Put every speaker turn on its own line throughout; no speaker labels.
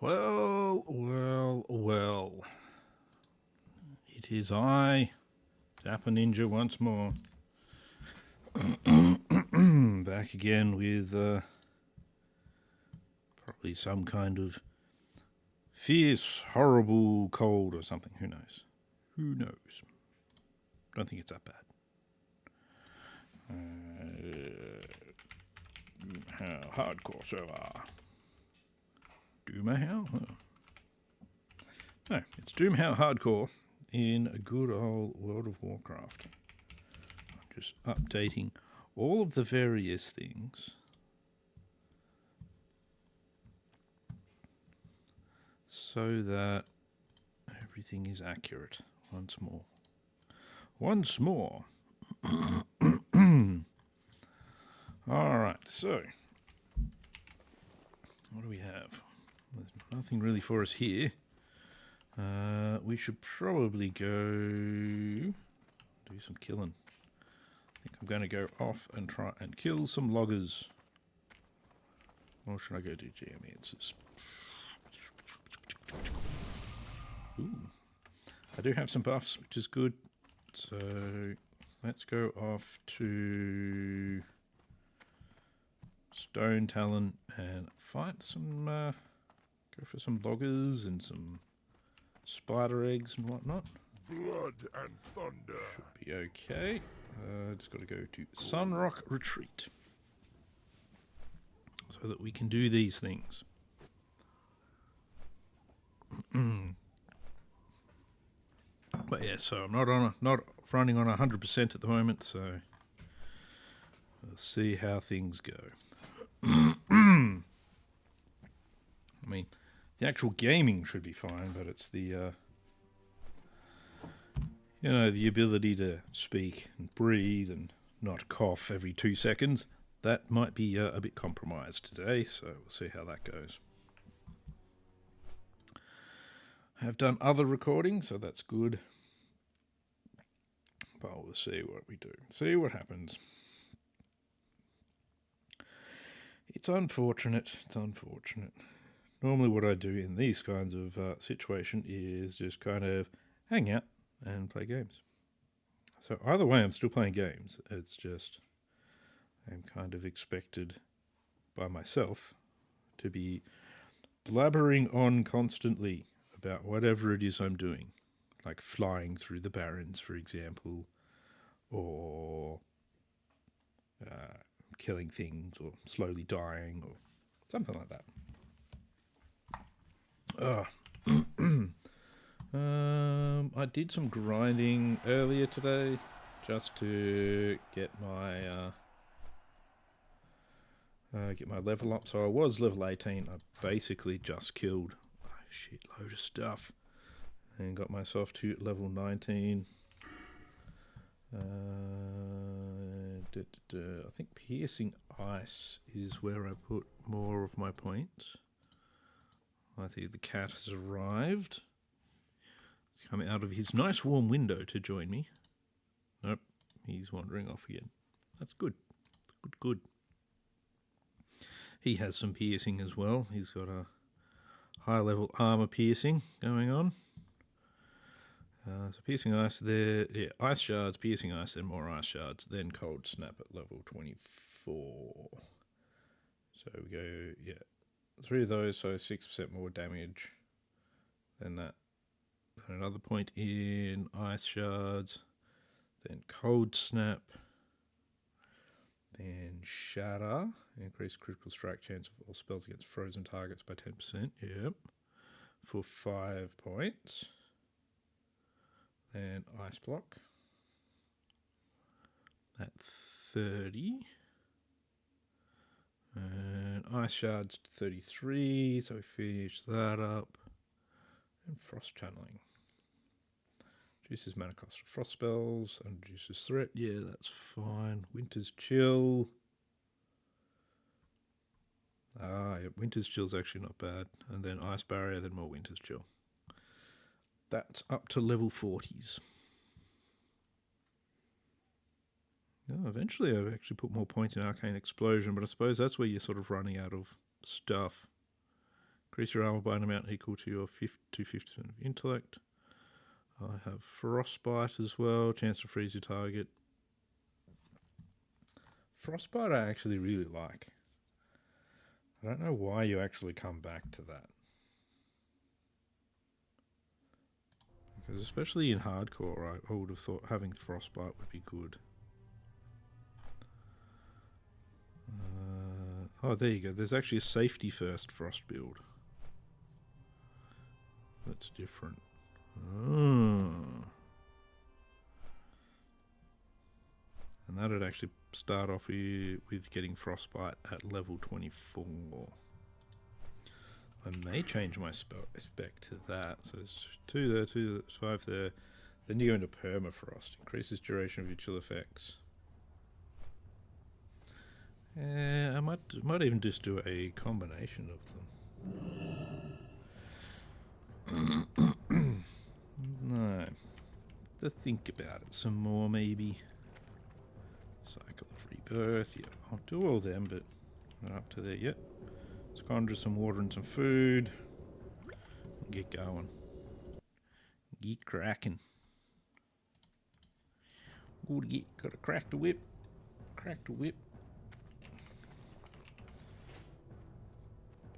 Well, well, well. It is I, Dapper Ninja, once more. Back again with probably some kind of fierce, horrible cold or something. Who knows? Who knows? Don't think it's that bad. How hardcore server. Doomhowl? Oh. No, it's Doomhowl hardcore in a good old World of Warcraft. I'm just updating all of the various things so that everything is accurate once more. Once more. Alright, so what do we have? There's nothing really for us here. We should probably go do some killing. I think I'm going to go off and try and kill some loggers. Or should I go do GM answers? Ooh. I do have some buffs, which is good. So let's go off to Stone Talon and fight some, go for some loggers and some spider eggs and whatnot.
Blood and thunder.
Should be okay. Just got to go to Sunrock Retreat so that we can do these things. But yeah, so I'm not running on 100% at the moment, so we'll see how things go. I mean, the actual gaming should be fine, but it's the the ability to speak and breathe and not cough every 2 seconds. That might be a bit compromised today, so we'll see how that goes. I have done other recordings, so that's good. But we'll see what we do. See what happens. It's unfortunate. It's unfortunate. Normally what I do in these kinds of situation is just kind of hang out and play games. So either way, I'm still playing games. It's just I'm kind of expected by myself to be blabbering on constantly about whatever it is I'm doing. Like flying through the barrens, for example, or killing things, or slowly dying, or something like that. I did some grinding earlier today, just to get my level up. So I was level 18. I basically just killed a shitload of stuff. And got myself to level 19. I think piercing ice is where I put more of my points. I think the cat has arrived. He's coming out of his nice warm window to join me. Nope, he's wandering off again. That's good. Good. He has some piercing as well. He's got a high level armor piercing going on. So piercing ice there, yeah, ice shards, piercing ice, then more ice shards, then cold snap at level 24. So we go, yeah, 3 of those, so 6% more damage than that. And another point in ice shards, then cold snap, then shatter, increase critical strike chance of all spells against frozen targets by 10%, yep, for 5 points. And ice block at 30. And ice shards 33, so we finish that up. And frost channeling. Reduces mana cost for frost spells and reduces threat. Yeah, that's fine. Winter's chill. Yeah, winter's chill's actually not bad. And then ice barrier, then more winter's chill. That's up to level 40s. Oh, eventually I've actually put more points in Arcane Explosion, but I suppose that's where you're sort of running out of stuff Increase your armor by an amount equal to your 250% of intellect. I have frostbite as well. Chance to freeze your target. Frostbite I actually really like. I don't know why you actually come back to that. Because especially in hardcore, I would have thought having frostbite would be good. Oh, there you go. There's actually a safety first frost build. That's different. Oh. And that would actually start off with getting frostbite at level 24. I may change my spec to that. So it's 2 there, 2 there, 5 there. Then you go into permafrost. Increases duration of your chill effects. I might even just do a combination of them. No. To think about it some more, maybe. Cycle of rebirth. Yeah, I'll do all them, but not up to there yet. Let's conjure some water and some food. Get going. Get cracking. Gotta crack the whip. Crack the whip.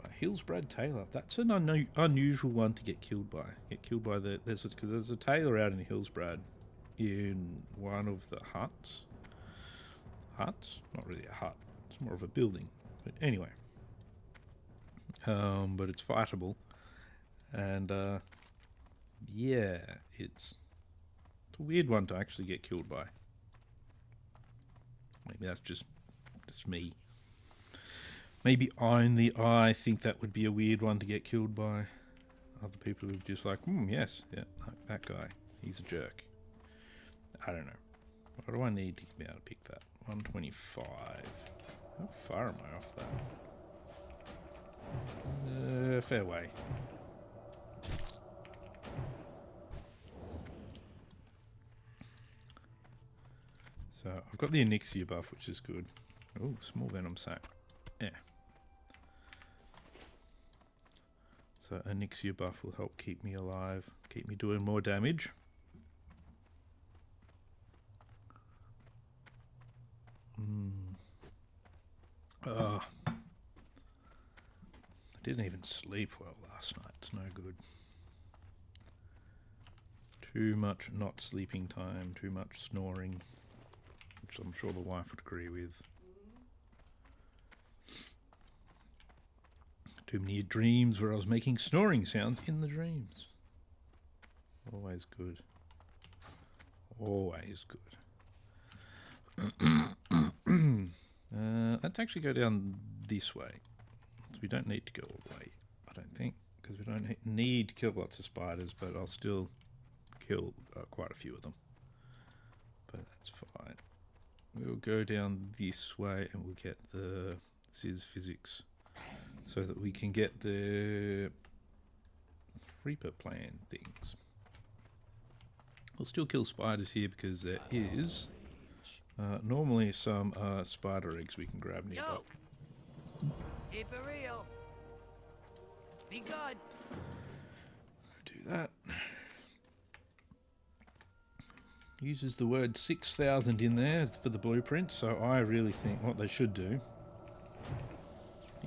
By Hillsbrad Tailor. That's an unusual one to get killed by. There's a tailor out in Hillsbrad in one of the huts. Huts? Not really a hut. It's more of a building. But anyway. But it's fightable. And yeah, it's a weird one to actually get killed by. Maybe that's just me. Maybe only I think that would be a weird one to get killed by. Other people who are just like, yes, yeah, that guy, he's a jerk. I don't know. What do I need to be able to pick that? 125. How far am I off that? Fair way. So I've got the Onyxia buff, which is good. Oh, small venom sac. Yeah. So Onyxia buff will help keep me alive, keep me doing more damage. I didn't even sleep well last night. It's no good. Too much not sleeping time, too much snoring, which I'm sure the wife would agree with. Too many dreams where I was making snoring sounds in the dreams. Always good. Always good. Let's actually go down this way. So we don't need to go all the way, I don't think, because we don't need to kill lots of spiders, but I'll still kill quite a few of them. But that's fine. We'll go down this way and we'll get the Cis physics so that we can get the Reaper plan things. We'll still kill spiders here because there is normally some spider eggs we can grab nearby.
Yo! Keep it real. Be good.
Do that. Uses the word 6,000 in there for the blueprint, so I really think what they should do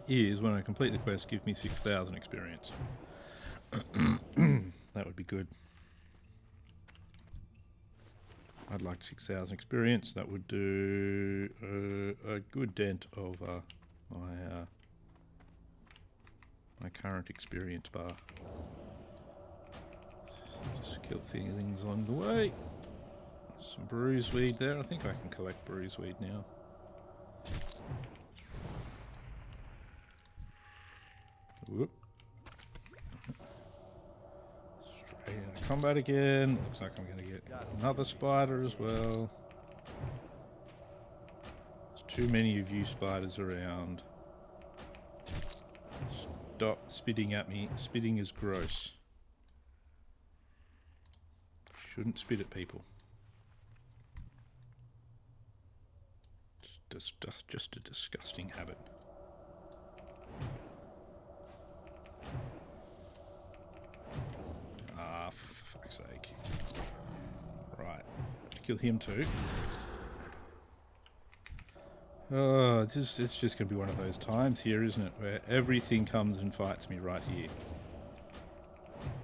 is, when I complete the quest, give me 6,000 experience. That would be good. I'd like 6,000 experience. That would do a good dent of my current experience bar. Just kill things along the way. Some bruiseweed there. I think I can collect bruiseweed now. Whoop. Straight into combat again. Looks like I'm going to get another spider as well. There's too many of you spiders around. Stop spitting at me. Spitting is gross. Shouldn't spit at people. Just a disgusting habit. fuck's sake. Right. Have to kill him too. Oh, it's just going to be one of those times here, isn't it? Where everything comes and fights me right here.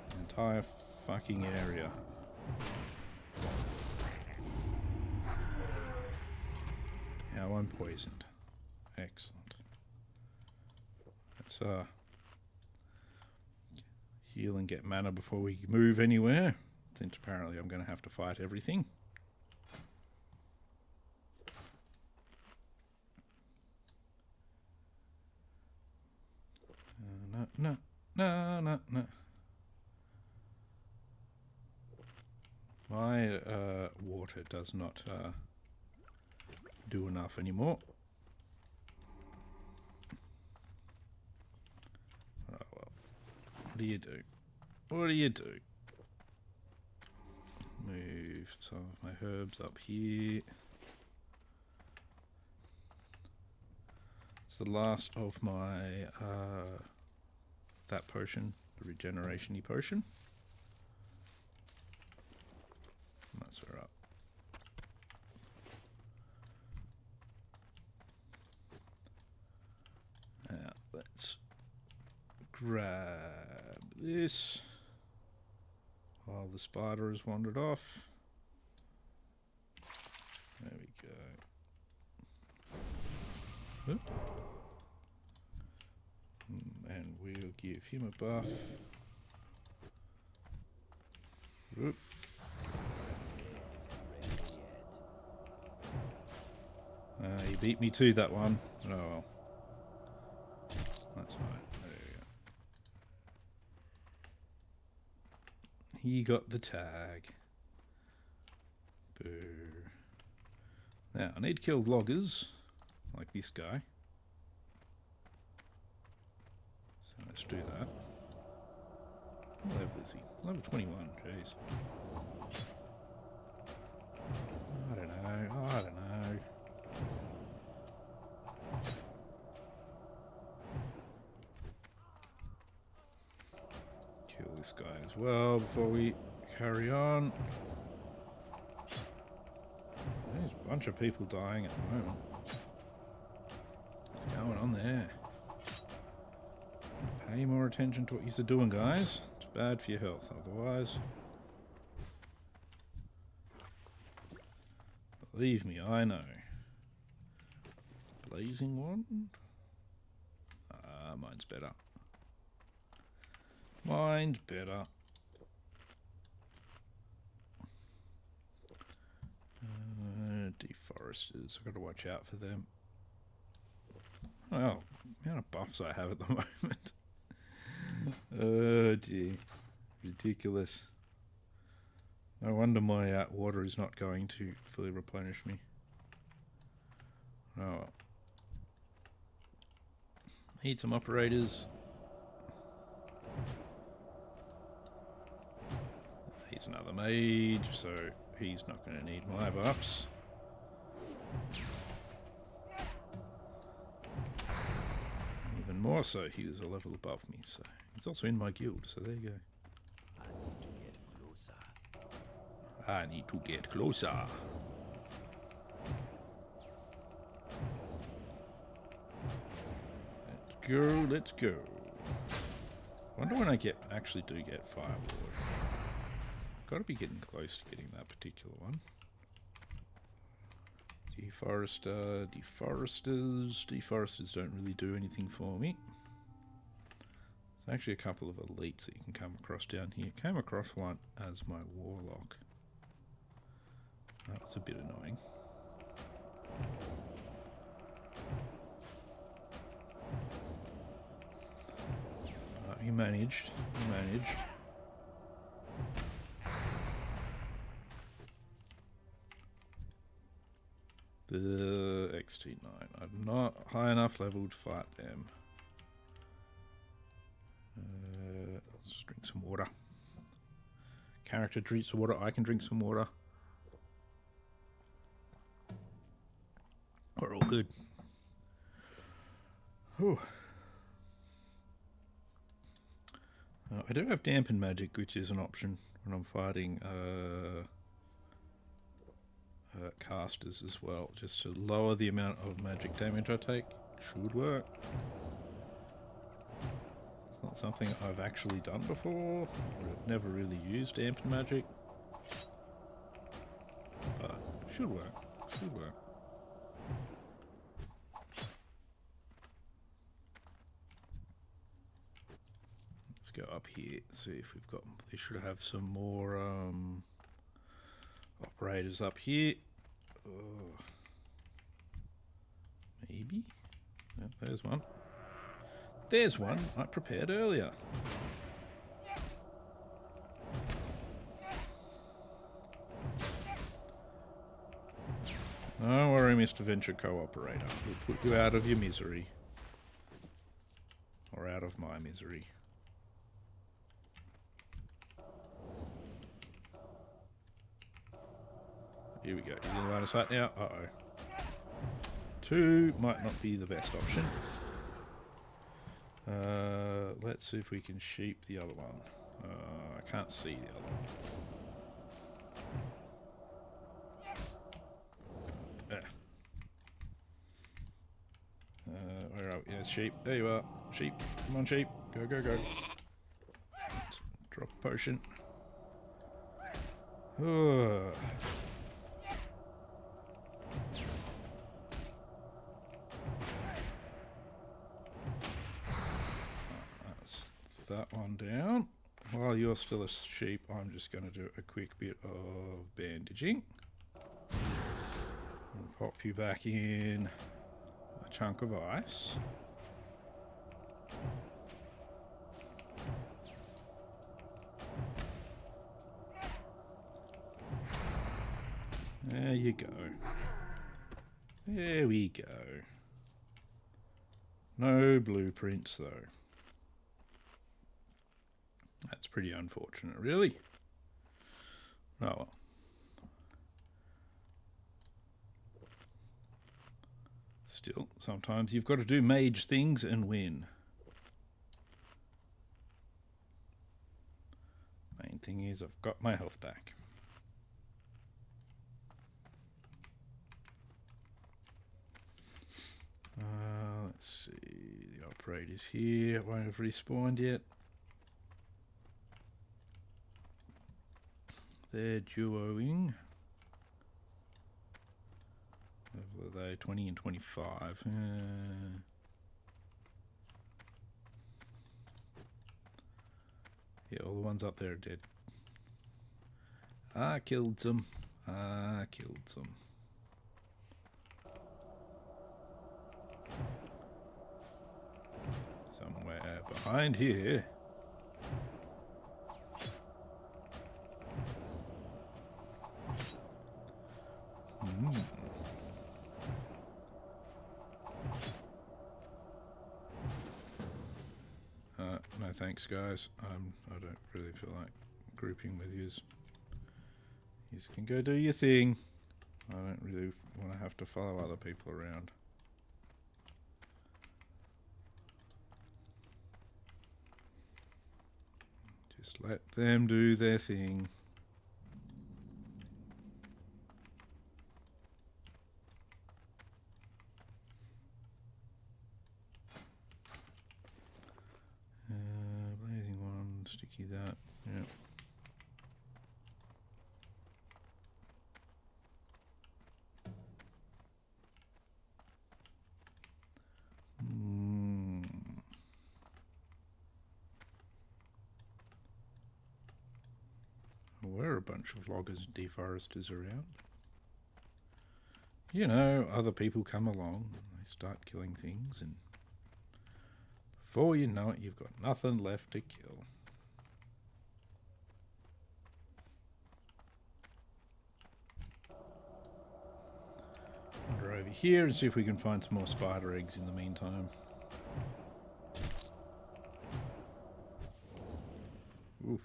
The entire fucking area. Now I'm poisoned. Excellent. Let's heal and get mana before we move anywhere. Since apparently I'm going to have to fight everything. No. My water does not do enough anymore. Oh well. What do you do? What do you do? Move some of my herbs up here. It's the last of my that potion, the regeneration-y potion. That's her up. Now let's grab this while the spider has wandered off. There we go. Oop. And we'll give him a buff. Oop. He beat me to that one. Oh well. That's fine. There we go. He got the tag. Boo. Now, I need to kill loggers, like this guy. So let's do that. What level is he? Level 21, jeez. I don't know. Kill this guy as well before we carry on. There's a bunch of people dying at the moment. What's going on there? Pay more attention to what you're doing, guys. It's bad for your health otherwise. Believe me, I know. Blazing wand? Ah, mine's better. Mine's better. Deforesters. I've got to watch out for them. Well, the amount of buffs I have at the moment. Oh dear. Ridiculous. No wonder my water is not going to fully replenish me. Oh well. Need some operators. He's another mage, so he's not going to need my buffs. Even more so, he was a level above me, so he's also in my guild, so there you go. I need to get closer. Let's go, let's go. Wonder when I actually do get Firewall. Got to be getting close to getting that particular one. Deforester, deforesters. Deforesters don't really do anything for me. There's actually a couple of elites that you can come across down here. Came across one as my warlock. That was a bit annoying. He managed. He managed. The XT9. I'm not high enough level to fight them. Let's just drink some water. Character drinks some water. I can drink some water. We're all good. Whew. I do have dampen magic, which is an option when I'm fighting casters as well, just to lower the amount of magic damage I take. Should work. It's not something I've actually done before. I've never really used dampened magic, but should work. Should work. Let's go up here, see if we've got. They should have some more operators up here. Maybe. Oh, there's one. There's one I prepared earlier. Don't worry, Mr. Venture Co-operator. We'll put you out of your misery. Or out of my misery. Here we go. You in line of sight now? Uh-oh. 2 might not be the best option. Let's see if we can sheep the other one. I can't see the other one. Where are we? Yeah, sheep. There you are. Sheep. Come on, sheep. Go, go, go. Let's drop a potion. That's that one down. While you're still a sheep, I'm just going to do a quick bit of bandaging. And pop you back in a chunk of ice. There you go. There we go. No blueprints though. That's pretty unfortunate, really. Oh well. Still, sometimes you've got to do mage things and win. Main thing is I've got my health back. Let's see, the operator's here. It won't have respawned yet. They're duoing. Level are they? 20 and 25. Yeah, all the ones up there are dead. I killed some. I killed some. Somewhere behind here. No thanks, guys. I don't really feel like grouping with yous. Yous can go do your thing. I don't really want to have to follow other people around. Just let them do their thing. Blazing one, sticky that, yeah. There were a bunch of loggers and deforesters around. You know, other people come along and they start killing things, and before you know it, you've got nothing left to kill. Wander over here and see if we can find some more spider eggs in the meantime. Oof.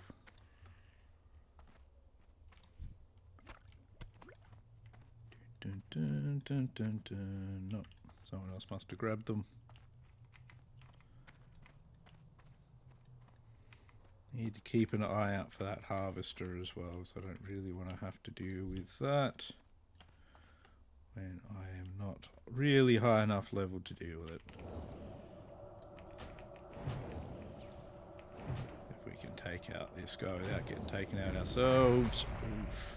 Dun, dun, dun, dun, dun. No, someone else must have grabbed them. Need to keep an eye out for that harvester as well, so I don't really want to have to deal with that when I am not really high enough level to deal with it. If we can take out this guy without getting taken out ourselves. Oof.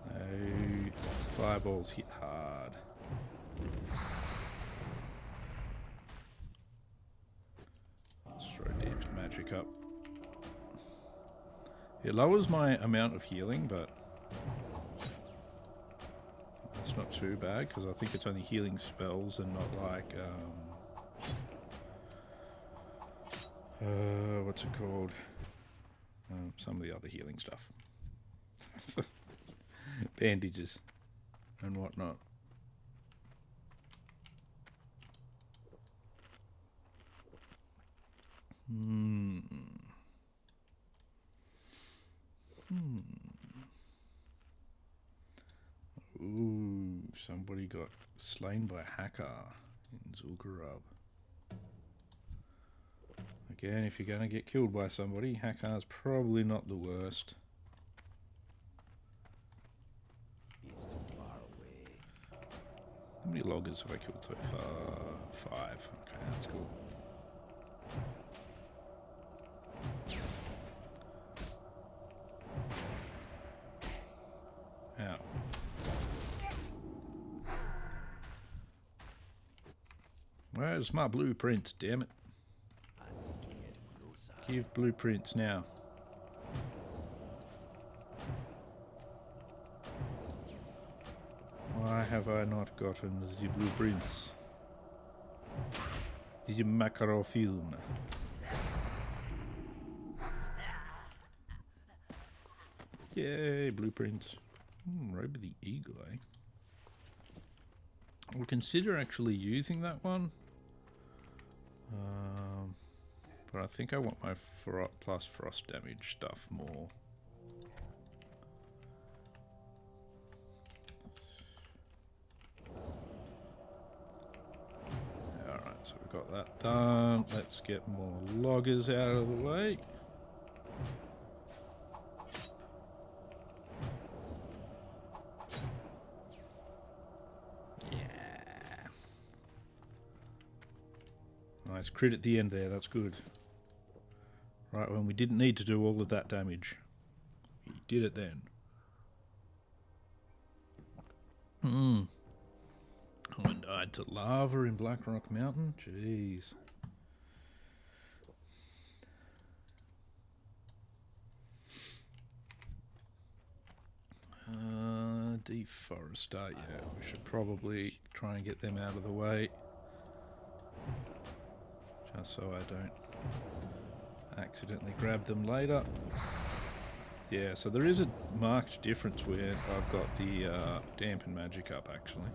No, fireballs hit hard. Let's throw damned magic up. It lowers my amount of healing, but that's not too bad because I think it's only healing spells and not like what's it called? Some of the other healing stuff. Bandages and whatnot. Ooh, somebody got slain by a hacker in Zul'Gurub. Again, if you're going to get killed by somebody, hacker's probably not the worst.
It's too far away.
How many loggers have I killed so far? 5. Okay, that's cool. Ow. Where's my blueprints, damn it?
I need to get closer.
Give blueprints now. Why have I not gotten the blueprints? The macrofilm. Yay, blueprints. Robe of the Eagle, eh? We'll consider actually using that one. But I think I want my plus frost damage stuff more. Alright, so we've got that done. Let's get more loggers out of the way. Nice crit at the end there, that's good. Right when we didn't need to do all of that damage. He did it then. I died to lava in Blackrock Mountain? Jeez. Deforester, yeah, we should probably try and get them out of the way. Just so I don't accidentally grab them later. Yeah, so there is a marked difference where I've got the dampen magic up actually.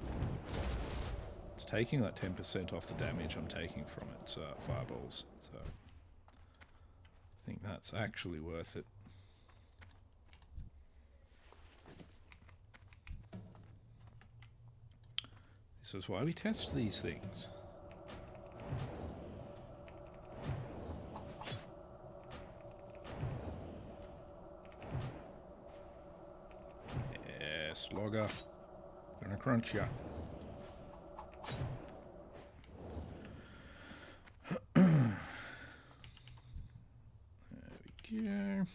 It's taking like 10% off the damage I'm taking from its fireballs, so I think that's actually worth it. This is why we test these things. Yes, logger. Gonna crunch ya. There we go.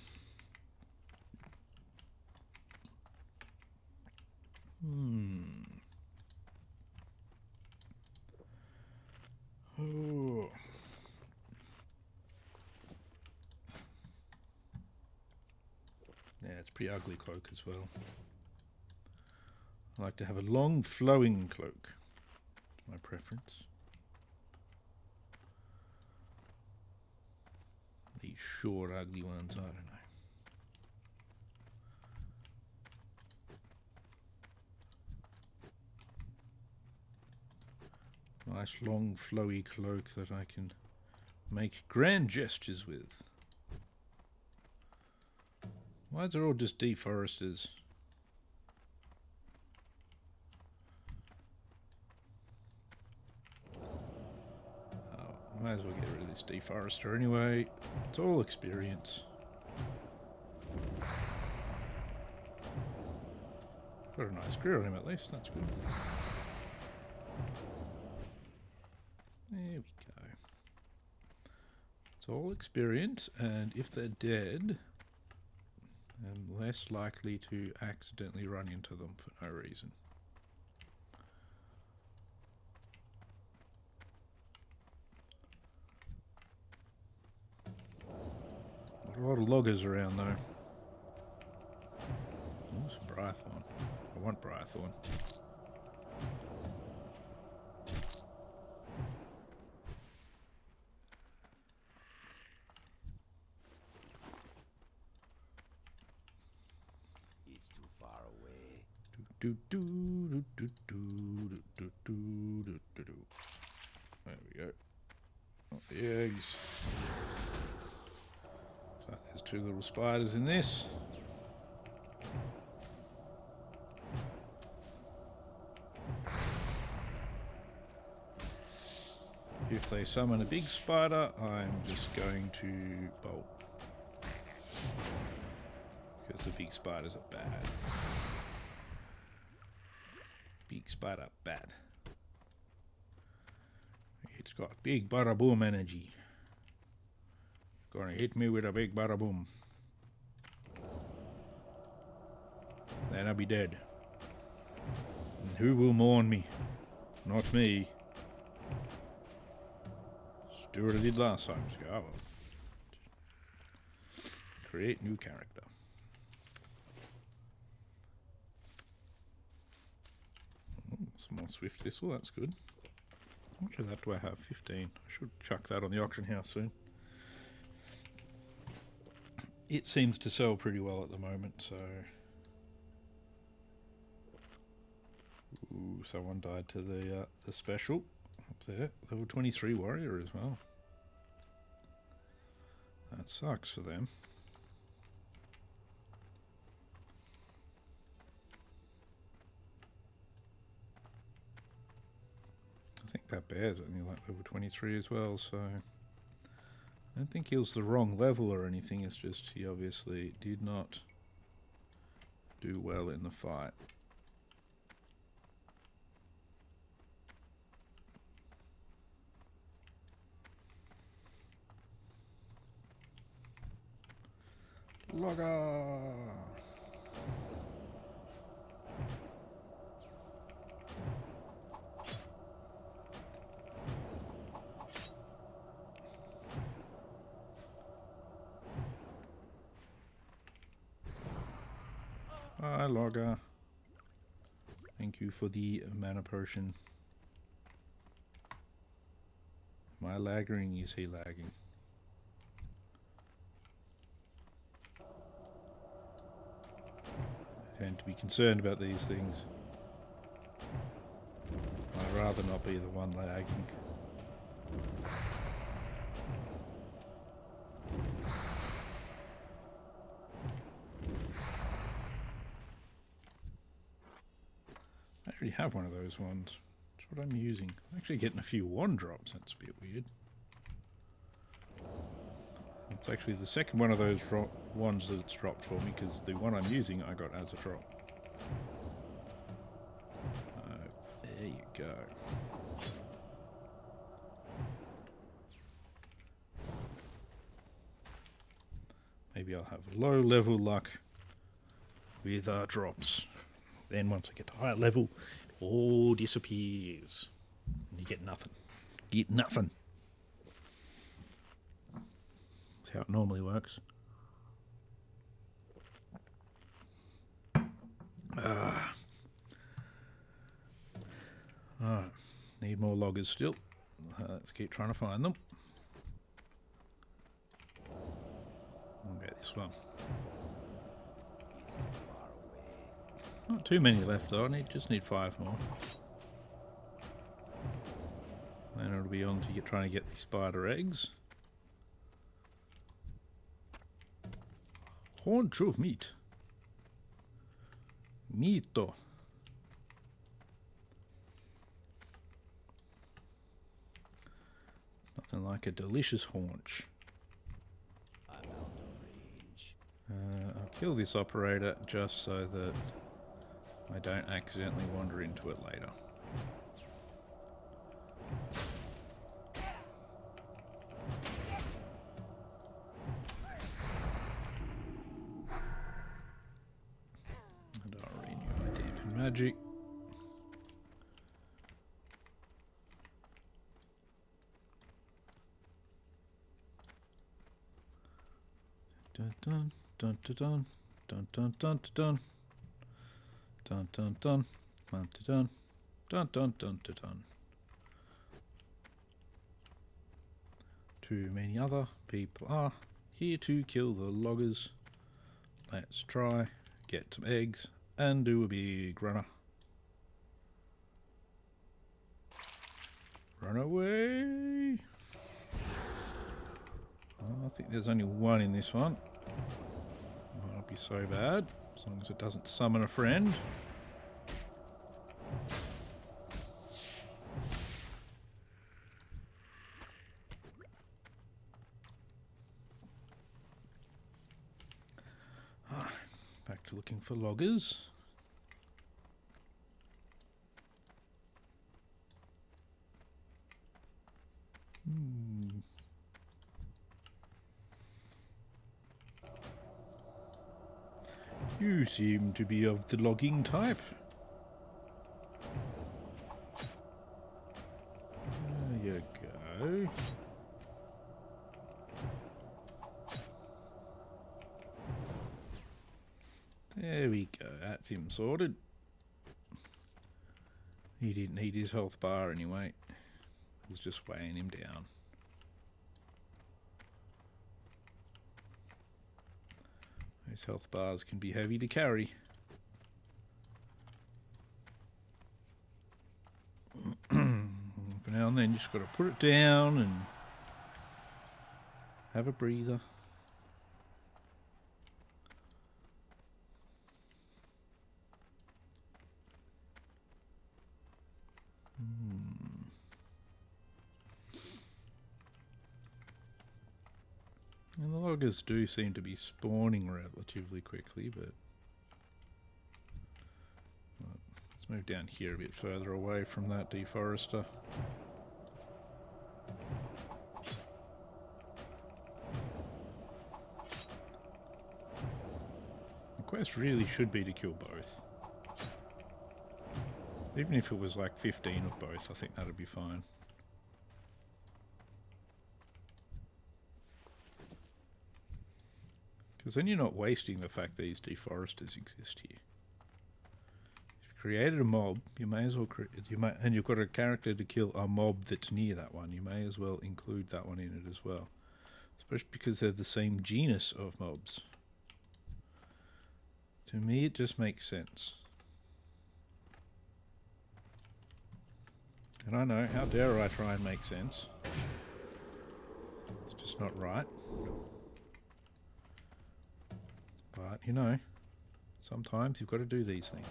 Oh. Yeah, it's a pretty ugly cloak as well. I like to have a long flowing cloak. My preference. These short ugly ones, I don't know. Nice long flowy cloak that I can make grand gestures with. Why is it all just deforesters? Might as well get rid of this deforester anyway. It's all experience. Got a nice grill on him at least, that's good. There we go. It's all experience, and if they're dead, I'm less likely to accidentally run into them for no reason. Not a lot of loggers around though. Oh, some Briarthorn. I want Briarthorn.
It's too far away.
Do do do do do do do do do do do. There we go. Oh, the eggs. So there's two little spiders in this. If they summon a big spider, I'm just going to bolt. Because the big spiders are bad. Big spider, bad. It's got big bada boom energy. Gonna hit me with a big bada boom. Then I'll be dead. And who will mourn me? Not me. Just do what I did last time. Just go, oh, well. Create new character. Oh, some more swift thistle, that's good. How much of that do I have? 15. I should chuck that on the auction house soon. It seems to sell pretty well at the moment, so... Ooh, someone died to the special up there. Level 23 warrior as well. That sucks for them. I think that bear's only like level 23 as well, so... I don't think he was the wrong level or anything, it's just he obviously did not do well in the fight. Logger! Hi, Logger. Thank you for the mana potion. Am I lagging? Is he lagging? I tend to be concerned about these things. I'd rather not be the one lagging. I already have one of those ones. That's what I'm using. I'm actually getting a few wand drops. That's a bit weird. It's actually the second one of those ones that's dropped for me, because the one I'm using I got as a drop. There you go. Maybe I'll have low level luck with drops. Then once I get to higher level, it all disappears. And you get nothing. Get nothing. That's how it normally works. Alright. Need more loggers still. Let's keep trying to find them. I'll get this one. Not too many left though, just need 5 more. Then it'll be on to trying to get the spider eggs. Haunch of meat. Mito. Nothing like a delicious haunch.
I'm out of range.
I'll kill this operator just so that I don't accidentally wander into it later. And I'll renew my dampen magic. Dun dun dun dun dun dun dun dun dun dun dun dun dun dun dun dun dun. Too many other people are here to kill the loggers. Let's try, get some eggs, and do a big runner. Run away! I think there's only one in this one. Might not be so bad, as long as it doesn't summon a friend. Back to looking for loggers. You seem to be of the logging type. There you go. There we go, that's him sorted. He didn't need his health bar anyway. It was just weighing him down. Those health bars can be heavy to carry. For now and then, you just got to put it down and have a breather. And the loggers do seem to be spawning relatively quickly, but let's move down here a bit further away from that deforester. The quest really should be to kill both. Even if it was like 15 of both, I think that'd be fine. Because then you're not wasting the fact these deforesters exist here. If you've created a mob, you may as well and you've got a character to kill a mob that's near that one, you may as well include that one in it as well. Especially because they're the same genus of mobs. To me, it just makes sense. And I know, how dare I try and make sense? It's just not right. But, you know, sometimes you've got to do these things.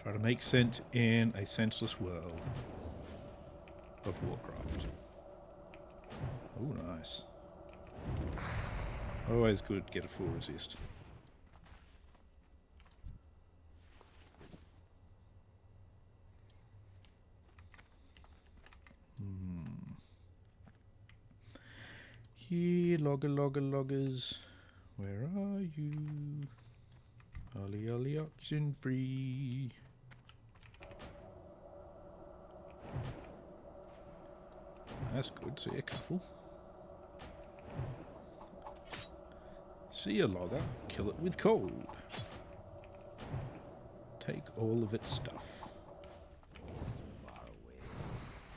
Try to make sense in a senseless world of Warcraft. Oh, nice. Always good to get a full resist. Here, loggers. Where are you? Ollie, oxygen free. That's good, see a couple. See a logger, kill it with cold. Take all of its stuff.
Far away.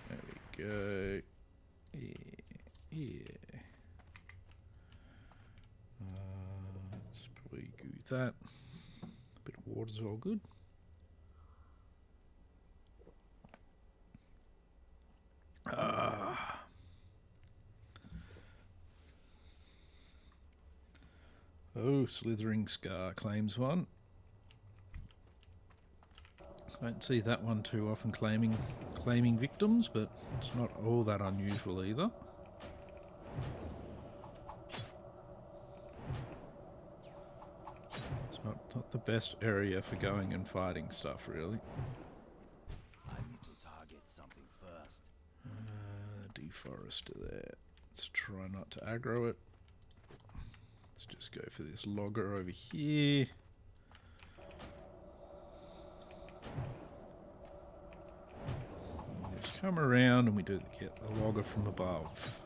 There we go. Yeah. Let's probably do that. A bit of water's all good. Oh, Slithering Scar claims one. I don't see that one too often claiming claiming victims, but it's not all that unusual either. It's not the best area for going and fighting stuff, really.
I need to target something first.
Deforester there. Let's try not to aggro it. Let's just go for this logger over here. We just come around and we do get the logger from above.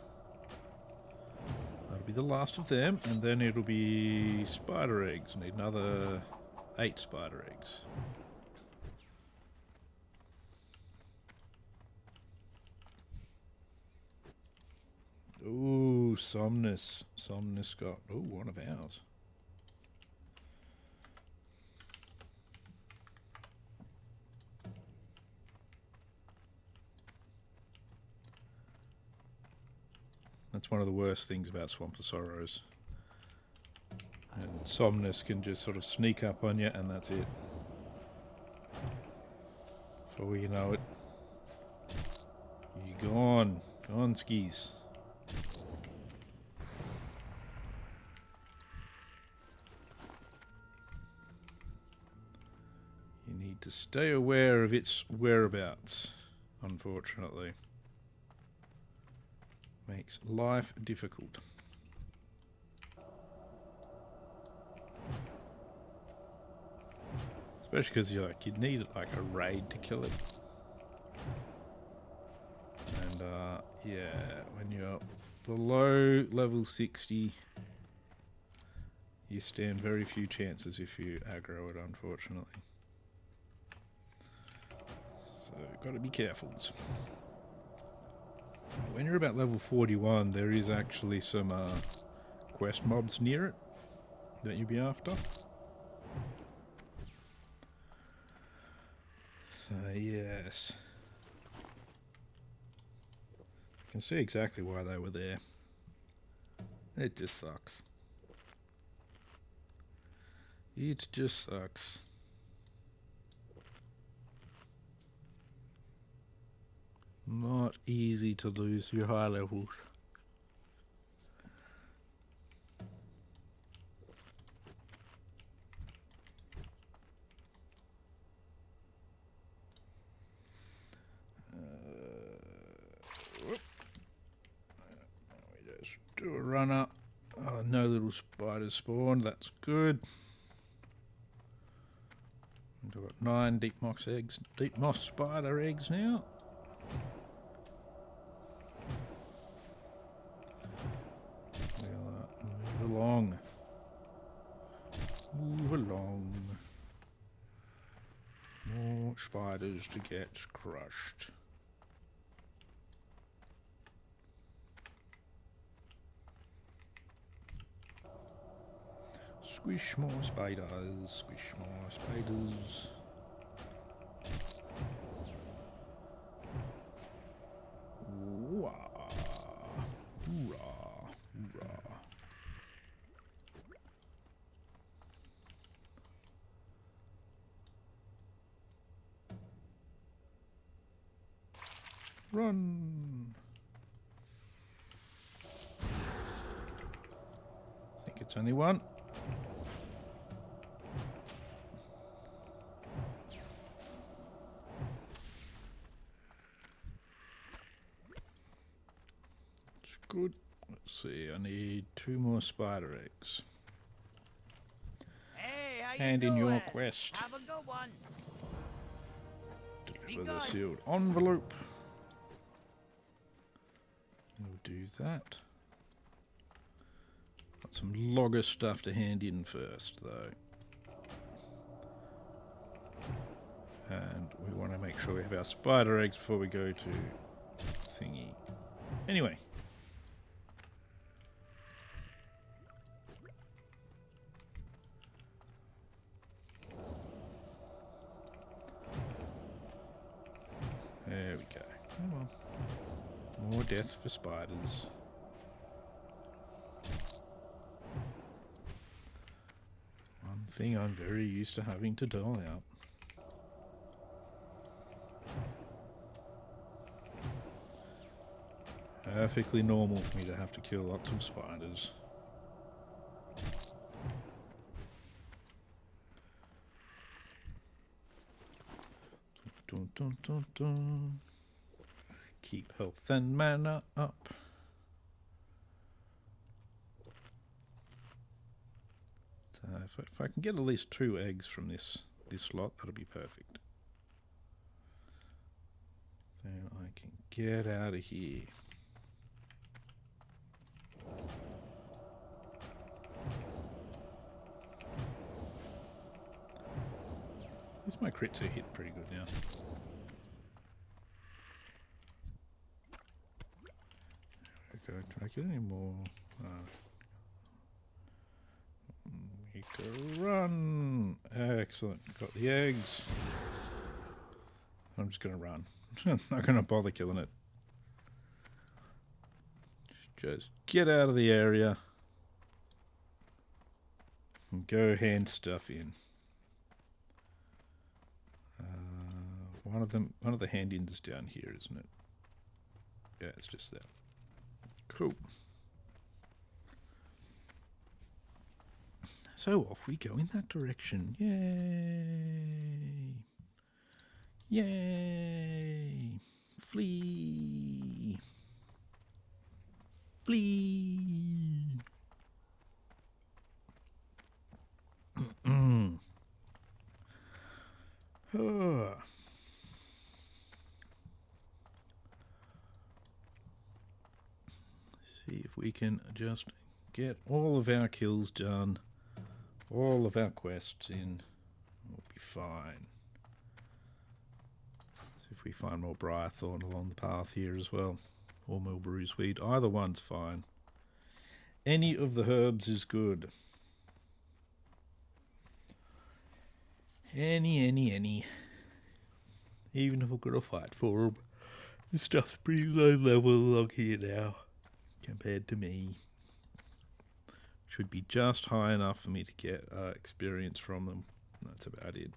That'll be the last of them, and then it'll be spider eggs. Need another 8 spider eggs. Ooh, Somnus. Somnus got... Ooh, one of ours. That's one of the worst things about Swamp of Sorrows. And Somnus can just sort of sneak up on you, and that's it. Before you know it, you're gone. Gone skis. You need to stay aware of its whereabouts, unfortunately. Makes life difficult. Especially because you'd need like a raid to kill it. And yeah, when you're below level 60, you stand very few chances if you aggro it, unfortunately. So got to be careful. When you're about level 41, there is actually some quest mobs near it that you'll be after. So yes, you can see exactly why they were there. It just sucks. It just sucks. Not easy to lose your high levels. We just do a run up. Oh, no little spiders spawned. That's good. We've got 9 deep moss eggs, deep moss spider eggs now. Move along. Move along. More spiders to get crushed. Squish more spiders. Squish more spiders. Wah. Hoorah. Hoorah. Run. I think it's only one. It's good. Let's see, I need 2 more spider eggs.
Hey, how
Hand
you
in
doing?
your quest.
Have a good one.
Deliver the sealed envelope. We'll do that. Got some logger stuff to hand in first, though. And we want to make sure we have our spider eggs before we go to thingy. Anyway. There we go. Come on. More death for spiders. One thing I'm very used to having to dial out. Perfectly normal for me to have to kill lots of spiders. Dun, dun, dun, dun. Keep health and mana up. So if I can get at least 2 eggs from this lot, that'll be perfect. Then I can get out of here. At least my crits are hitting pretty good now. Okay, can I get any more? Need to run. Excellent. Got the eggs. I'm just going to run. I'm not going to bother killing it. Just get out of the area and go hand stuff in. One of the hand-ins is down here, isn't it? Yeah, it's just there. Cool. So off we go in that direction. Yay! Yay! Flee! Flee! Oh. See if we can just get all of our kills done, all of our quests in. We'll be fine. See if we find more Briarthorn along the path here as well, or Mulberry's Weed. Either one's fine. Any of the herbs is good. Any. Even if I've got to fight for them. This stuff's pretty low level along here now, compared to me. Should be just high enough for me to get experience from them. That's about it.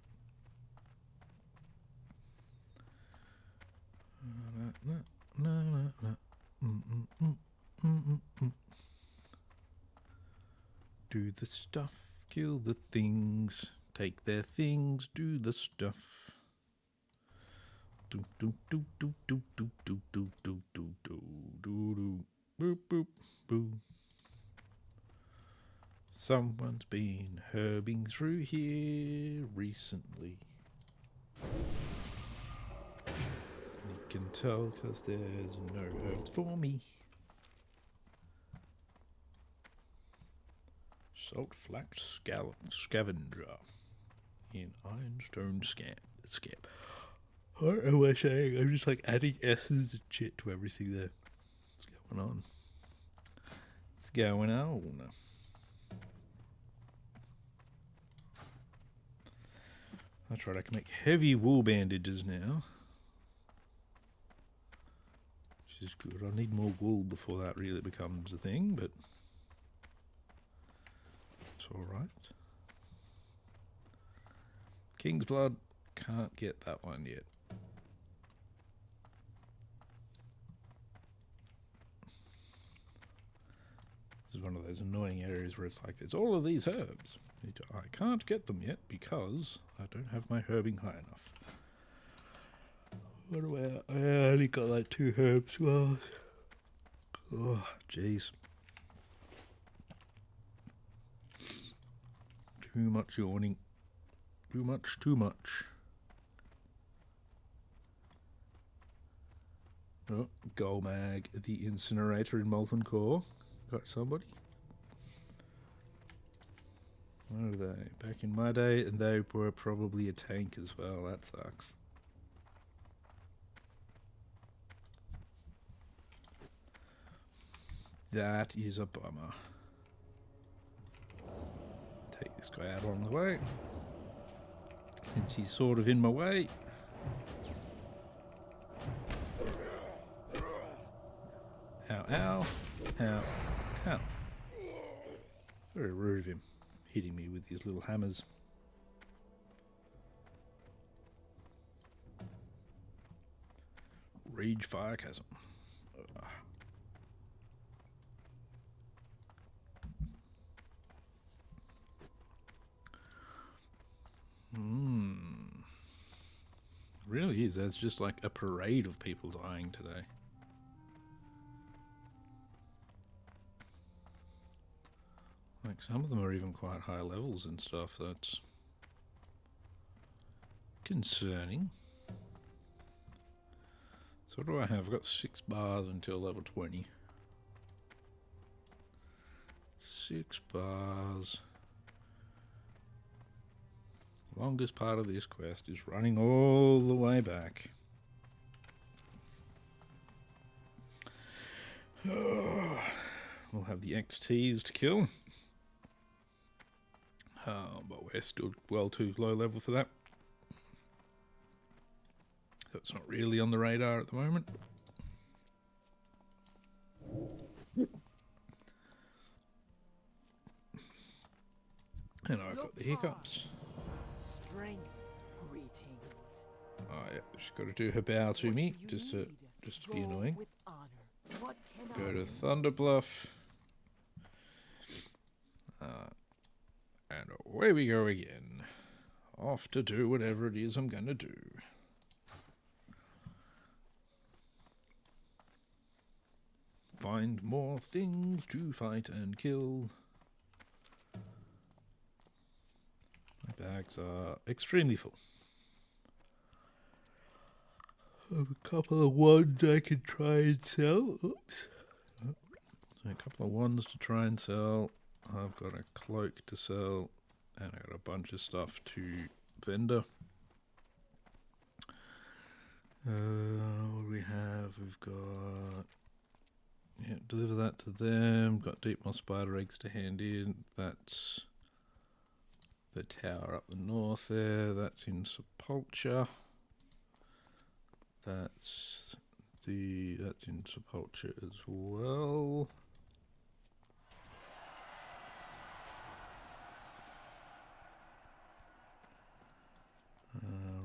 Do the stuff, kill the things, take their things, do the stuff. Do do do do do do do do do do do do boop boop boo. Someone's been herbing through here recently. You can tell because there's no herbs for me. Salt flax scavenger in ironstone scab. What am I saying? I'm just like adding S's and shit to everything there. What's going on? What's going on? That's right, I can make heavy wool bandages now. Which is good. I'll need more wool before that really becomes a thing, but it's alright. King's Blood, can't get that one yet. This is one of those annoying areas where it's like, there's all of these herbs. I can't get them yet because I don't have my herbing high enough. What do I only got like 2 herbs. Well, oh, jeez. Too much yawning. Too much. Oh, Golmag, the incinerator in Molten Core. Got somebody? What are they? Back in my day, and they were probably a tank as well. That sucks. That is a bummer. Take this guy out along the way. Since he's sort of in my way. Ow, ow. Ow, ow. Very rude of him, hitting me with his little hammers. Rage Fire Chasm. really is. There's just like a parade of people dying today. Like some of them are even quite high levels and stuff. That's concerning. So what do I have? I've got 6 bars until level 20. 6 bars. Longest part of this quest is running all the way back. Oh, we'll have the XTs to kill. But we're still well too low level for that. That's not really on the radar at the moment. And I've got the hiccups.
Strength greetings.
Oh yeah, she's got to do her bow to me, just to be annoying.
With honor. What can
Go
I
to
do?
Thunder Bluff. And away we go again. Off to do whatever it is I'm gonna do. Find more things to fight and kill. My bags are extremely full. I have a couple of wands I can try and sell. Oops. So a couple of wands to try and sell. I've got a cloak to sell. And I got a bunch of stuff to vendor. What do we have? We've got... Yeah, deliver that to them. Got deep moss spider eggs to hand in. That's the tower up the north there. That's in Sepulchre. That's in Sepulchre as well.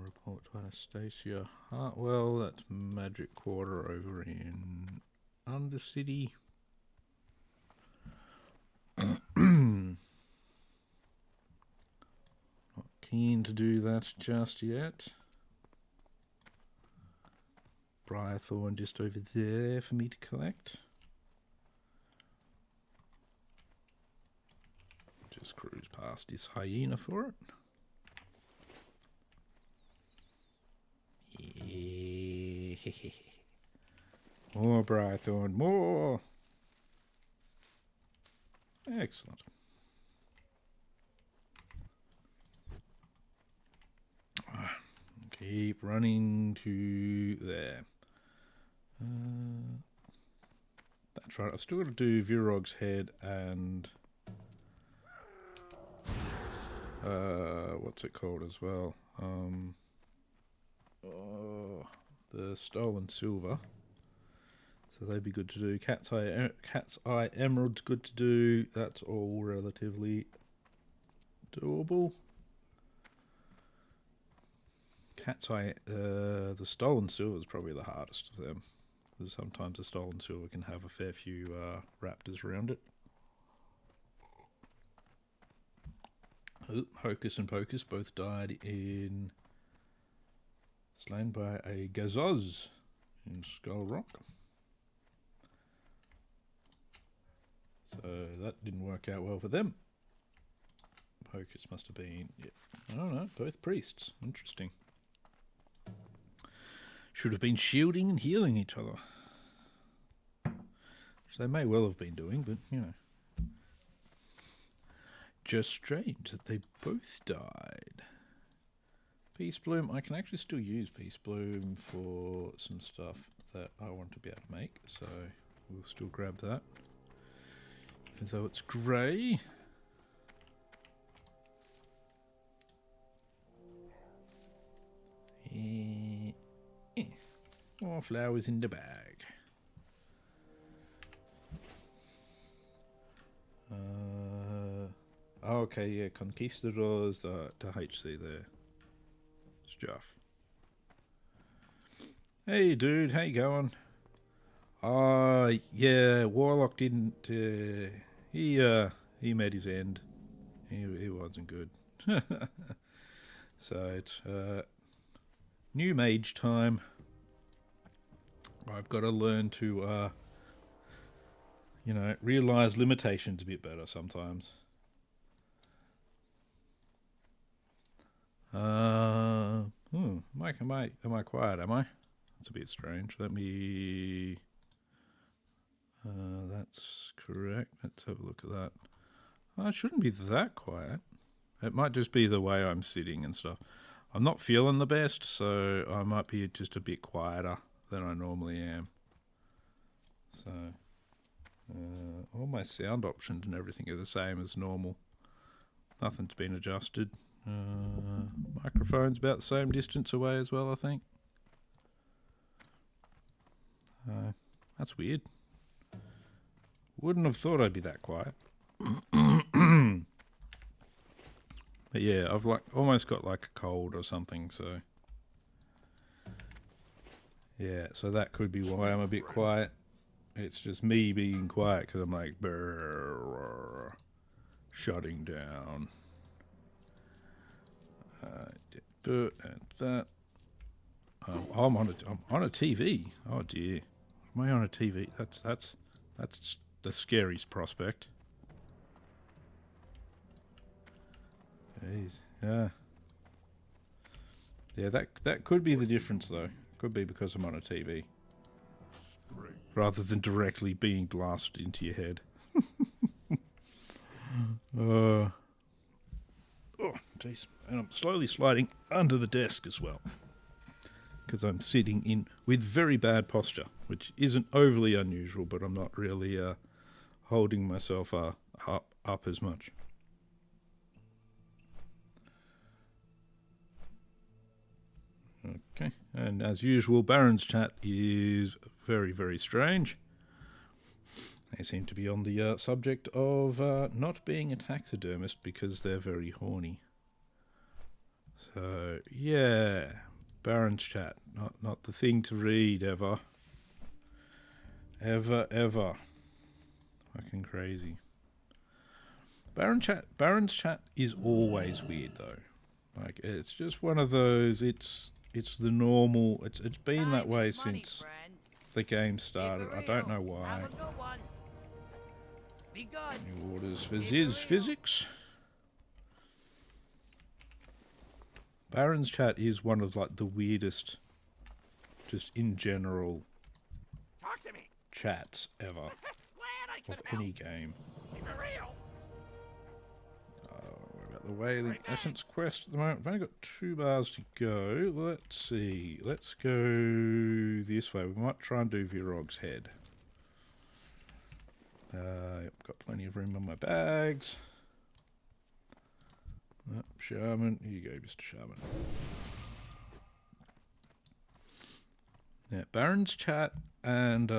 Report to Anastasia Hartwell. That's Magic Quarter over in Undercity. Not keen to do that just yet. Briarthorn just over there for me to collect. Just cruise past this hyena for it. More Briarthorn, more! Excellent. Keep running to there. That's right, I've still got to do Virog's Head and... what's it called as well? The Stolen Silver. So they'd be good to do. Cat's Eye Emerald's good to do. That's all relatively doable. Cat's Eye, the Stolen Silver is probably the hardest of them. Because sometimes the Stolen Silver can have a fair few raptors around it. Oh, Hocus and Pocus both died in... Slain by a Gazoz in Skull Rock. So that didn't work out well for them. Hocus must have been... Yeah, I don't know, both priests. Interesting. Should have been shielding and healing each other. Which they may well have been doing, but, you know. Just strange that they both died. Peace Bloom, I can actually still use Peace Bloom for some stuff that I want to be able to make, so we'll still grab that. Even though it's grey. More flowers in the bag. Okay, yeah, Conquistadors, the HC there. Stuff. Hey dude, how you going? Yeah, Warlock didn't, he met his end. He wasn't good. So it's, New mage time. I've got to learn to, realise limitations a bit better sometimes. Am I quiet? Am I? That's a bit strange. Let me. That's correct. Let's have a look at that. Oh, it shouldn't be that quiet. It might just be the way I'm sitting and stuff. I'm not feeling the best, so I might be just a bit quieter than I normally am. So, all my sound options and everything are the same as normal. Nothing's been adjusted. Microphone's about the same distance away as well, I think. That's weird. Wouldn't have thought I'd be that quiet. But yeah, I've almost got like a cold or something, so yeah, so that could be why I'm a bit quiet. It's just me being quiet because I'm like brrr, shutting down. And that. I'm on a TV. Oh dear, am I on a TV? That's the scariest prospect. Jeez, yeah. Yeah, that could be the difference though. Could be because I'm on a TV. Rather than directly being blasted into your head. Oh, jeez. And I'm slowly sliding under the desk as well. Because I'm sitting in with very bad posture, which isn't overly unusual, but I'm not really holding myself up as much. Okay, and as usual, Baron's chat is very, very strange. They seem to be on the subject of not being a taxidermist because they're very horny. So, yeah, Baron's chat, not the thing to read ever. Ever. Fucking crazy. Baron's chat is always weird though. Like, it's just one of those, it's the normal, it's been that way since the game started. I don't know why. New orders for Ziz physics. Baron's chat is one of like the weirdest, just in general, chats ever of any game. We're about the Wailing Essence quest at the moment. We've only got 2 bars to go. Let's see. Let's go this way. We might try and do Virog's head. Got plenty of room on my bags. Shaman. Here you go, Mr. Shaman. Yeah, Baron's chat and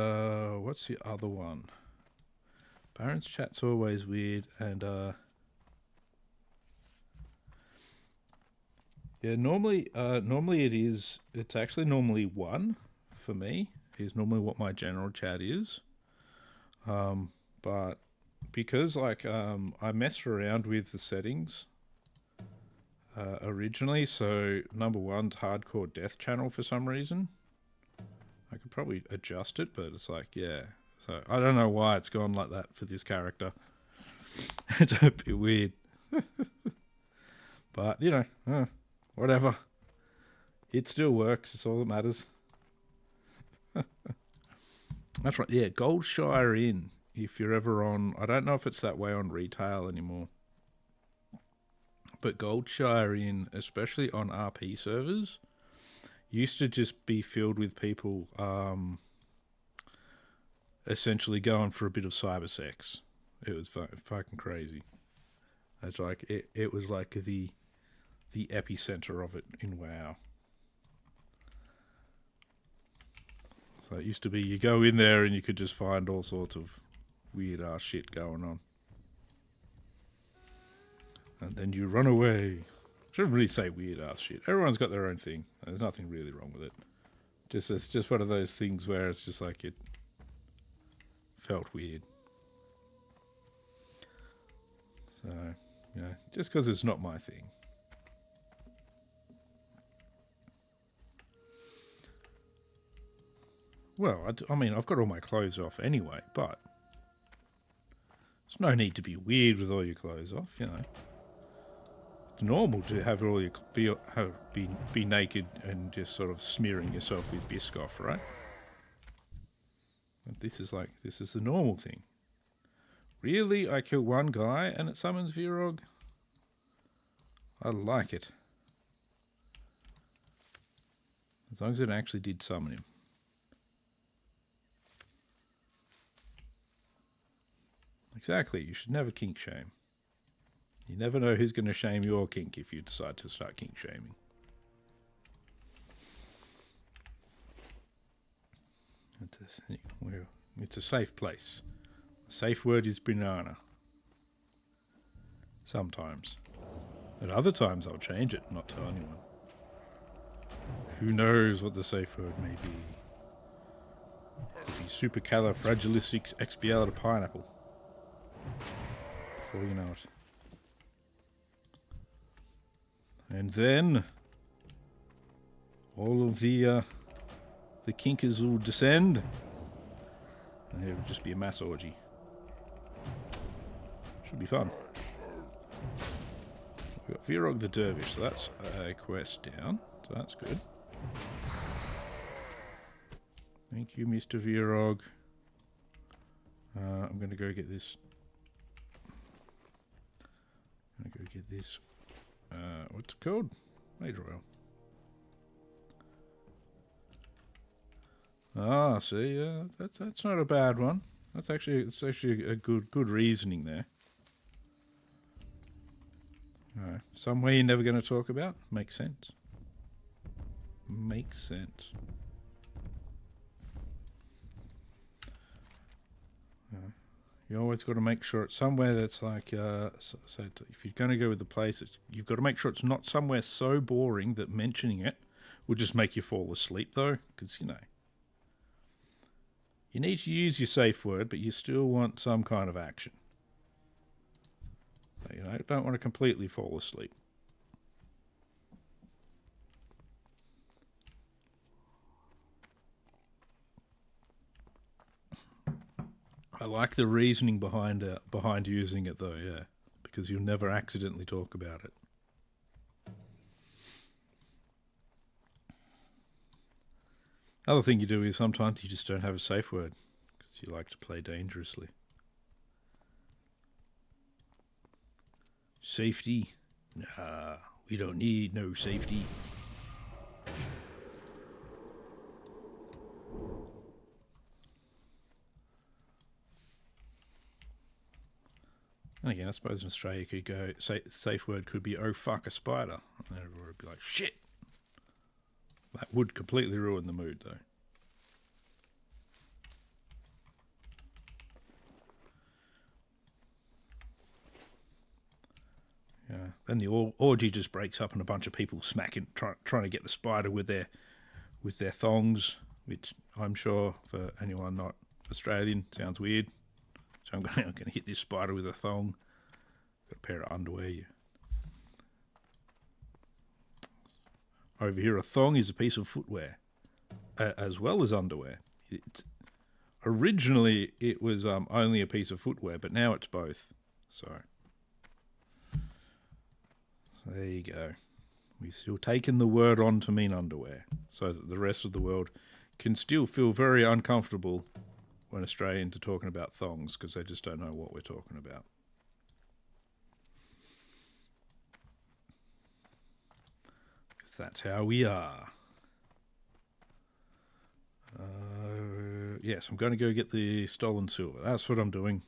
what's the other one? Baron's chat's always weird, and yeah, normally it's actually normally 1 for me. Is normally what my general chat is. But because like I messed around with the settings originally, so number 1's hardcore death channel for some reason. I could probably adjust it, but it's like, yeah. So I don't know why it's gone like that for this character. It's a bit weird. But, you know, whatever. It still works. It's all that matters. That's right. Yeah, Goldshire Inn. If you're ever on... I don't know if it's that way on retail anymore. But Goldshire Inn, especially on RP servers, used to just be filled with people essentially going for a bit of cyber sex. It was fucking crazy. It's like it was like the epicenter of it in WoW. So it used to be you go in there and you could just find all sorts of weird ass shit going on. And then you run away. Shouldn't really say weird ass shit. Everyone's got their own thing. There's nothing really wrong with it. It's just one of those things where it's just like it felt weird. So, you know, just because it's not my thing. Well, I mean, I've got all my clothes off anyway, but there's no need to be weird with all your clothes off, you know. It's normal to have all your be naked and just sort of smearing yourself with Biscoff, right? But this is the normal thing. Really, I kill one guy and it summons Virog. I like it. As long as it actually did summon him. Exactly, you should never kink shame. You never know who's going to shame your kink if you decide to start kink shaming. It's a safe place. The safe word is banana. Sometimes. At other times I'll change it, not tell anyone. Who knows what the safe word may be? Could be supercalifragilisticexpialidocious. Before you know it. And then all of the kinkers will descend, and it will just be a mass orgy. Should be fun. We've got Virog the Dervish, so that's a quest down, so that's good. Thank you, Mr. Virog. I'm going to go get this. What's it called? Mage Royal. Ah, see, that's not a bad one. It's actually a good reasoning there. Somewhere you're never going to talk about? Makes sense. Makes sense. You always got to make sure it's somewhere that's like, so if you're going to go with the place, you've got to make sure it's not somewhere so boring that mentioning it will just make you fall asleep, though, because, you know, you need to use your safe word, but you still want some kind of action. So, you know, don't want to completely fall asleep. I like the reasoning behind using it, though, yeah, because you'll never accidentally talk about it. Other thing you do is sometimes you just don't have a safe word because you like to play dangerously. Safety? Nah, we don't need no safety. And again, I suppose in Australia you could go, safe word could be, oh fuck, a spider. And everyone would be like, shit. That would completely ruin the mood, though. Yeah. Then the orgy just breaks up and a bunch of people smacking, trying to get the spider with their thongs, which I'm sure for anyone not Australian sounds weird. So I'm going to hit this spider with a thong. Got a pair of underwear. Yeah. Over here, a thong is a piece of footwear, as well as underwear. Originally, it was only a piece of footwear, but now it's both. So there you go. We've still taken the word on to mean underwear, so that the rest of the world can still feel very uncomfortable when Australians are talking about thongs, because they just don't know what we're talking about. Because that's how we are. Yes, I'm going to go get the stolen silver. That's what I'm doing.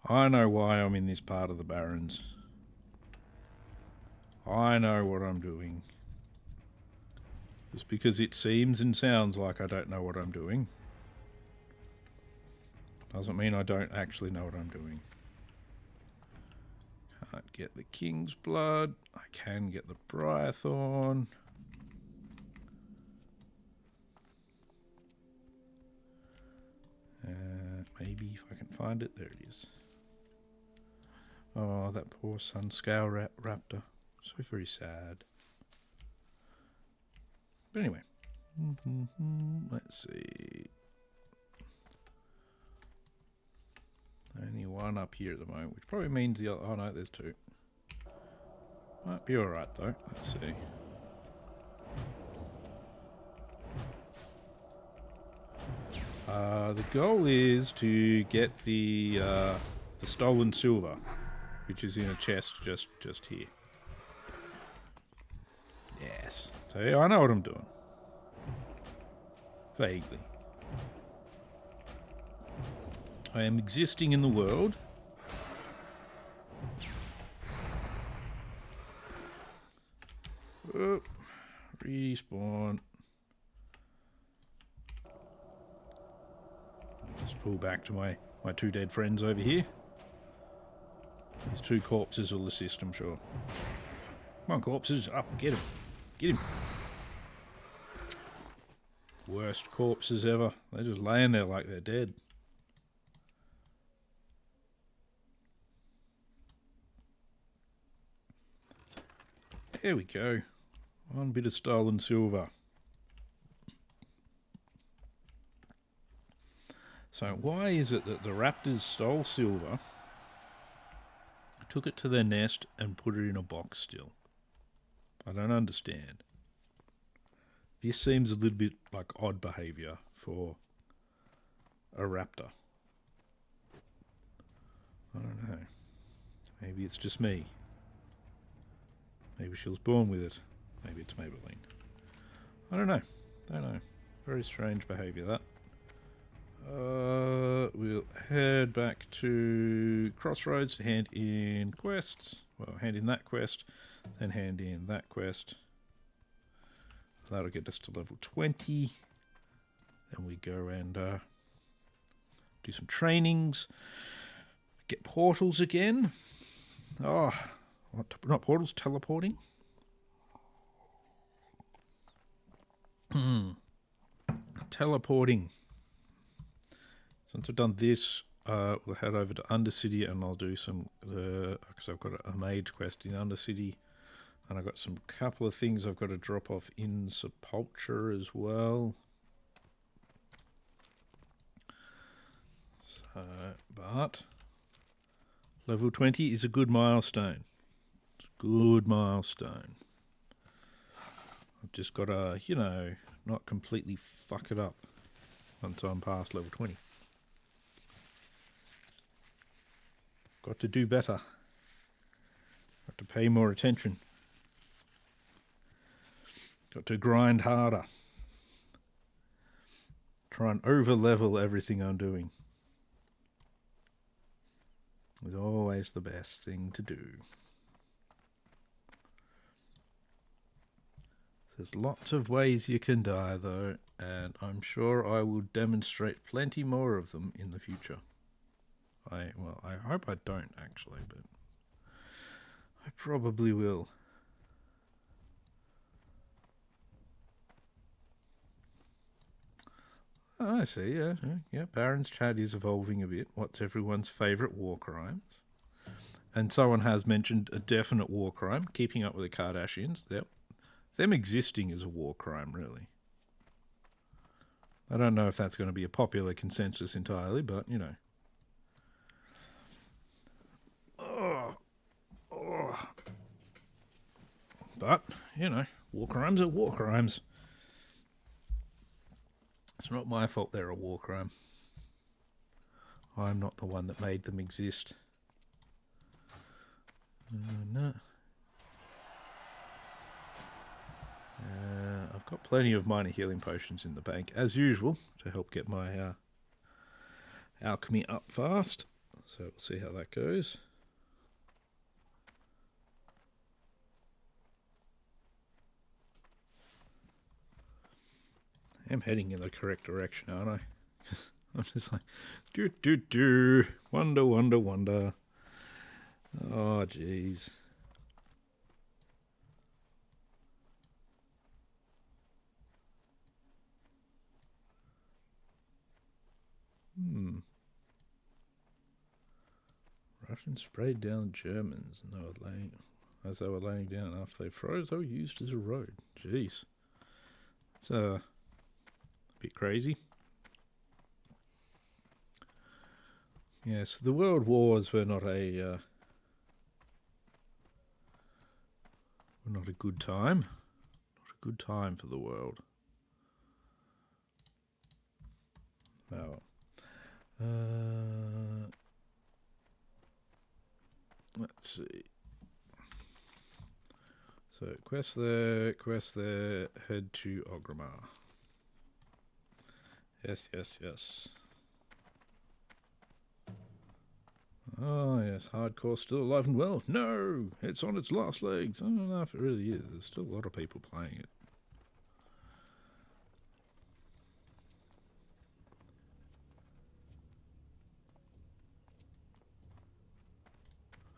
I know why I'm in this part of the Barrens. I know what I'm doing. Just because it seems and sounds like I don't know what I'm doing doesn't mean I don't actually know what I'm doing. Can't get the King's Blood. I can get the Briarthorn. Maybe if I can find it. There it is. Oh, that poor Sunscale raptor. So very sad. But anyway, Let's see. Only one up here at the moment, which probably means the other... Oh no, there's two. Might be alright though. Let's see. The goal is to get the stolen silver, which is in a chest just here. Yes. So I know what I'm doing. Vaguely. I am existing in the world. Oh, respawn. Just pull back to my two dead friends over here. These two corpses will assist, I'm sure. Come on, corpses, up, get him. Get him. Worst corpses ever. They're just laying there like they're dead. There we go. One bit of stolen silver. So why is it that the raptors stole silver, took it to their nest and put it in a box still? I don't understand. This seems a little bit like odd behaviour for a raptor. I don't know. Maybe it's just me. Maybe she was born with it. Maybe it's Maybelline. I don't know. Don't know. Very strange behaviour, that. We'll head back to Crossroads to hand in quests. Well, hand in that quest, then hand in that quest. That'll get us to level 20. Then we go and do some trainings. Get portals again. Oh, not portals, teleporting. Teleporting. Since I've done this, we'll head over to Undercity and I'll do some, because I've got a mage quest in Undercity. And I've got some couple of things I've got to drop off in Sepulture as well. So, but level 20 is a good milestone. It's a good milestone. I've just got to, you know, not completely fuck it up once I'm past level 20. Got to do better. Got to pay more attention. Got to grind harder. Try and over-level everything I'm doing. It's always the best thing to do. There's lots of ways you can die, though, and I'm sure I will demonstrate plenty more of them in the future. I hope I don't, actually, but I probably will. Oh, I see, yeah. Baron's chat is evolving a bit. What's everyone's favourite war crimes? And someone has mentioned a definite war crime, keeping up with the Kardashians. Yep. Them existing is a war crime, really. I don't know if that's going to be a popular consensus entirely, but, you know. But, you know, war crimes are war crimes. It's not my fault they're a war crime. I'm not the one that made them exist. No. I've got plenty of minor healing potions in the bank, as usual, to help get my alchemy up fast. So we'll see how that goes. I'm heading in the correct direction, aren't I? I'm just like, wonder. Oh, jeez. Russians sprayed down Germans and as they were laying down after they froze, they were used as a road. Jeez. It's Bit crazy. Yes, the world wars were not a good time. Not a good time for the world. Oh. Let's see. So, quest there, head to Ogrimmar. Yes, yes, yes. Oh, yes, hardcore still alive and well. No, it's on its last legs. I don't know if it really is. There's still a lot of people playing it.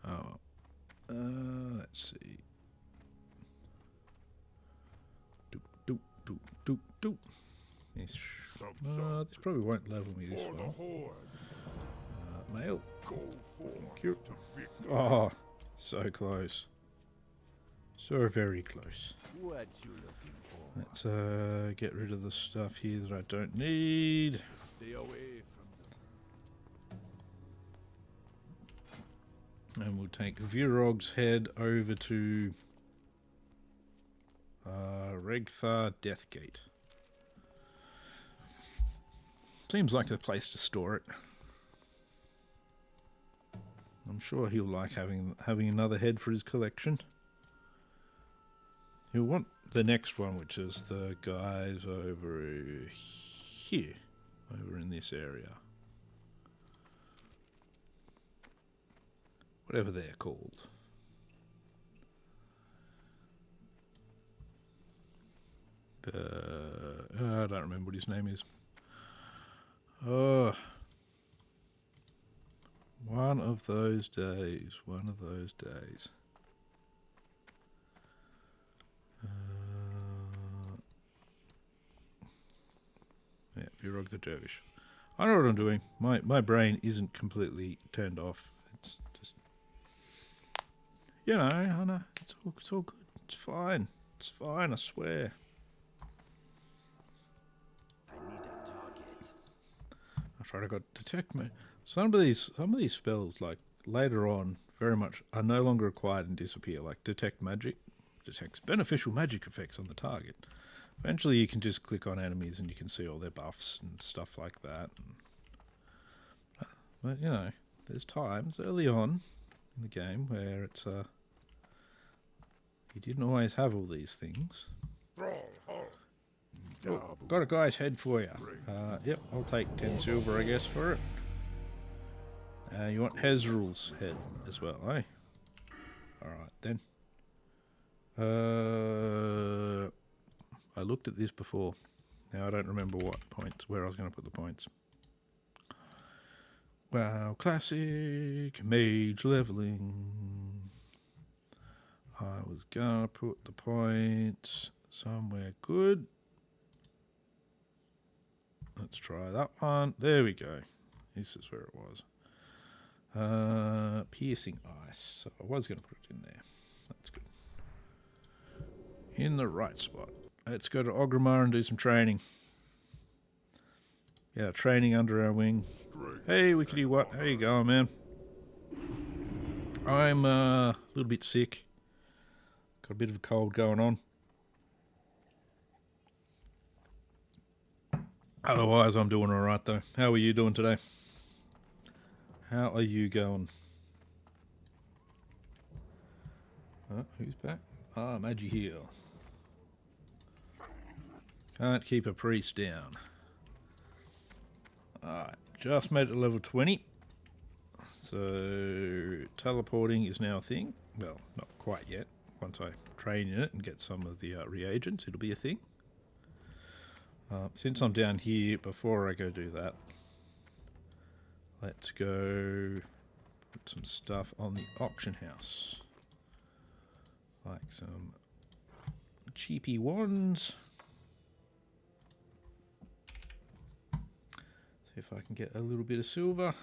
Oh, let's see. Doop. This probably won't level me this
For the
well.
horde.
Mail.
Go forth
Cute.
to victory.
Oh, so close. So very close.
What you looking for?
Let's get rid of the stuff here that I don't need.
Stay away from
And we'll take Virog's head over to Regthar Deathgate. Seems like the place to store it. I'm sure he'll like having another head for his collection. He'll want the next one, which is the guys over here, over in this area. Whatever they're called. I don't remember what his name is. Oh, one of those days. Yeah, Virog the Dervish. I know what I'm doing. My brain isn't completely turned off. It's just, I know. It's all good. It's fine. It's fine, I swear.
I need a target.
That's right, I got detect me. Some of these spells, like later on, very much are no longer required and disappear. Like detect magic, detects beneficial magic effects on the target. Eventually, you can just click on enemies and you can see all their buffs and stuff like that. But there's times early on in the game where it's you didn't always have all these things. Oh, got a guy's head for you. Yep, I'll take 10 silver, I guess, for it. You want Hezrul's head as well, eh? Alright, then. I looked at this before. Now I don't remember where I was going to put the points. Wow, classic mage leveling. I was going to put the points somewhere good. Let's try that one. There we go. This is where it was. Piercing ice. So I was going to put it in there. That's good. In the right spot. Let's go to Ogrimmar and do some training. Yeah, training under our wing. Hey, Wickety What? How you going, man? I'm a little bit sick. Got a bit of a cold going on. Otherwise, I'm doing all right, though. How are you doing today? How are you going? Who's back? Mage here. Can't keep a priest down. Alright, just made it level 20. So, teleporting is now a thing. Well, not quite yet. Once I train in it and get some of the reagents, it'll be a thing. Since I'm down here, before I go do that, let's go put some stuff on the auction house. Like some cheapy wands. See if I can get a little bit of silver.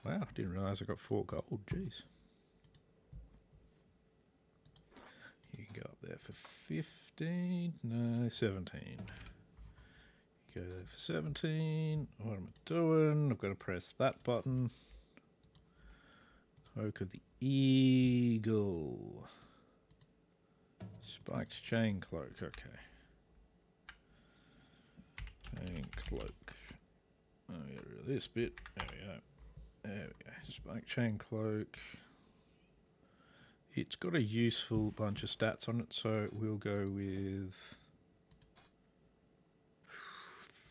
Wow, I didn't realise I got 4 gold. Jeez. You can go up there for 15. No, 17. Go there for 17. What am I doing? I've got to press that button. Cloak of the Eagle. Spiked chain cloak, okay. Chain cloak. Oh, get rid of this bit. There we go. There we go. Spiked chain cloak. It's got a useful bunch of stats on it, so we'll go with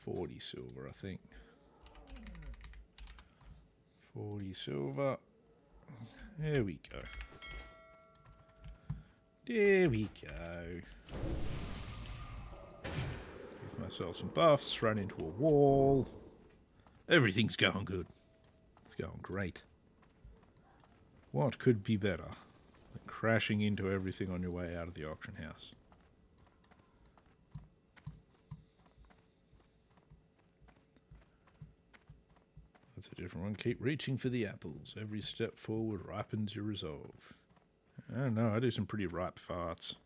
40 silver, I think. 40 silver. There we go. There we go. Give myself some buffs, run into a wall. Everything's going good. It's going great. What could be better than crashing into everything on your way out of the auction house? That's a different one. Keep reaching for the apples. Every step forward ripens your resolve. I don't know. I do some pretty ripe farts.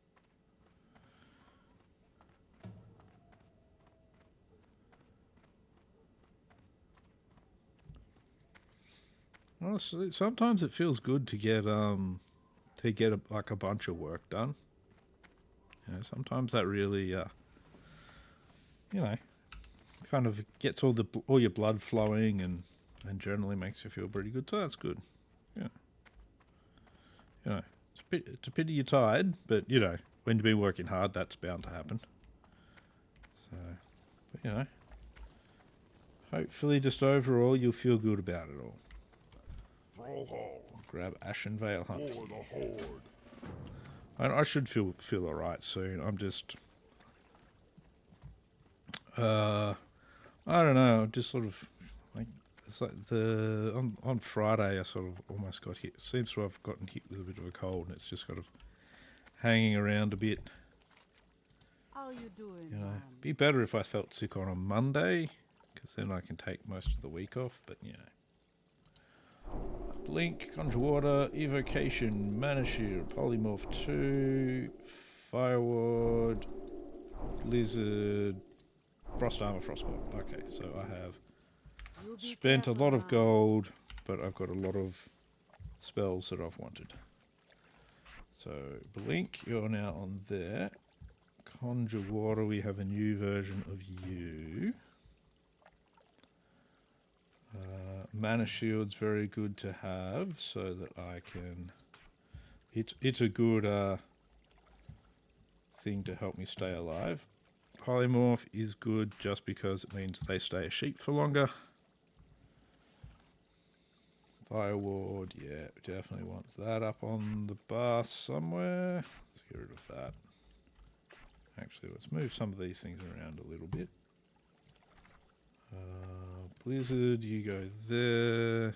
Honestly, sometimes it feels good to get like a bunch of work done. You know, sometimes that really, you know, kind of gets all your blood flowing and generally makes you feel pretty good. So that's good. Yeah. You know, it's a pity you're tired, but you know, when you've been working hard, that's bound to happen. So, but, you know, hopefully, just overall, you'll feel good about it all. Grab Ashen Vale Hunt. I should feel alright soon. I'm just, I don't know. Just sort of like it's like on Friday I sort of almost got hit. Seems to have gotten hit with a bit of a cold, and it's just kind of hanging around a bit.
How you doing?
You know, be better if I felt sick on a Monday, because then I can take most of the week off. But you know. Blink, Conjure Water, Evocation, Mana Shield, Polymorph 2, Fireward, Blizzard, Frost Armor, Frostbolt. Okay, so I have spent a lot of gold, but I've got a lot of spells that I've wanted. So, Blink, you're now on there. Conjure Water, we have a new version of you. Mana Shield's very good to have, so that I can... It's a good thing to help me stay alive. Polymorph is good just because it means they stay a sheep for longer. Fireward, yeah, definitely want that up on the bar somewhere. Let's get rid of that. Actually, let's move some of these things around a little bit. Blizzard, you go there.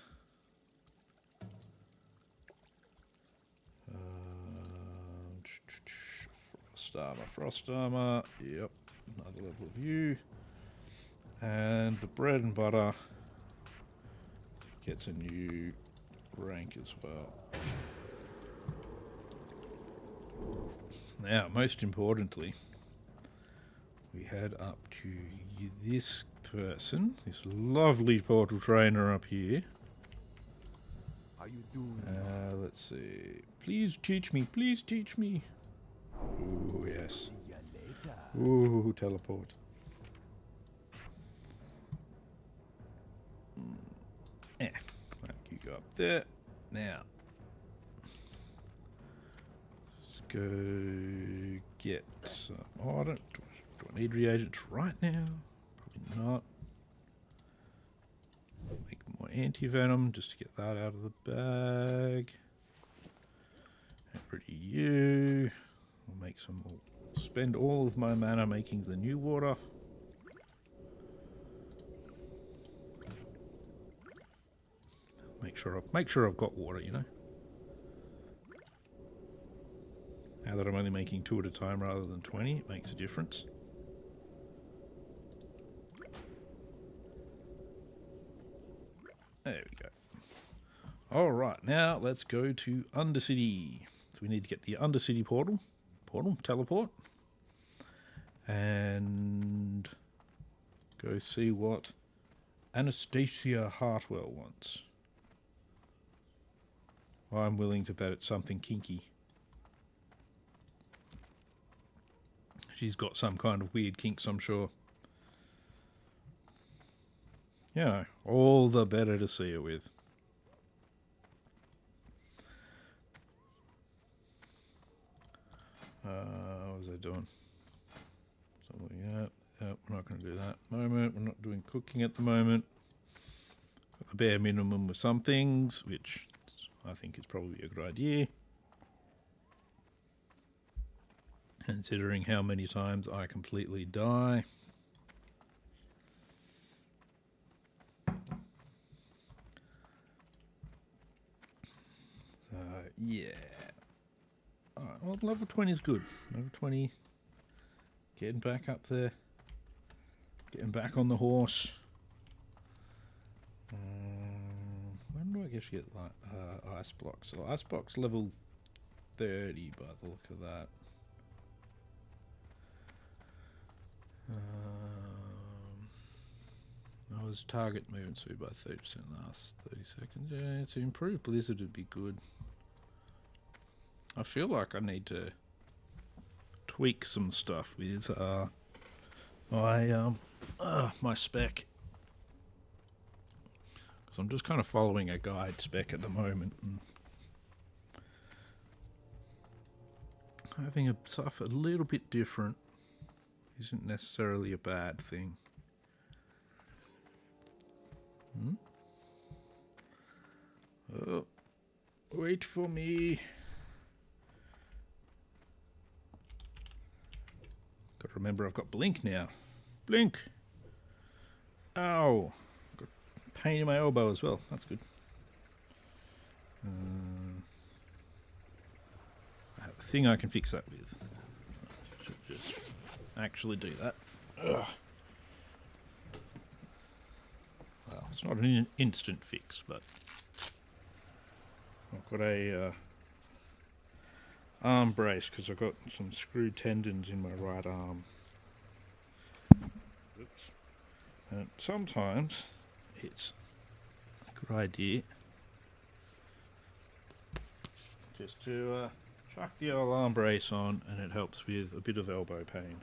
Frost Armor, yep, another level of you. And the bread and butter gets a new rank as well. Now, most importantly, we head up to this person, this lovely portal trainer up here.
How you doing?
Let's see. Please teach me, please teach me. Ooh, yes.
See ya later.
Ooh, teleport. Yeah, you go up there. Now, let's go get some. Oh, do I need reagents right now? Probably not. Make more anti-venom just to get that out of the bag. Get rid of you. I'll make some more. Spend all of my mana making the new water. Make sure I've got water, you know. Now that I'm only making 2 at a time rather than 20, it makes a difference. There we go. Alright, now let's go to Undercity. So we need to get the Undercity teleport. And go see what Anastasia Hartwell wants. I'm willing to bet it's something kinky. She's got some kind of weird kinks, I'm sure. You know, all the better to see her with. What was I doing? Something like that. Yep, we're not going to do that at the moment. We're not doing cooking at the moment. Got the bare minimum with some things, which I think is probably a good idea. Considering how many times I completely die. So, yeah. Alright, well, level 20 is good. Level 20, getting back up there. Getting back on the horse. When do I get to get ice blocks? So ice blocks level 30 by the look of that. I was target movement speed by 30% last 30 seconds. Yeah, to improve Blizzard would be good. I feel like I need to tweak some stuff with my spec. Because I'm just kind of following a guide spec at the moment. And having stuff a little bit different isn't necessarily a bad thing. Oh, wait for me. Got to remember I've got blink now. Blink! Ow! Got pain in my elbow as well. That's good. I have a thing I can fix that with. Should just actually do that. Ugh. Well, it's not an instant fix, but I've got a arm brace because I've got some screwed tendons in my right arm. Oops. And sometimes it's a good idea just to chuck the old arm brace on, and it helps with a bit of elbow pain.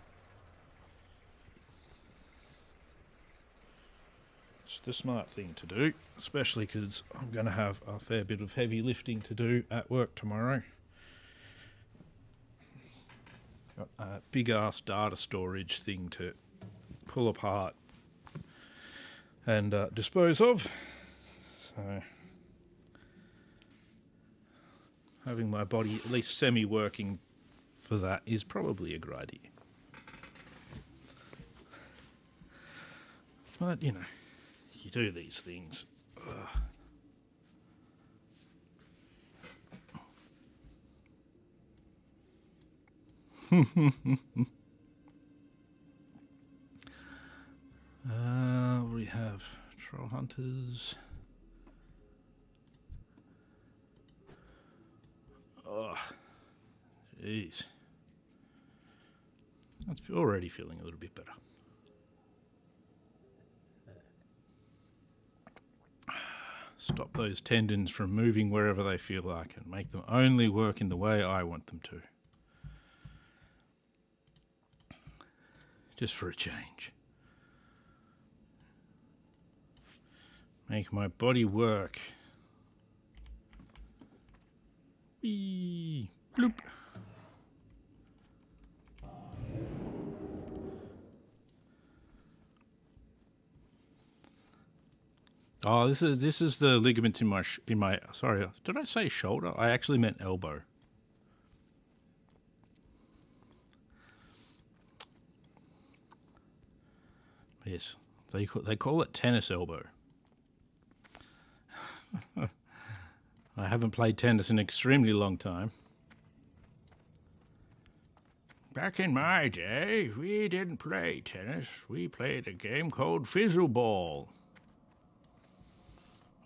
It's the smart thing to do, especially because I'm going to have a fair bit of heavy lifting to do at work tomorrow. Got a big ass data storage thing to pull apart and dispose of. So having my body at least semi-working for that is probably a good idea. But, you know, you do these things. We have troll hunters. Oh, jeez. That's already feeling a little bit better. Stop those tendons from moving wherever they feel like and make them only work in the way I want them to. Just for a change. Make my body work. Whee! Bloop! Oh, this is the ligament in my sorry, did I say shoulder? I actually meant elbow. Yes, they call it tennis elbow. I haven't played tennis in an extremely long time. Back in my day, we didn't play tennis. We played a game called Fizzleball.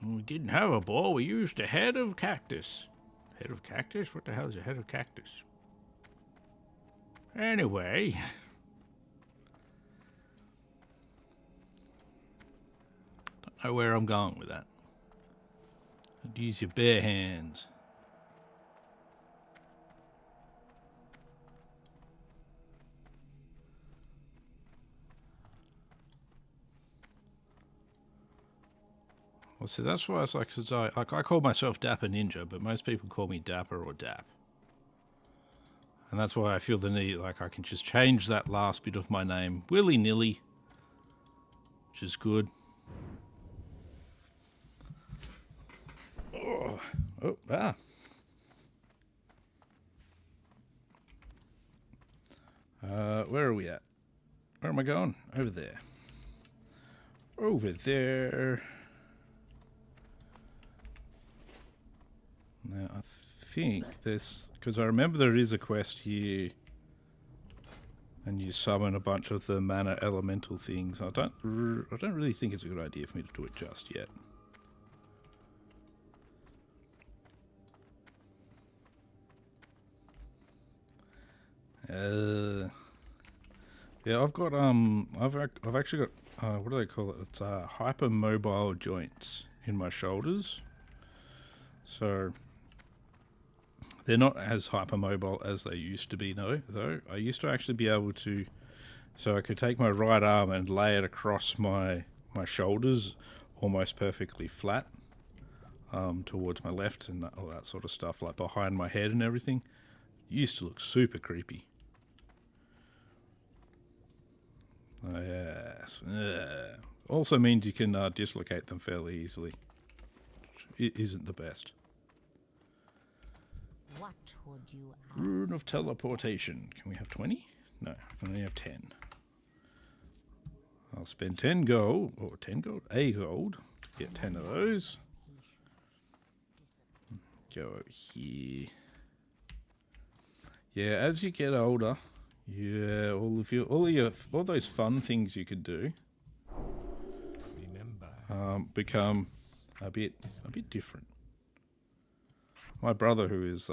We didn't have a ball. We used a head of cactus. Head of cactus? What the hell is a head of cactus? Anyway. know where I'm going with that. You'd use your bare hands. Well, see, that's why it's like, 'cause I call myself Dapper Ninja, but most people call me Dapper or Dap. And that's why I feel the need, like I can just change that last bit of my name willy-nilly, which is good. Oh, ah. Where are we at? Where am I going? Over there. Over there. Now, I think this... Because I remember there is a quest here. And you summon a bunch of the mana elemental things. I don't really think it's a good idea for me to do it just yet. Yeah, I've got I've actually got what do they call it? It's hypermobile joints in my shoulders. So they're not as hypermobile as they used to be, though. I used to actually be able to, so I could take my right arm and lay it across my shoulders, almost perfectly flat, towards my left and all that sort of stuff, like behind my head and everything. It used to look super creepy. Yes. Also means you can dislocate them fairly easily. It isn't the best.
What would you ask?
Rune of teleportation. Can we have 20? No, I can only have 10. I'll spend 10 gold, or 10 gold, a gold, to get 10 of those. Go over here. Yeah, as you get older, yeah, all those fun things you could do, become a bit different. My brother, who is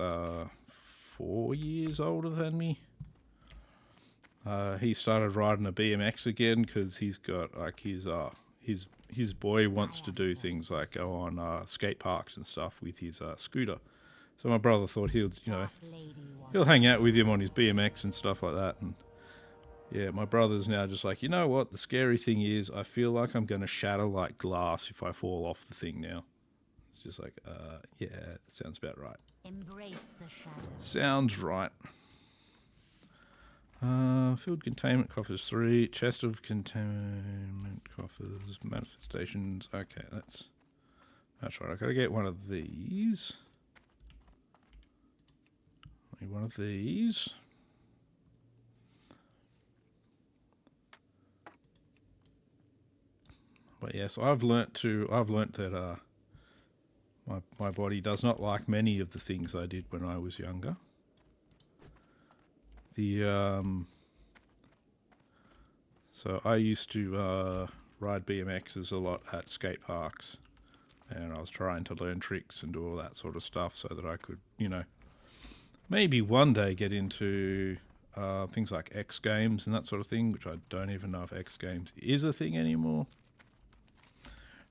4 years older than me, he started riding a BMX again because he's got like his boy wants to do things like go on skate parks and stuff with his scooter. So my brother thought he'll hang out with him on his BMX and stuff like that. And yeah, my brother's now just like, you know what? The scary thing is, I feel like I'm going to shatter like glass if I fall off the thing now. It's just like, yeah, sounds about right.
Embrace the shadow.
Sounds right. Field containment coffers 3. Chest of containment coffers. Manifestations. Okay, that's right. I gotta get one of these. Need one of these. But yes, I've learnt that my body does not like many of the things I did when I was younger. So I used to ride BMXs a lot at skate parks, and I was trying to learn tricks and do all that sort of stuff so that I could, maybe one day get into things like X Games and that sort of thing, which I don't even know if X Games is a thing anymore.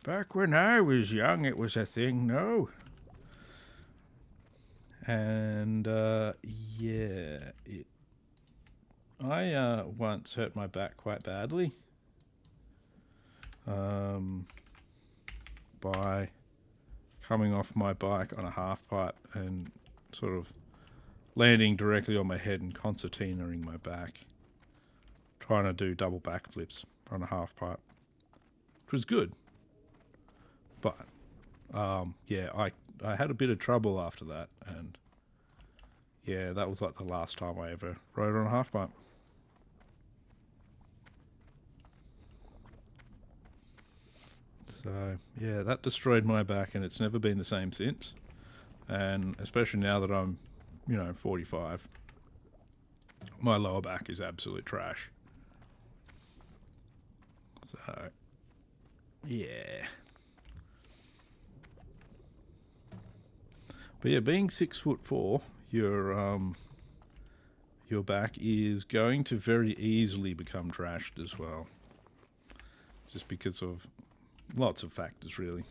Back when I was young, it was a thing, no? And, yeah, I once hurt my back quite badly by coming off my bike on a half pipe and sort of landing directly on my head and concertinaing my back, trying to do double backflips on a half pipe, which was good. But, yeah, I had a bit of trouble after that, and yeah, that was like the last time I ever rode on a half pipe. So, yeah, that destroyed my back, and it's never been the same since. And especially now that I'm, 45, my lower back is absolute trash. So, yeah. But yeah, being 6'4", your back is going to very easily become trashed as well, just because of lots of factors, really.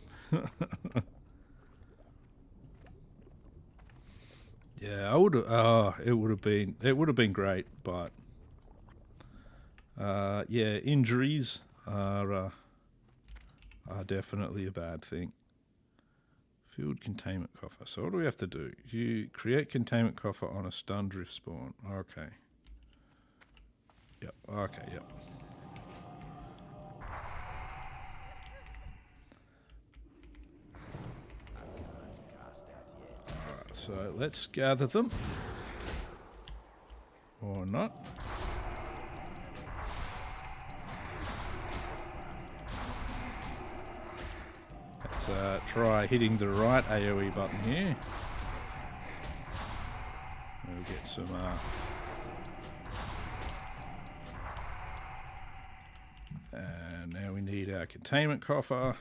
Yeah, I would. It would have been. It would have been great, but yeah, injuries are definitely a bad thing. Field containment coffer. So what do we have to do? You create containment coffer on a stun drift spawn. Okay. Yep. Okay. Yep. Alright, so let's gather them. Or not. Let's try hitting the right AoE button here. We'll get some and now we need our containment coffer.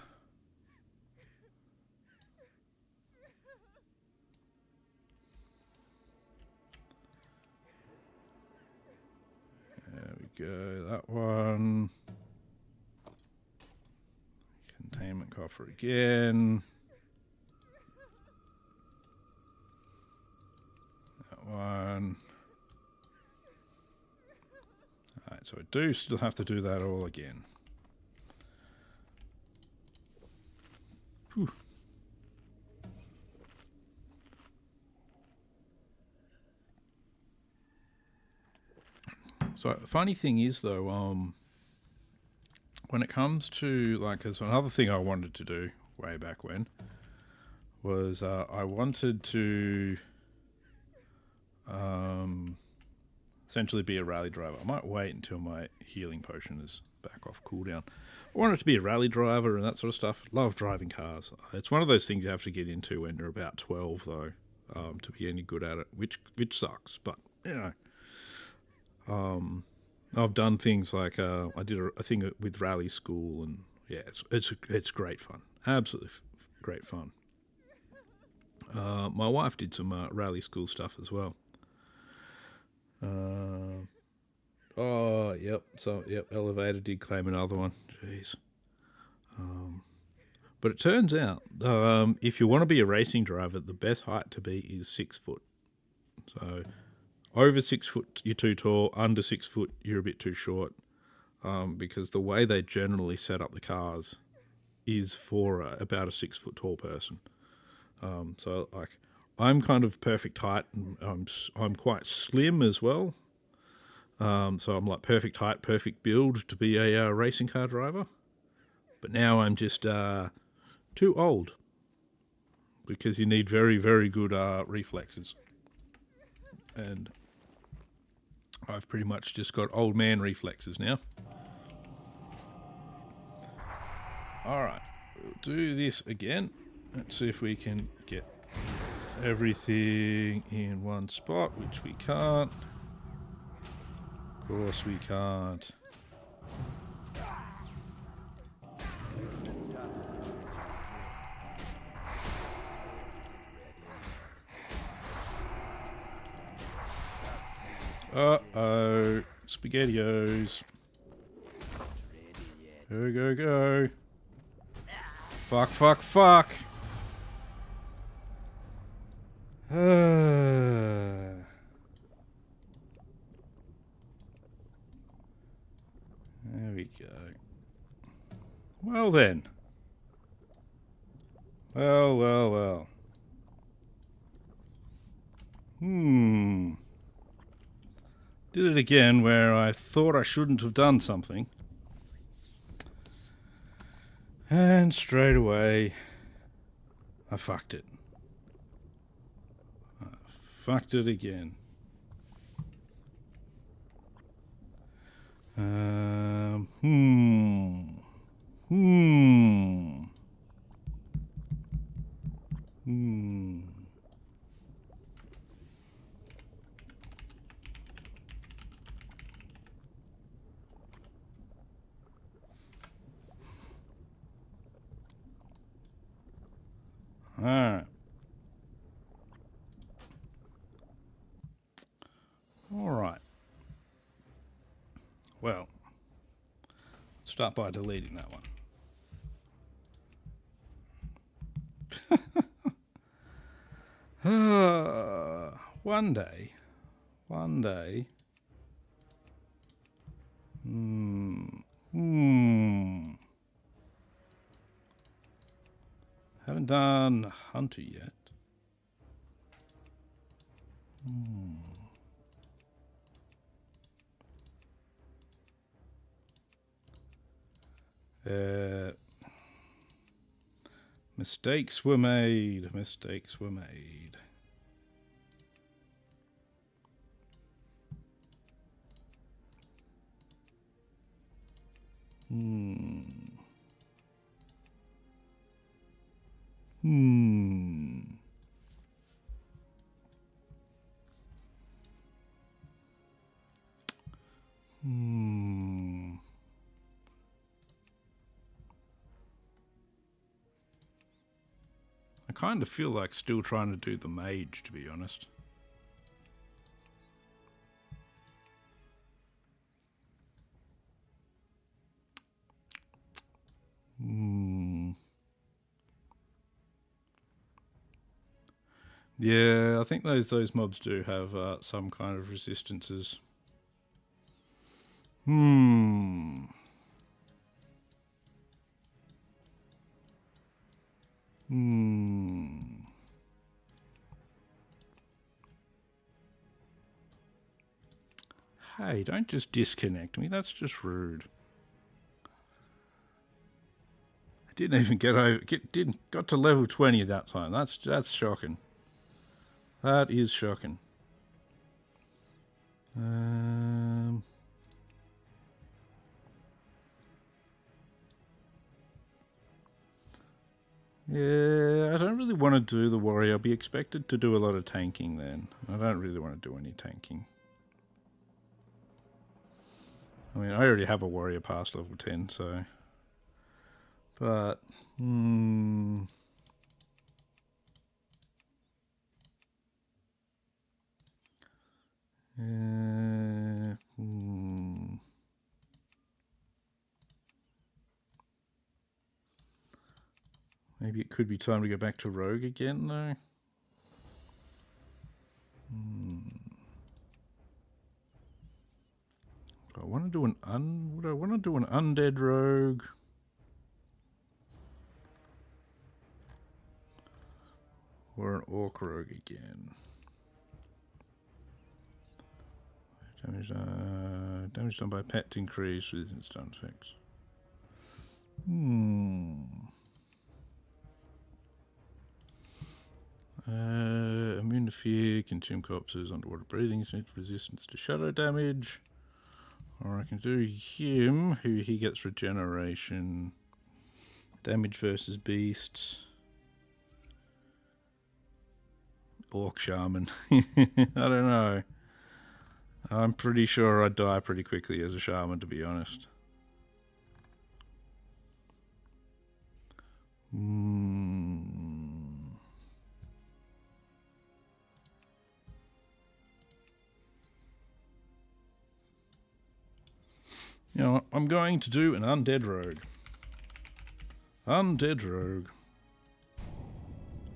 There we go, that one. Containment coffer again. That one. Alright, so I do still have to do that all again. Whew. So the funny thing is though, when it comes to, like, there's another thing I wanted to do way back when, was I wanted to essentially be a rally driver. I might wait until my healing potion is back off cooldown. I wanted to be a rally driver and that sort of stuff. Love driving cars. It's one of those things you have to get into when you're about 12, though, to be any good at it, which sucks, but, you know. I've done things like I did a thing with rally school, and yeah, it's great fun, absolutely great fun. My wife did some rally school stuff as well. Oh, yep. So yep, Elevator did claim another one. Jeez. But it turns out, if you want to be a racing driver, the best height to be is 6 foot. So. Over 6 foot, you're too tall. Under 6 foot, you're a bit too short. Because the way they generally set up the cars is for about a 6 foot tall person. So, like, I'm kind of perfect height, and I'm quite slim as well. So I'm like perfect height, perfect build to be a racing car driver. But now I'm just too old, because you need very, very good reflexes. And I've pretty much just got old man reflexes now. Alright, we'll do this again. Let's see if we can get everything in one spot, which we can't. Of course we can't. Uh-oh. SpaghettiOs. Go, go, go. Fuck, fuck, fuck. There we go. Well then. Well, well, well. Did it again where I thought I shouldn't have done something. And straight away, I fucked it. I fucked it again. Alright. Alright. Well, start by deleting that one. One day. Haven't done Hunter yet. Mistakes were made. I kind of feel like still trying to do the mage, to be honest. Yeah, I think those mobs do have some kind of resistances. Hey, don't just disconnect me. That's just rude. I didn't even got to level 20 that time. That's shocking. That is shocking. Yeah, I don't really want to do the warrior. I'll be expected to do a lot of tanking then. I don't really want to do any tanking. I mean, I already have a warrior past level 10, so... But... Maybe it could be time to go back to rogue again, though. I want to do would I want to do an undead rogue? Or an orc rogue again? Damage done by pet increase with instant effects. Immune to fear, consume corpses, underwater breathing, resistance to shadow damage. Or I can do him, who he gets regeneration. Damage versus beasts. Orc shaman. I don't know. I'm pretty sure I'd die pretty quickly as a shaman, to be honest. You know, I'm going to do an undead rogue. Undead rogue.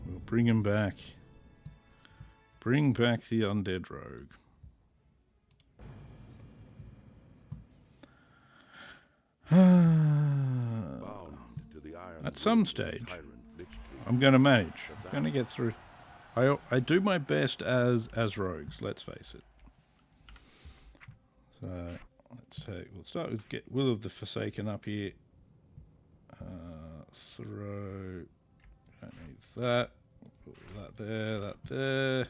We'll bring him back. Bring back the undead rogue. At some stage, I'm going to manage. I'm going to get through. I do my best as rogues, let's face it. So, we'll start with get Will of the Forsaken up here. Throw. Don't need that. Put that there, that there.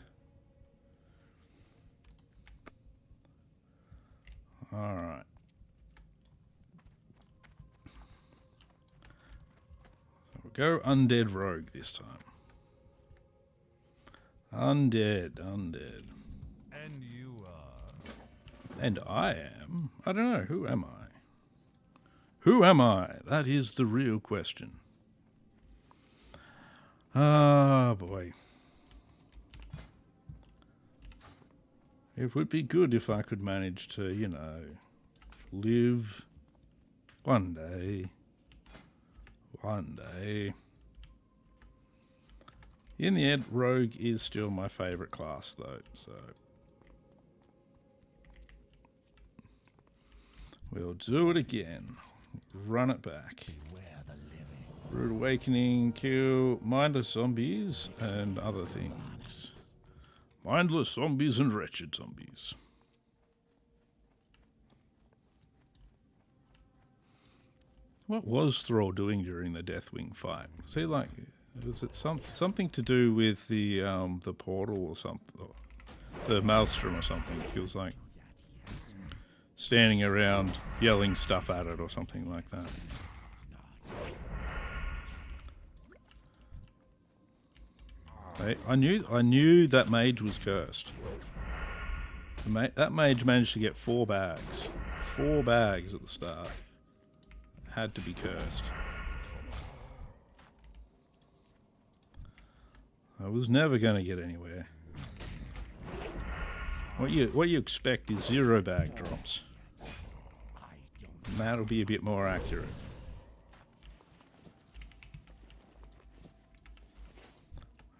Alright. So we'll go undead rogue this time. Undead. And
you are.
And I am. I don't know. Who am I? Who am I? That is the real question. Ah, boy. It would be good if I could manage to, you know, live one day. One day. In the end, rogue is still my favourite class, though, so we'll do it again. Run it back. Rude Awakening, kill mindless zombies and other things. Mindless zombies and wretched zombies. What was Thrall doing during the Deathwing fight? Was he like, was it something to do with the portal or something, or the maelstrom or something? He was like standing around yelling stuff at it or something like that. I knew that mage was cursed. That mage managed to get 4 bags. 4 bags at the start. Had to be cursed. I was never going to get anywhere. What you expect is 0 bag drops. And that'll be a bit more accurate.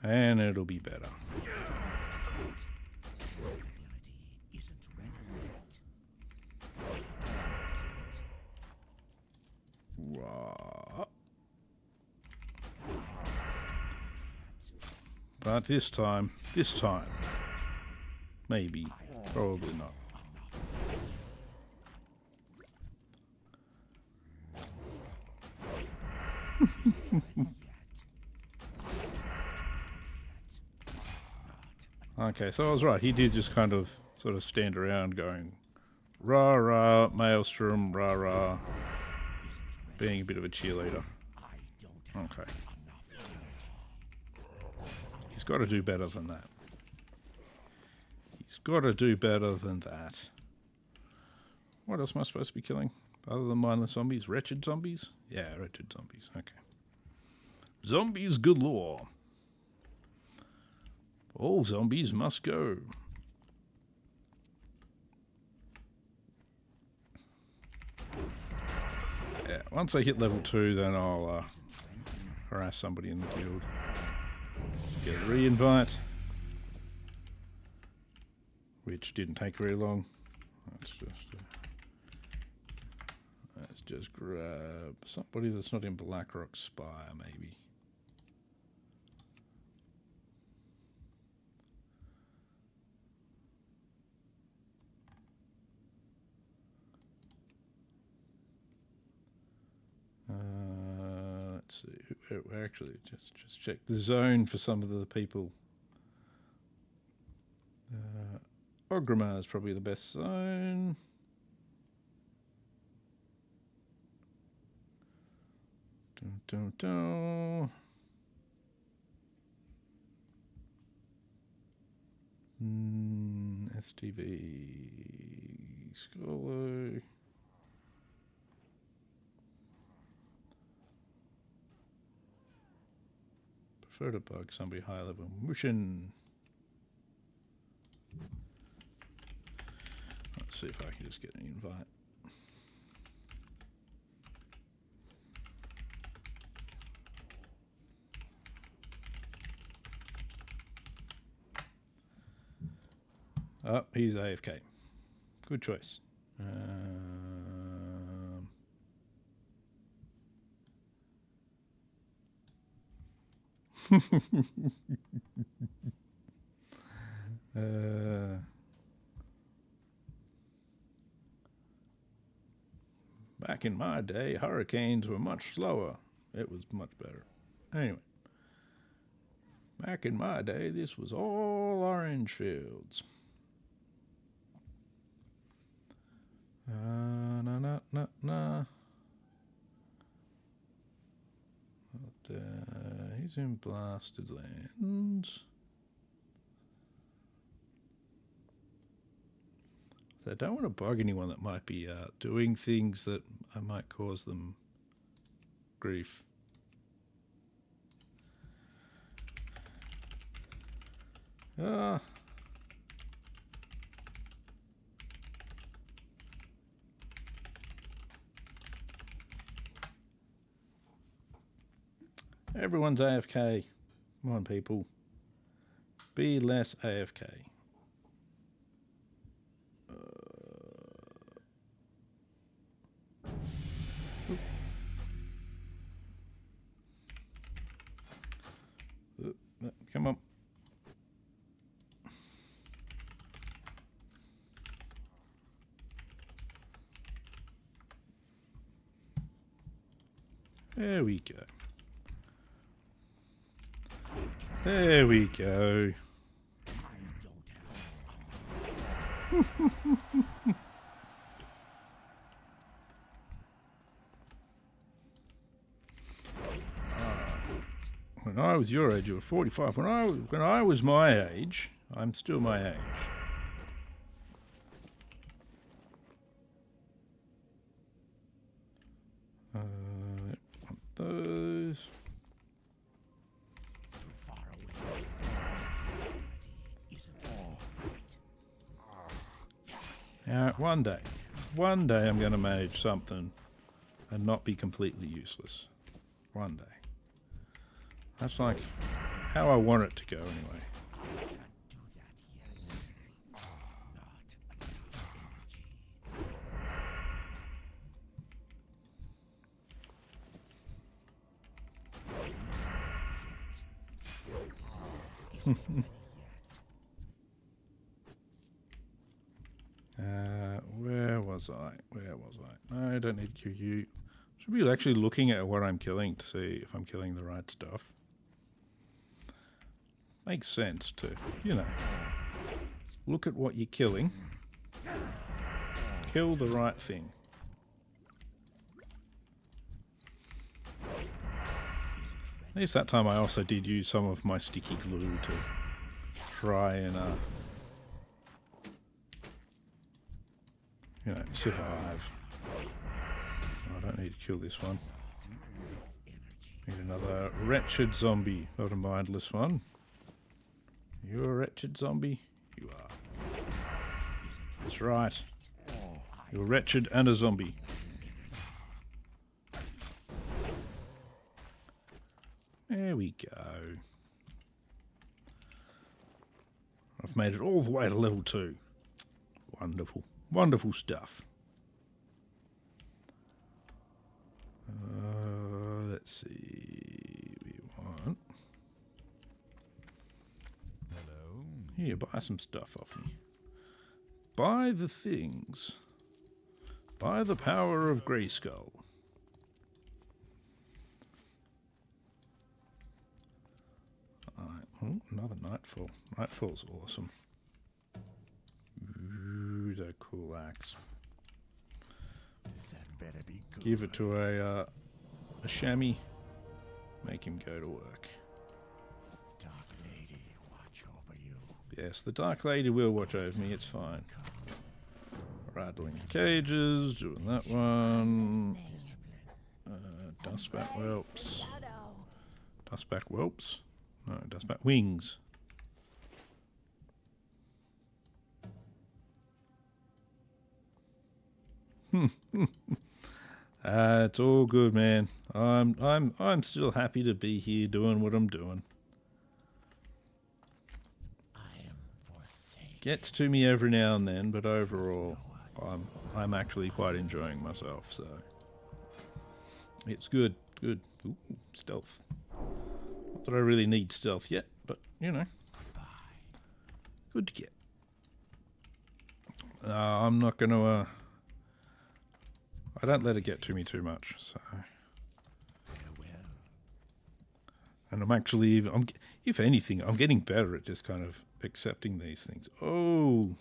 And it'll be better. But this time, maybe, probably not. Okay, so I was right. He did just kind of sort of stand around going, rah rah, maelstrom, rah rah, being a bit of a cheerleader. Okay. He's got to do better than that. He's got to do better than that. What else am I supposed to be killing? Other than mindless zombies? Wretched zombies? Yeah, wretched zombies. Okay. Zombies galore. All zombies must go. Yeah, once I hit level 2, then I'll harass somebody in the guild. Get a re-invite. Which didn't take very long. Let's just grab somebody that's not in Blackrock Spire, maybe. Let's see. Actually, just check the zone for some of the people. Orgrimmar is probably the best zone. STV Scholar. Prefer to bug somebody high level. Mushin. Let's see if I can just get an invite. Oh, he's AFK. Good choice. Back in my day, hurricanes were much slower. It was much better. Anyway. Back in my day, this was all orange fields. He's in Blasted Lands. So I don't want to bug anyone that might be doing things that I might cause them grief. Everyone's AFK. Come on, people. Be less AFK. Come on. There we go. There we go. When I was your age, you were 45. When I was my age, I'm still my age. Want those. Now, one day I'm going to mage something and not be completely useless. One day. That's like how I want it to go anyway. Where was I? No, I don't need to kill you. Should be actually looking at what I'm killing to see if I'm killing the right stuff. Makes sense to, you know, look at what you're killing. Kill the right thing. At least that time I also did use some of my sticky glue to try and, you know, survive. I don't need to kill this one. Need another wretched zombie, not a mindless one. You're a wretched zombie? You are. That's right. You're wretched and a zombie. There we go. I've made it all the way to level 2. Wonderful. Wonderful stuff. Let's see. We want...
Hello.
Here, buy some stuff off me. Buy the things. Buy the power of Grayskull. Alright, oh, another Nightfall. Nightfall's awesome. Ooh, that cool axe.
That better be good.
Give it to a chamois. Make him go to work.
Dark Lady, watch over you.
Yes, the Dark Lady will watch over me, it's fine. Rattling cages, doing that one. Dustbat whelps. Dustback whelps? No, dustback wings. It's all good, man. I'm still happy to be here doing what I'm doing.
I am forsaken.
Gets to me every now and then, but overall, I'm actually quite enjoying myself. So it's good. Good. Ooh, stealth. Not that I really need stealth yet, but you know, good to get. I'm not gonna. I don't let it get to me too much, so. And I'm actually, if anything, I'm getting better at just kind of accepting these things. Oh,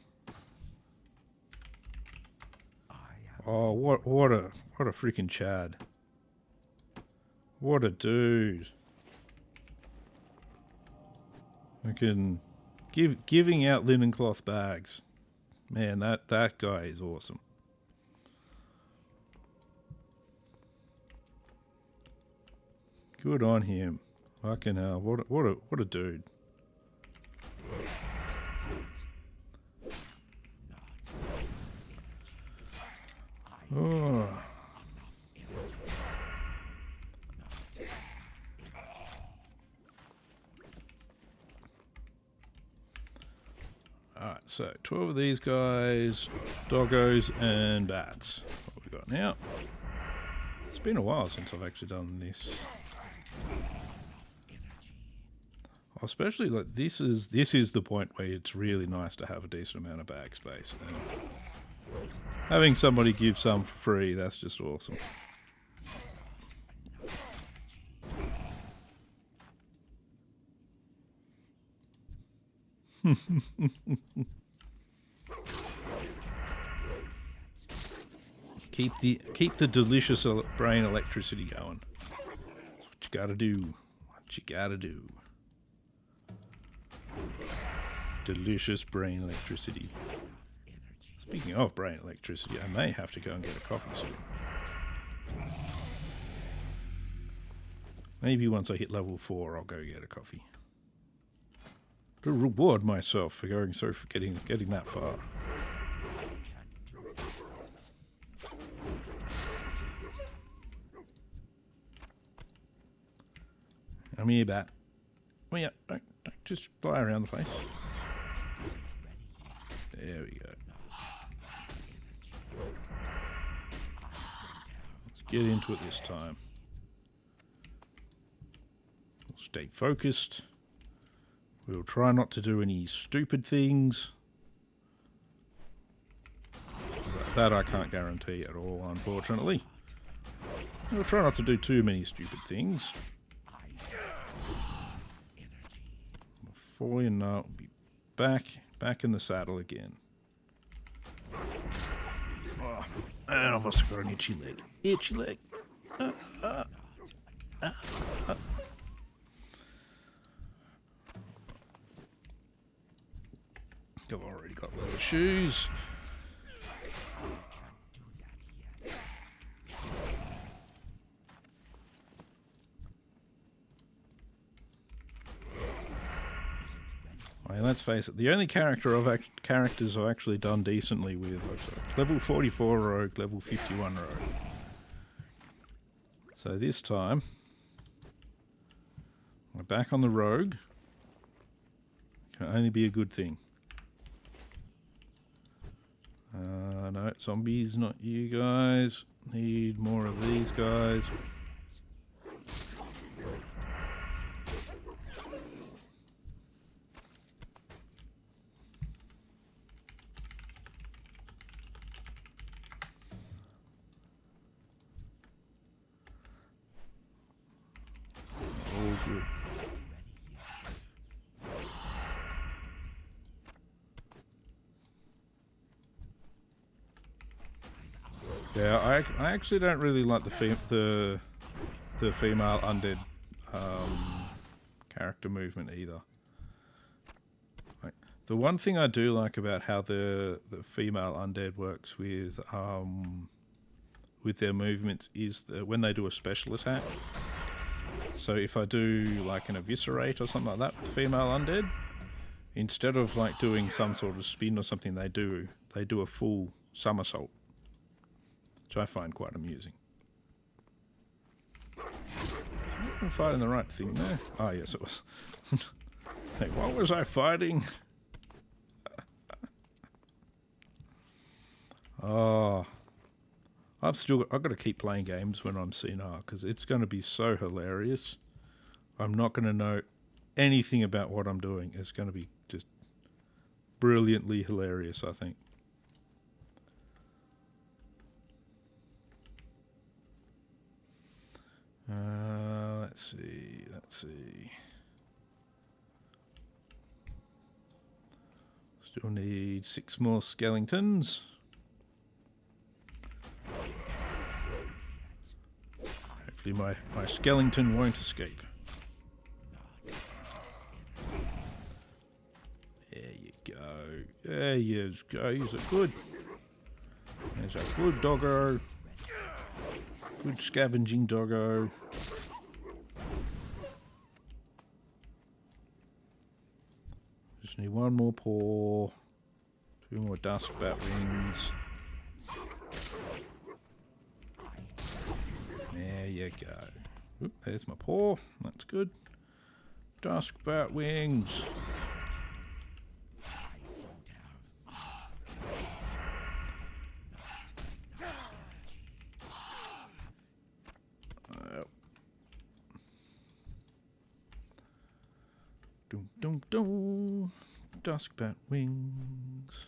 what a freaking Chad! What a dude! I can giving out linen cloth bags. Man, that guy is awesome. Good on him. Fucking hell, what a dude. Oh. so 12 of these guys, doggos and bats. What we got now? It's been a while since I've actually done this. Especially like this is the point where it's really nice to have a decent amount of bag space. And having somebody give some for free, that's just awesome. Keep the delicious brain electricity going. That's what you gotta do. What you gotta do. Delicious brain electricity. Speaking of brain electricity, I may have to go and get a coffee soon. Maybe once I hit level 4, I'll go get a coffee. To reward myself for getting that far. Come here, bat. Well, yeah, don't just fly around the place. There we go. Let's get into it this time. We'll stay focused. We'll try not to do any stupid things. That I can't guarantee at all, unfortunately. We'll try not to do too many stupid things. Before you know it, we'll be back in the saddle again. Oh, and I've also got an itchy leg. Itchy leg. I've already got leather shoes. Let's face it, the only characters I've actually done decently with are level 44 rogue, level 51 rogue. So this time, we're back on the rogue. Can only be a good thing. No, zombies, not you guys. Need more of these guys. Good. Yeah, I actually don't really like the female undead character movement either. Like, the one thing I do like about how the female undead works with their movements is that when they do a special attack. So if I do like an eviscerate or something like that with female undead, instead of like doing some sort of spin or something, they do a full somersault, which I find quite amusing. I'm fighting the right thing there. Oh yes, it was. Hey, what was I fighting? Oh. I've got to keep playing games when I'm CNR because it's going to be so hilarious. I'm not going to know anything about what I'm doing. It's going to be just brilliantly hilarious, I think. Let's see. Still need 6 more skeletons. Hopefully my skeleton won't escape. There you go. There you go. He's a good doggo. Good scavenging doggo. Just need 1 more paw. 2 more dusk bat wings. There you go. Oop, there's my paw. That's good. Dusk bat wings. Dum dum. Dusk bat wings.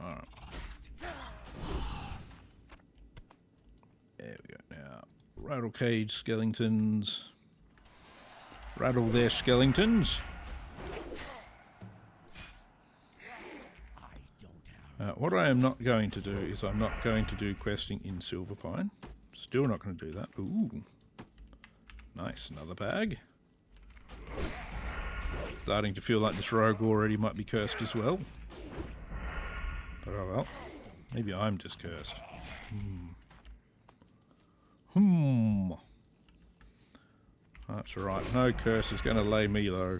Alright. There we go. Now, rattle cage skeletons. Rattle their skeletons. What I am not going to do is I'm not going to do questing in Silverpine. Still not going to do that. Ooh. Nice. Another bag. Starting to feel like this rogue already might be cursed as well. But oh well. Maybe I'm just cursed. That's alright. No curse is going to lay me low.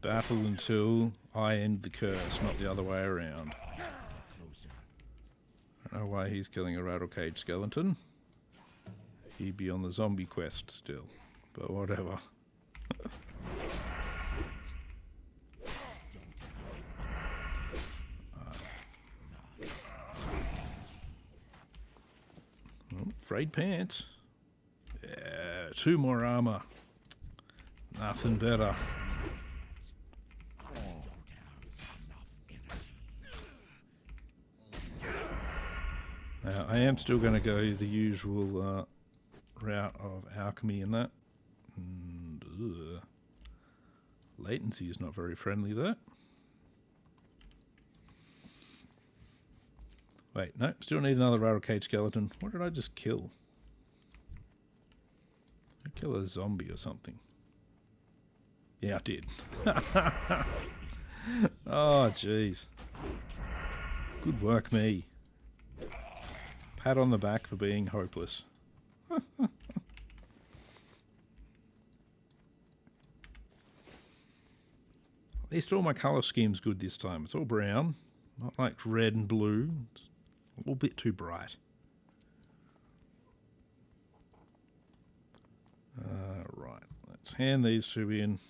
Battle until I end the curse, not the other way around. I don't know why he's killing a rattle cage skeleton. He'd be on the zombie quest still, but whatever. Frayed pants. Yeah, 2 more armor. Nothing better. Now, I am still going to go the usual route of alchemy in that. And, latency is not very friendly though. Wait, no, still need another rattle cage skeleton. What did I just kill? I kill a zombie or something. Yeah, I did. Oh, jeez. Good work, me. Pat on the back for being hopeless. At least all my colour scheme's good this time. It's all brown. Not like red and blue. It's a little bit too bright. Right. Let's hand these 2 in.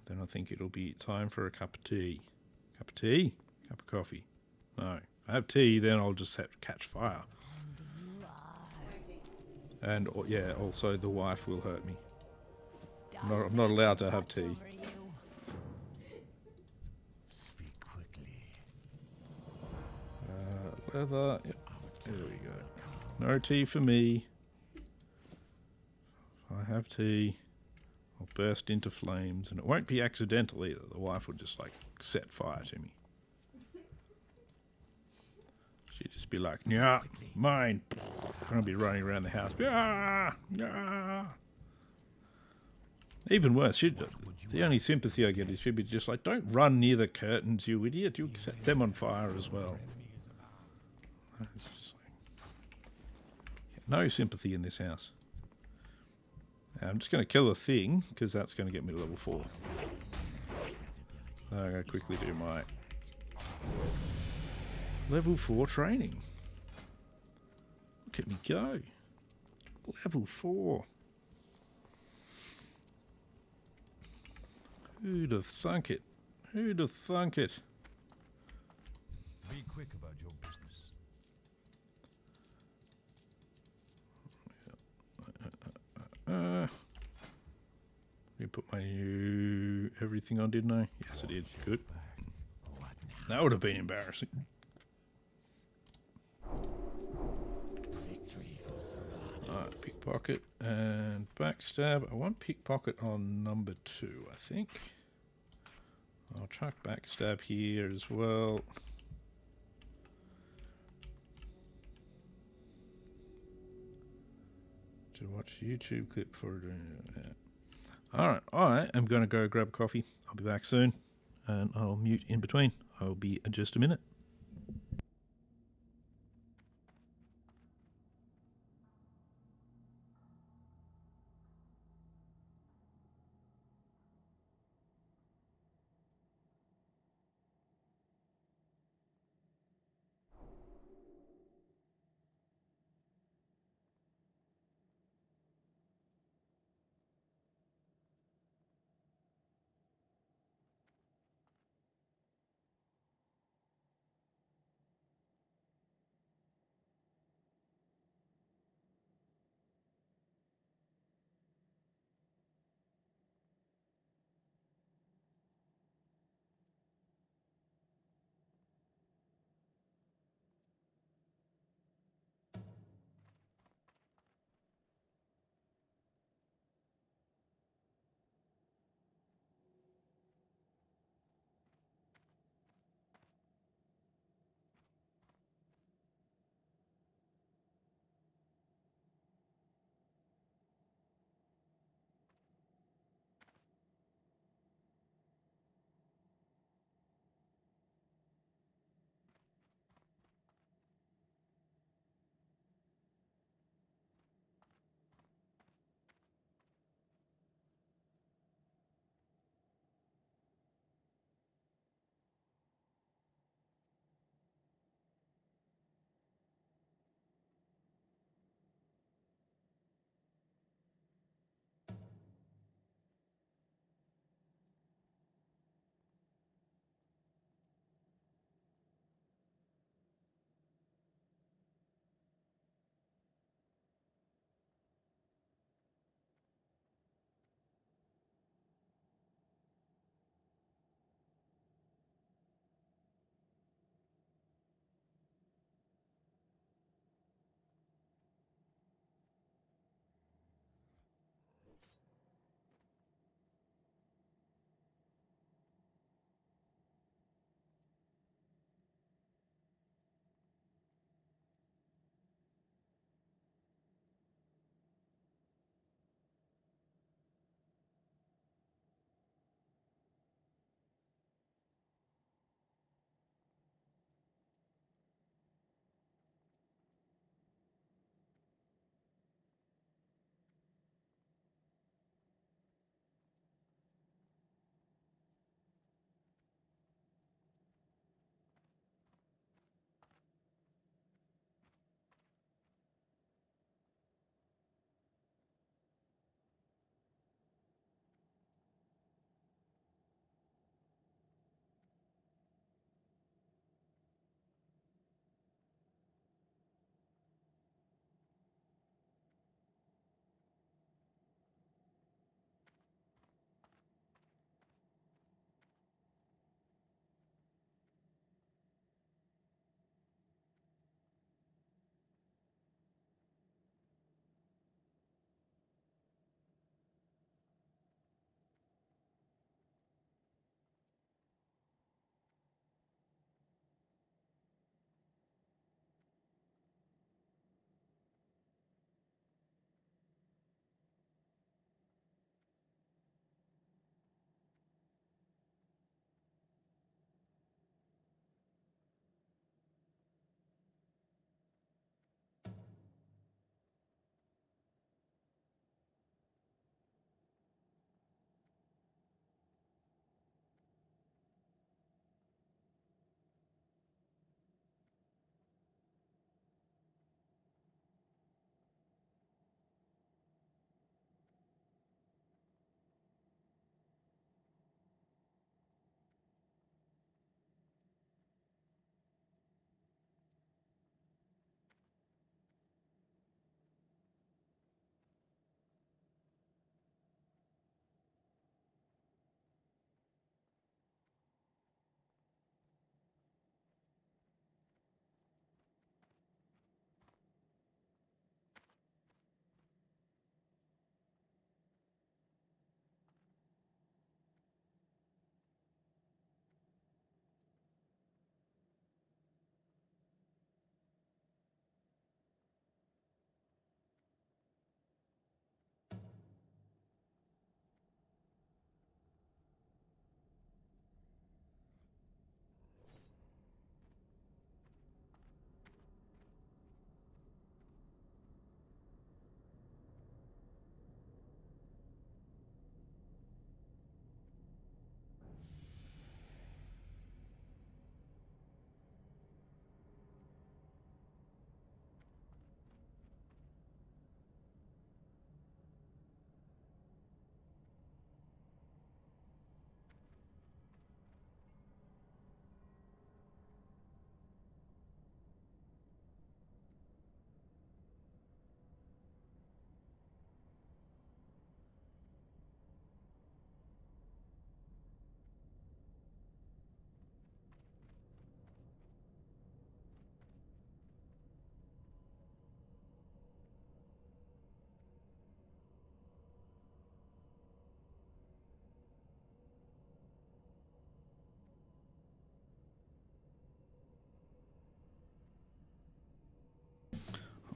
Then I think it'll be time for a cup of tea. Cup of tea? Cup of coffee? No. I have tea, then I'll just have to catch fire. And yeah, also the wife will hurt me. I'm not allowed to have tea.
Speak quickly.
Leather. Yep. There we go. No tea for me. If I have tea, I'll burst into flames, and it won't be accidental either. The wife will just like set fire to me. She'd just be like, "Yeah, mine." I'll be running around the house. Yeah, yeah. Even worse, the only sympathy I get is she'd be just like, "Don't run near the curtains, you idiot. You'll set them on fire as well." It's just like, no sympathy in this house. I'm just going to kill a thing, because that's going to get me to level 4. I'm going to quickly do my level 4 training. Look at me go. Level 4. Who'd have thunk it? Who'd have thunk it?
Be quick about your business.
You put my new everything on, didn't I? Yes, I did. Good. That would have been embarrassing. Alright, pickpocket and backstab. I want pickpocket on number 2, I think. I'll chuck backstab here as well. To watch YouTube clip for it. Alright, I am going to go grab coffee. I'll be back soon, and I'll mute in between. I'll be in just a minute.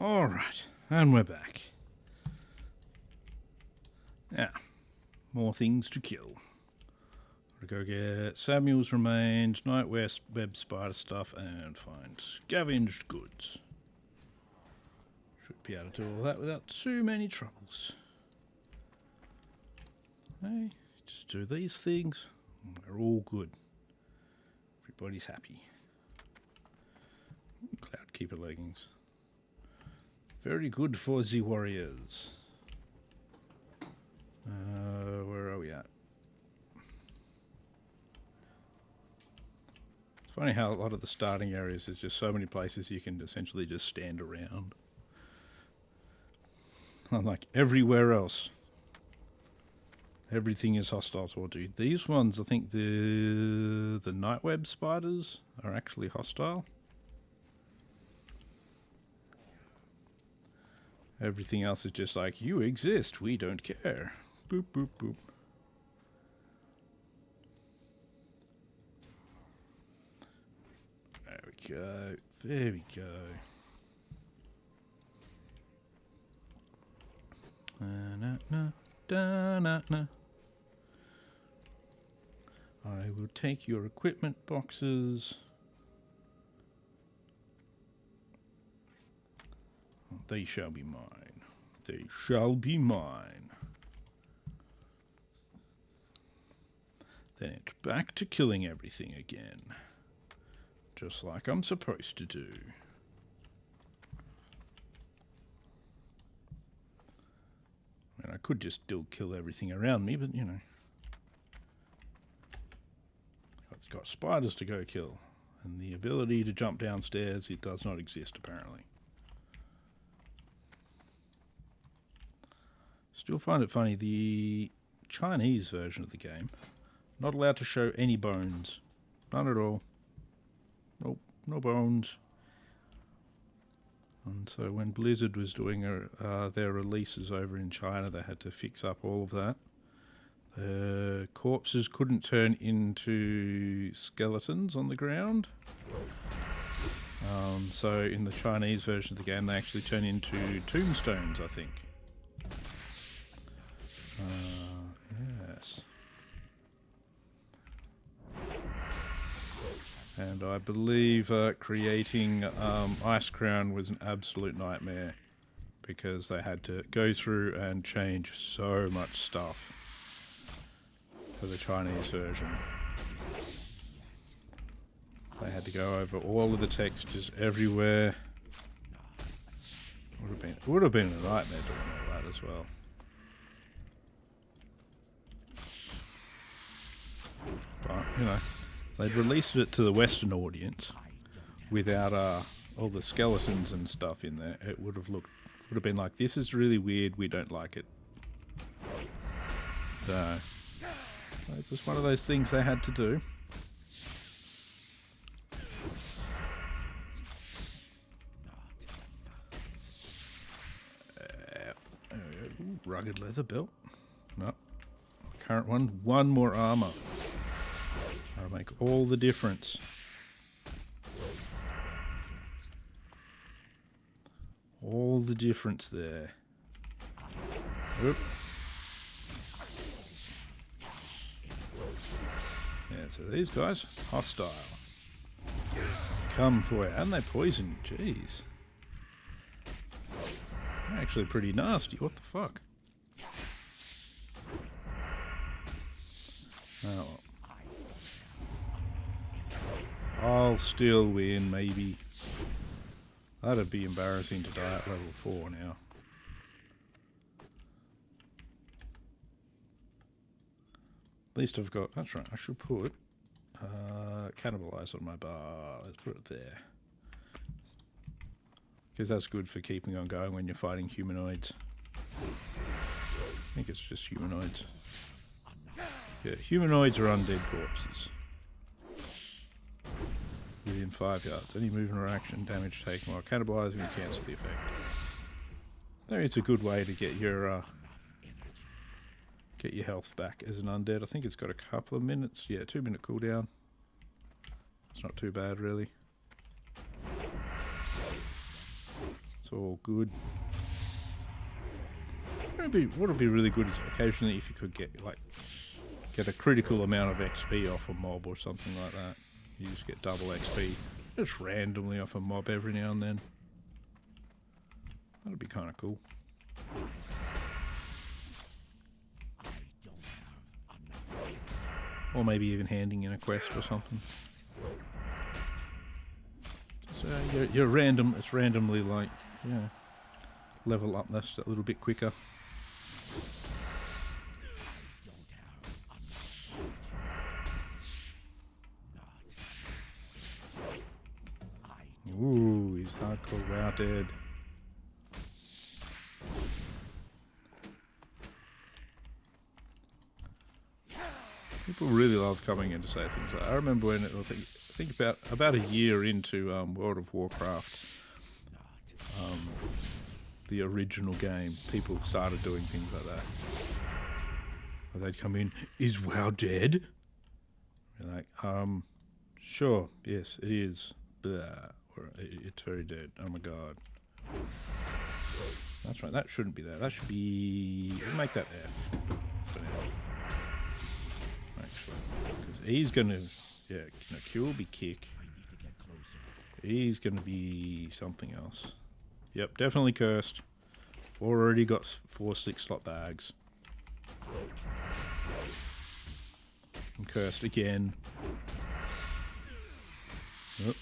Alright, and we're back. Yeah, more things to kill. Gotta go get Samuel's remains, night web spider stuff, and find scavenged goods. Should be able to do all that without too many troubles. Hey, just do these things, and we're all good. Everybody's happy. Cloudkeeper leggings. Very good for the warriors. Where are we at? It's funny how a lot of the starting areas is just so many places you can essentially just stand around. Unlike everywhere else. Everything is hostile toward you. These ones, I think the nightweb spiders are actually hostile. Everything else is just like, you exist, we don't care. Boop, boop, boop. There we go. There we go. I will take your equipment boxes. They shall be mine. They shall be mine. Then it's back to killing everything again. Just like I'm supposed to do. I mean, I could just still kill everything around me, but you know. It's got spiders to go kill. And the ability to jump downstairs, it does not exist apparently. Still find it funny, the Chinese version of the game, not allowed to show any bones. None at all. Nope, no bones. And so when Blizzard was doing their releases over in China, they had to fix up all of that. The corpses couldn't turn into skeletons on the ground. So in the Chinese version of the game, they actually turn into tombstones, I think. Yes. And I believe creating Icecrown was an absolute nightmare because they had to go through and change so much stuff for the Chinese version. They had to go over all of the textures everywhere. Would have been a nightmare doing all that as well. But, you know, they'd released it to the Western audience without all the skeletons and stuff in there. It would have been like, this is really weird, we don't like it. So, it's just one of those things they had to do. Ooh, rugged leather belt. No. Current one more armor. That'll make all the difference. All the difference there. Oop. Yeah, so these guys, hostile. Come for you. And they poison. Jeez. They're actually pretty nasty. What the fuck? Oh well. I'll still win, maybe. That'd be embarrassing to die at level 4 now. At least I've got... That's right, I should put... cannibalize on my bar. Let's put it there. Because that's good for keeping on going when you're fighting humanoids. I think it's just humanoids. Yeah, humanoids are undead corpses. Within 5 yards. Any movement or action, damage taken while cannibalizing and cancel the effect. There is a good way to get your health back as an undead. I think it's got a couple of minutes. Yeah, 2-minute cooldown. It's not too bad, really. It's all good. What would be really good is occasionally if you could get a critical amount of XP off a mob or something like that. You just get double XP just randomly off a mob every now and then. That'd be kind of cool. Or maybe even handing in a quest or something. So you're random. It's randomly like, yeah, level up this a little bit quicker. Ooh, he's hardcore routed. People really love coming in to say things like that. I remember when I think about a year into World of Warcraft, the original game, people started doing things like that. Where they'd come in, is WoW dead? You're like, sure, yes, it is. Blah. Or it's very dead. Oh my god. That's right, that shouldn't be there. That should be... We'll make that F for now. Actually. Because he's gonna... Yeah, Q will be kick. He's gonna be something else. Yep, definitely cursed. Already got 4 6-slot bags. And cursed again. Yep.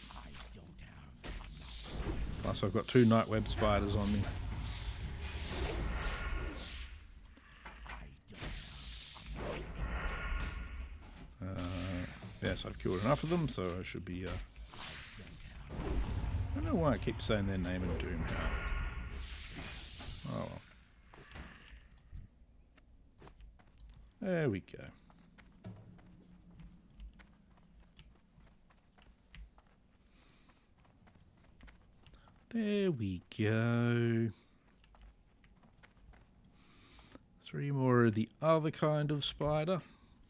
Plus I've got 2 nightweb spiders on me. Yes, I've killed enough of them, so I should be... I don't know why I keep saying their name in Doomhowl. Oh well. There we go. There we go. 3 more of the other kind of spider.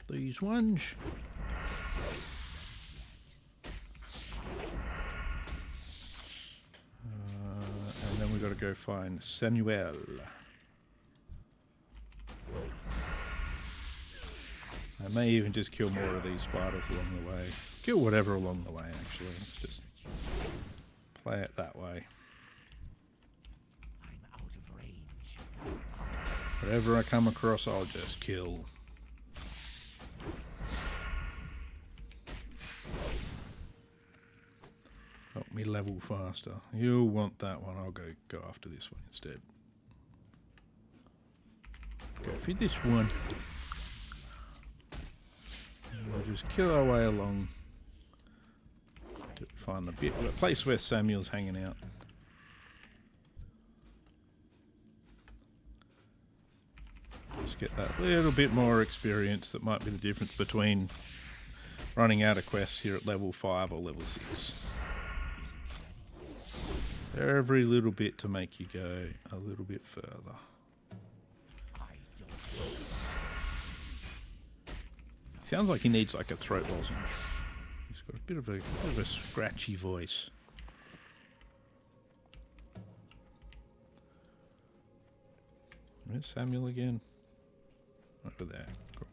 These ones. And then we've got to go find Samuel. I may even just kill more of these spiders along the way. Kill whatever along the way, actually. Let's just play it that way.
I'm out of range.
Whatever I come across, I'll just kill. Help me level faster. You'll want that one. I'll go after this one instead. Go for this one. And we'll just kill our way along to find the place where Samuel's hanging out. Just get that little bit more experience. That might be the difference between running out of quests here at level 5 or level 6. Every little bit to make you go a little bit further. Sounds like he needs like a throat lozenge. He's got a bit of a scratchy voice. Where's Samuel again? Over there. Cool.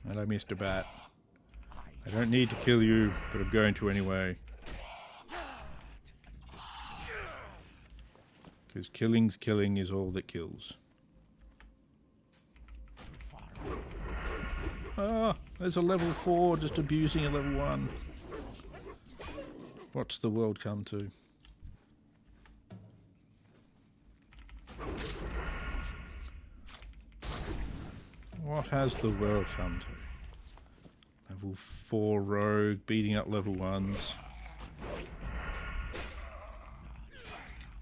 Hello, Mr. Bat. I don't need to kill you, but I'm going to anyway. Because killing is all that kills. Ah, there's a level 4 just abusing a level 1. What's the world come to? What has the world come to? Level 4 rogue beating up level 1s.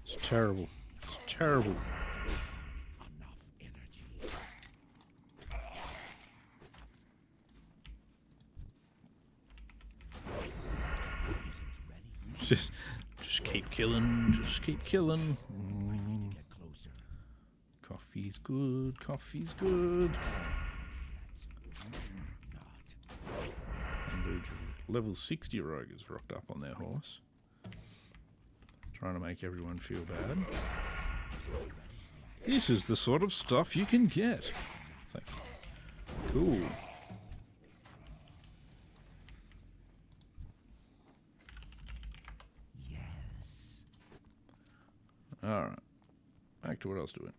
It's terrible. It's terrible. Just keep killing. Just keep killing. Coffee's good. Coffee's good. And level 60 rogue is rocked up on their horse. trying to make everyone feel bad. This is the sort of stuff you can get. So, cool.
Yes.
Alright. Back to what I was doing.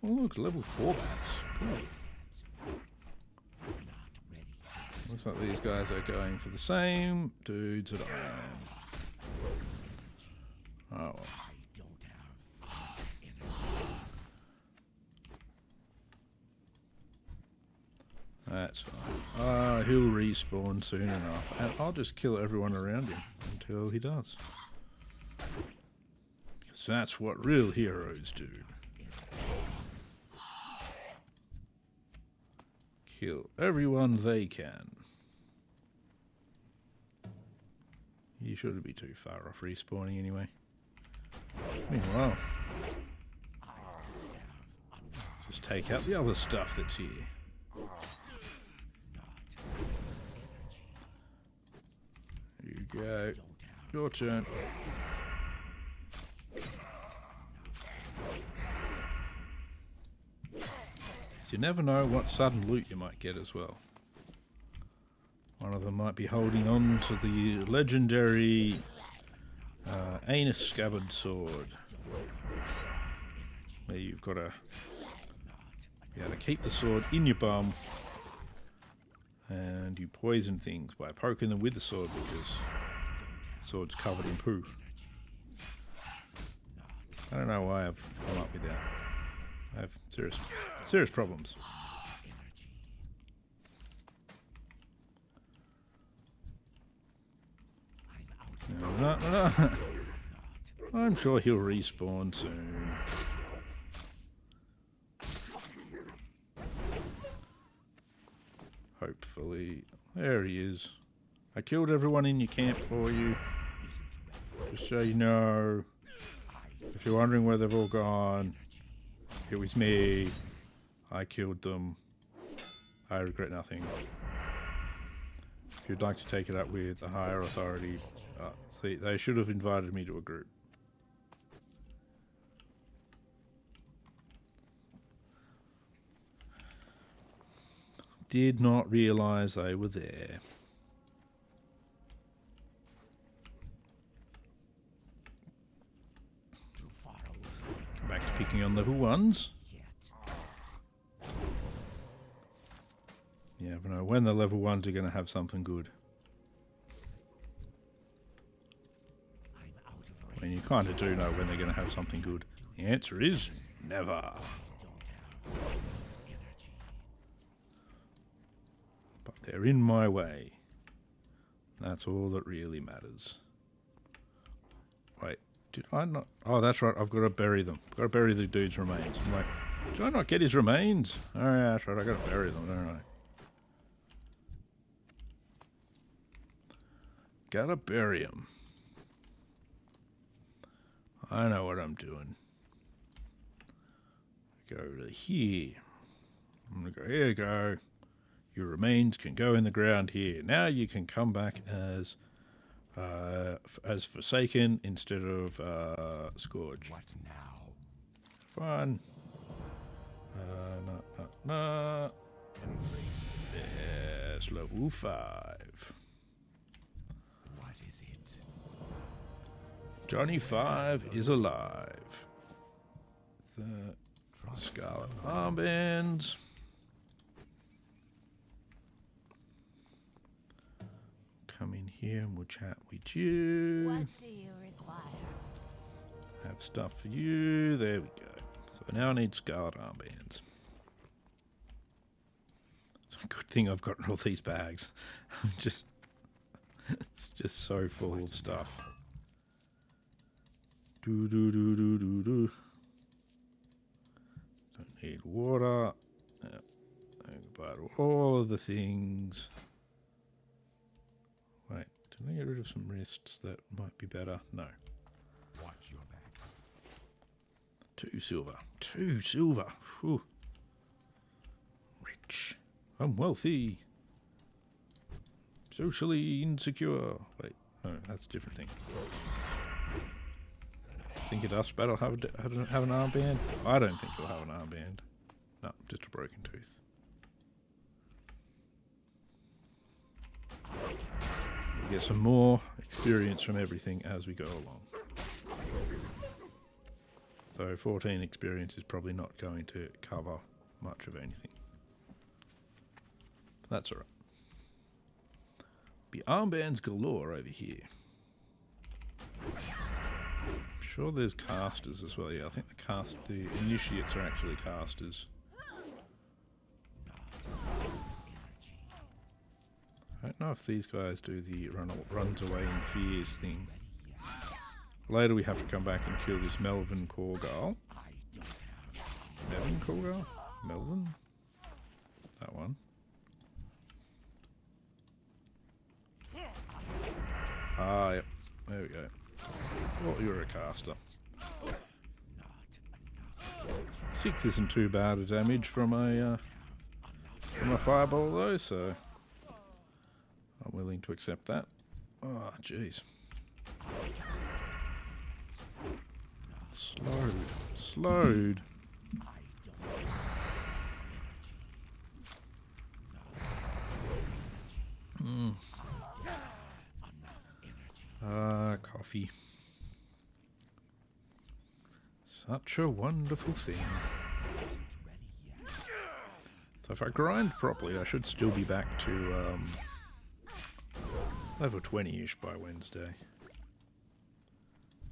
Oh look, level 4 bats. Cool. Looks like these guys are going for the same dudes that I am. Oh well. That's fine. He'll respawn soon enough, and I'll just kill everyone around him until he does. 'Cause that's what real heroes do. Kill everyone they can. You shouldn't be too far off respawning anyway. Meanwhile, just take out the other stuff that's here. You go. Your turn. You never know what sudden loot you might get as well. One of them might be holding on to the legendary anus scabbard sword, where you've got to be able to keep the sword in your bum, and you poison things by poking them with the sword because the sword's covered in poo. I don't know why I've come up with that. I have serious problems. No. I'm sure he'll respawn soon. Hopefully. There he is. I killed everyone in your camp for you. Just so you know. If you're wondering where they've all gone, it was me. I killed them. I regret nothing. If you'd like to take it up with a higher authority, see, they should have invited me to a group. Did not realise they were there. Come back to picking on level 1s. You never know when the level 1s are going to have something good. I mean, you kind of do know when they're going to have something good. The answer is never. But they're in my way. That's all that really matters. Wait, did I not? Oh, that's right. I've got to bury them. I've got to bury the dude's remains. I'm like, did I not get his remains? Oh, yeah, that's right. I've got to bury them, don't I? Gotta bury him. I know what I'm doing. Go to here. I'm gonna go, here you go. Your remains can go in the ground here. Now you can come back as Forsaken instead of Scourge.
What now?
Fine. No. Yes, level 5.
What is it?
Johnny 5 is alive. The Scarlet Armbands. Come in here and we'll chat with you.
What do you require?
Have stuff for you. There we go. So now I need Scarlet Armbands. It's a good thing I've gotten all these bags. It's just so full of stuff. Do. Don't need water. But all of the things. Wait, did I get rid of some wrists that might be better? No.
Watch your back.
2 silver. 2 silver. Whew. Rich. I'm wealthy. Socially insecure. Wait, no, that's a different thing. Think a dust battle have an armband? I don't think it'll have an armband. No, just a broken tooth. We'll get some more experience from everything as we go along. So 14 experience is probably not going to cover much of anything. That's alright. Be armbands galore over here. I'm sure there's casters as well. Yeah, I think the initiates are actually casters. I don't know if these guys do the runs away in fears thing. Later we have to come back and kill this Melvin Corgal. Melvin Corgal? Melvin? That one. Ah, yep. There we go. Well, you're a caster. 6 isn't too bad a damage from a fireball though, so I'm willing to accept that. Oh, jeez. Slowed. Coffee. Such a wonderful thing. So if I grind properly, I should still be back to level 20-ish by Wednesday.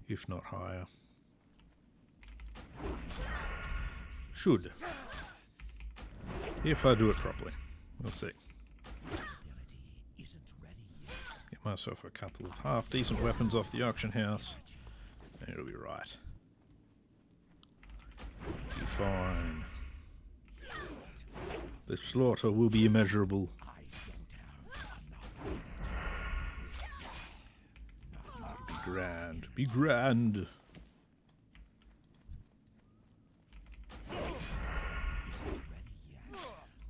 If not higher. Should. If I do it properly. We'll see. Get myself a couple of half-decent weapons off the auction house, and it'll be right. Be fine. The slaughter will be immeasurable. Be grand. Be grand.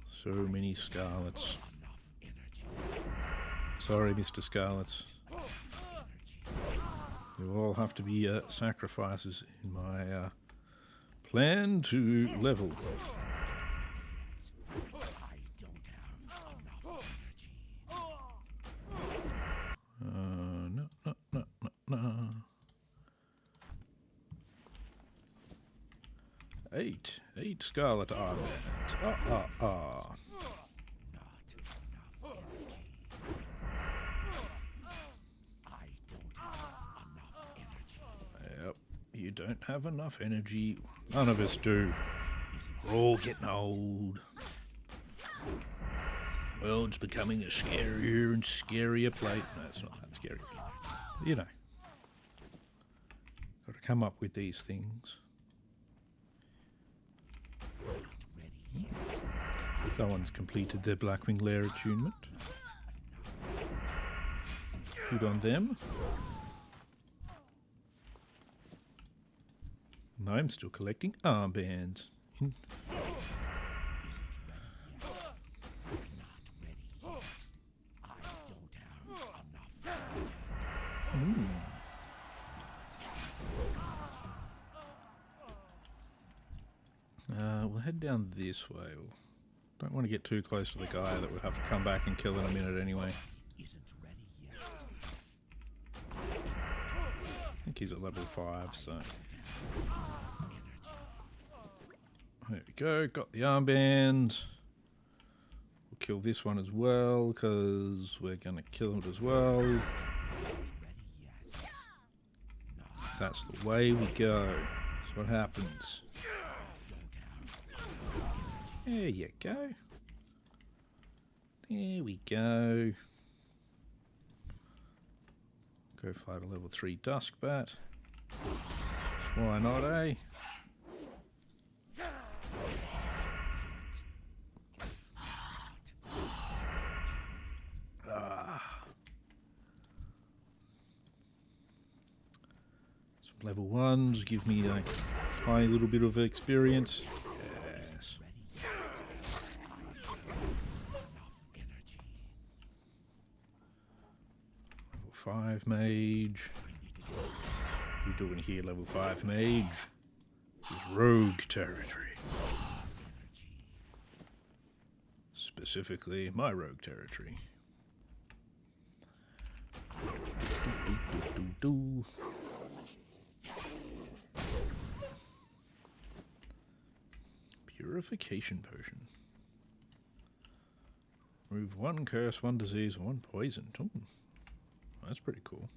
So many Scarlets. Sorry, Mr. Scarlets. They all have to be sacrifices in my plan to level. No. 8 Scarlet armbands. Yep, you don't have enough energy. None of us do. We're all getting old. World's becoming a scarier and scarier place. No, it's not that scary. You know. Got to come up with these things. Someone's completed their Blackwing Lair attunement. Good on them. And I'm still collecting armbands. We'll head down this way. Don't want to get too close to the guy that we'll have to come back and kill in a minute anyway. I think he's at level 5, so... There we go, got the armband. We'll kill this one as well, because we're going to kill it as well. That's the way we go. That's what happens. There you go. There we go. Go fight a level 3 Duskbat. Why not, eh? Some level 1s give me a tiny little bit of experience. Yes. 5 mage. What are you doing here, level 5 mage? This is rogue territory. Specifically, my rogue territory. Purification potion. Remove 1 curse, 1 disease, 1 poison. Ooh, that's pretty cool.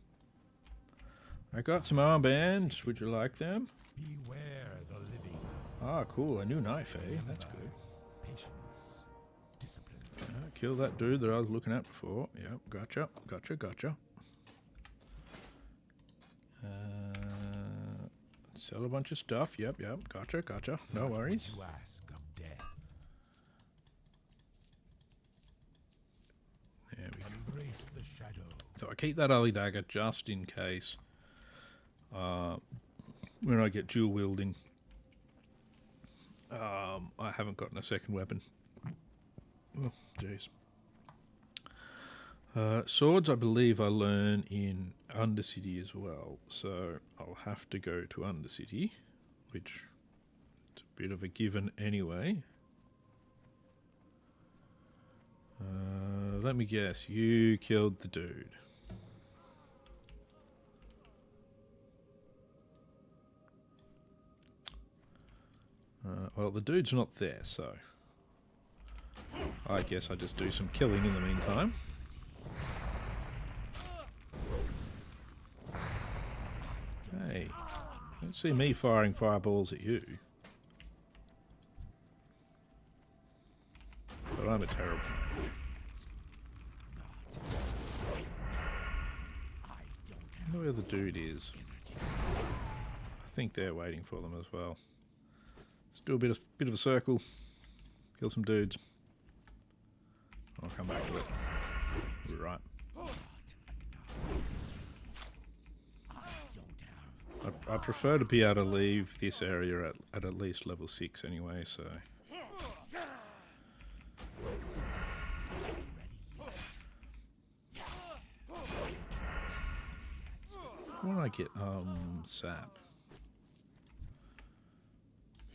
I got some armbands. Would you like them?
Beware the living.
Ah, cool. A new knife, eh? That's good.
Patience. Discipline.
Kill that dude that I was looking at before. Yep, gotcha. Sell a bunch of stuff. Yep. Gotcha. No worries.
You ask of death.
There we go.
Embrace the shadow.
So I keep that early dagger just in case when I get dual wielding. I haven't gotten a second weapon. Oh, jeez. Swords, I believe I learn in Undercity as well, so I'll have to go to Undercity, which is a bit of a given anyway. Let me guess, you killed the dude. Well, the dude's not there, so I guess I just do some killing in the meantime. Hey, don't see me firing fireballs at you. But I'm a terrible man. I wonder where the dude is. I think they're waiting for them as well. Let's do a bit of a circle. Kill some dudes. I'll come back to it. Right. I prefer to be able to leave this area at least level 6 anyway, so... Why don't I get, sap?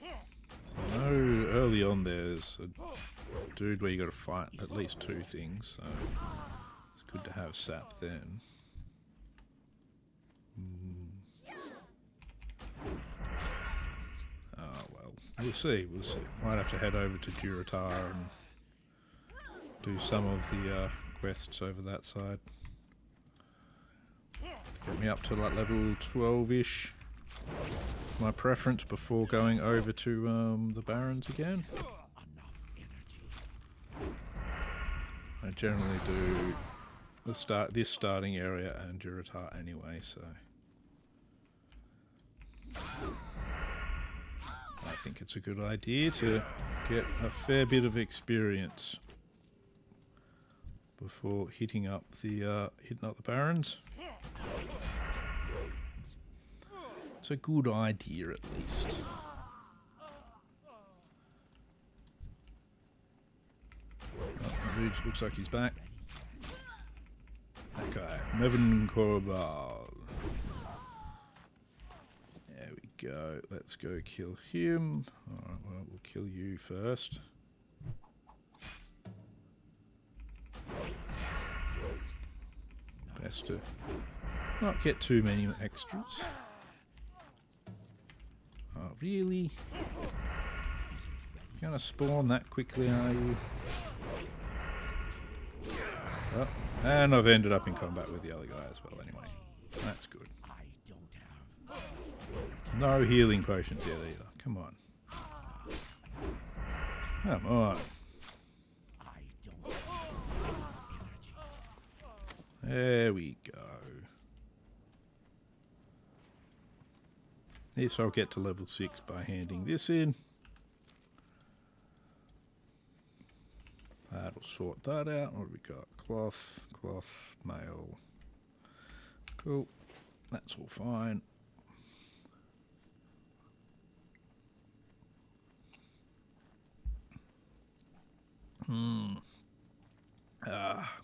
So I know early on there's a dude where you got to fight at least 2 things, so it's good to have sap then. Oh well, we'll see. Might have to head over to Duratar and do some of the quests over that side. Get me up to like level 12-ish. My preference before going over to the Barrens again. I generally do this starting area and Duratar anyway, so I think it's a good idea to get a fair bit of experience before hitting up the Barrens. It's a good idea, at least. Oh, the dude looks like he's back. That guy, Mevin Korbal. There we go. Let's go kill him. Alright, well, we'll kill you first. Best to not get too many extras. Oh, really? Gonna spawn that quickly, are you? Oh, and I've ended up in combat with the other guy as well anyway. That's good. No healing potions yet either. Come on. Come on. There we go. Yes, I'll get to level 6 by handing this in. That'll sort that out. What have we got? Cloth, mail. Cool. That's all fine.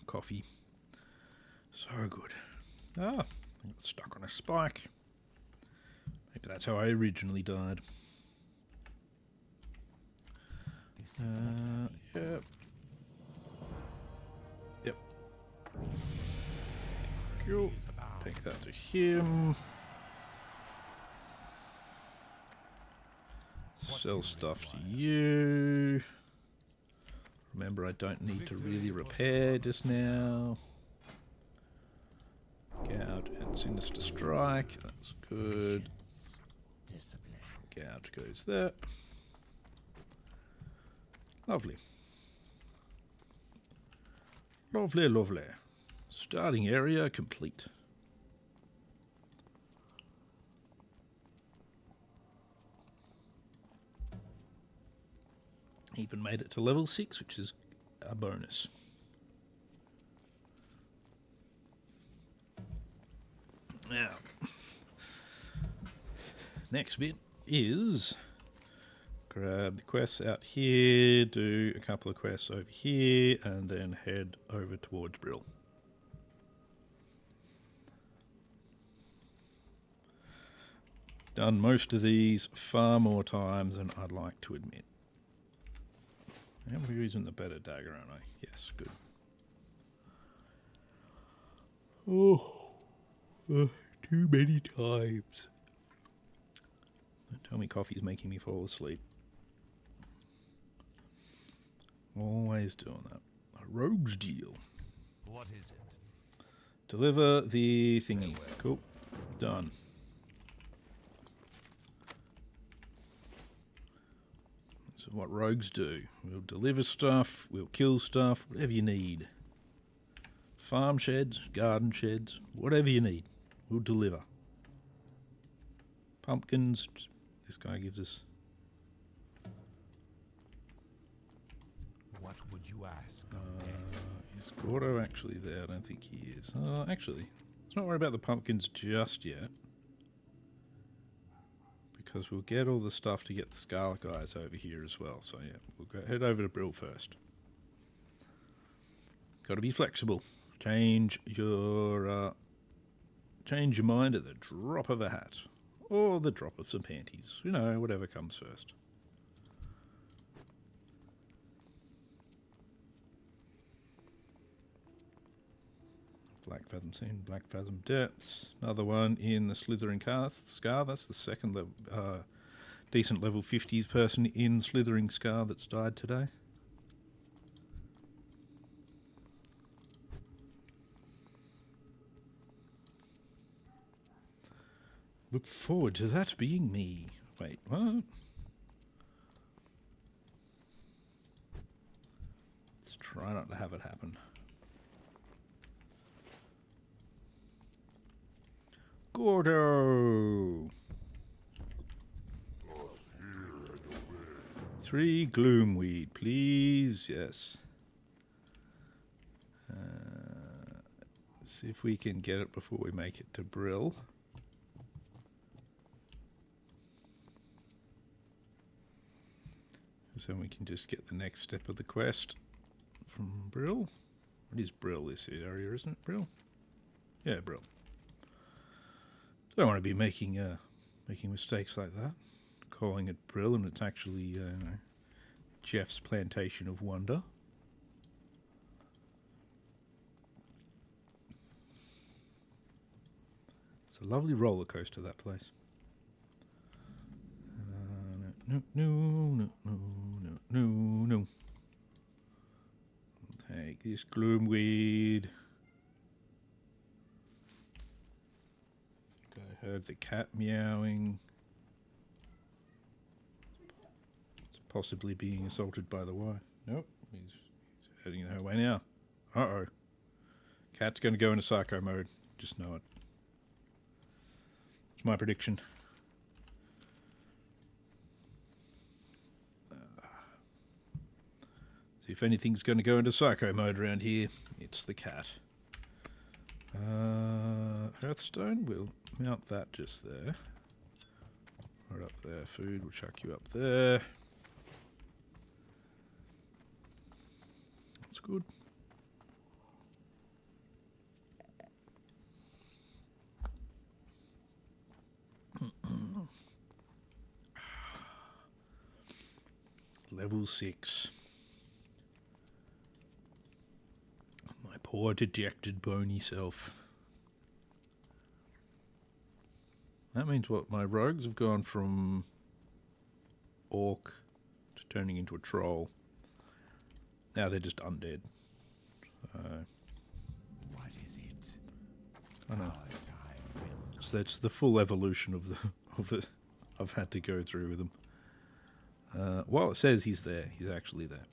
Coffee. So good. Ah, I got stuck on a spike. Maybe that's how I originally died. Yep. Yep. Cool. Take that to him. Sell stuff to you. Remember, I don't need to really repair just now. Gout and Sinister Strike. That's good. Gout goes there. Lovely. Lovely, lovely. Starting area complete. Even made it to level 6, which is a bonus. Now, next bit is grab the quests out here, do a couple of quests over here, and then head over towards Brill. Done most of these far more times than I'd like to admit. I'm using the better dagger, aren't I? Yes, good. Too many times. Don't tell me coffee's making me fall asleep. Always doing that. A rogue's deal.
What is it?
Deliver the thingy. Cool. Done. This is what rogues do. We'll deliver stuff, we'll kill stuff, whatever you need. Farm sheds, garden sheds, whatever you need, we'll deliver. Pumpkins, this guy gives us.
What would you ask?
Is Gordo actually there? I don't think he is. Actually, let's not worry about the pumpkins just yet. Because we'll get all the stuff to get the Scarlet guys over here as well. So yeah, we'll head over to Brill first. Got to be flexible. Change your mind at the drop of a hat. Or the drop of some panties. You know, whatever comes first. Black Fathom Scene, Black Fathom Depths. Another one in the Slithering Scar. That's the second decent level 50s person in Slithering Scar that's died today. Look forward to that being me. Wait, what? Let's try not to have it happen. Gordo! 3 gloomweed, please. Yes. See if we can get it before we make it to Brill. So we can just get the next step of the quest from Brill. What is Brill, this area, isn't it? Brill? Yeah, Brill. Don't want to be making mistakes like that. Calling it Brill and it's actually Jeff's Plantation of Wonder. It's a lovely roller coaster, that place. No. Take this gloomweed. I heard the cat meowing. It's possibly being assaulted by the wife. Nope, he's heading her way now. Uh-oh. Cat's going to go into psycho mode. Just know it. It's my prediction. See if anything's going to go into psycho mode around here, it's the cat. Hearthstone, we'll mount that just there. Right up there. Food, we'll chuck you up there. That's good. Level 6. My poor dejected bony self. That means what? My rogues have gone from orc to turning into a troll. Now they're just undead.
What is it?
I know.
Our time will
So that's the full evolution of it. I've had to go through with them. Well, it says he's there. He's actually there.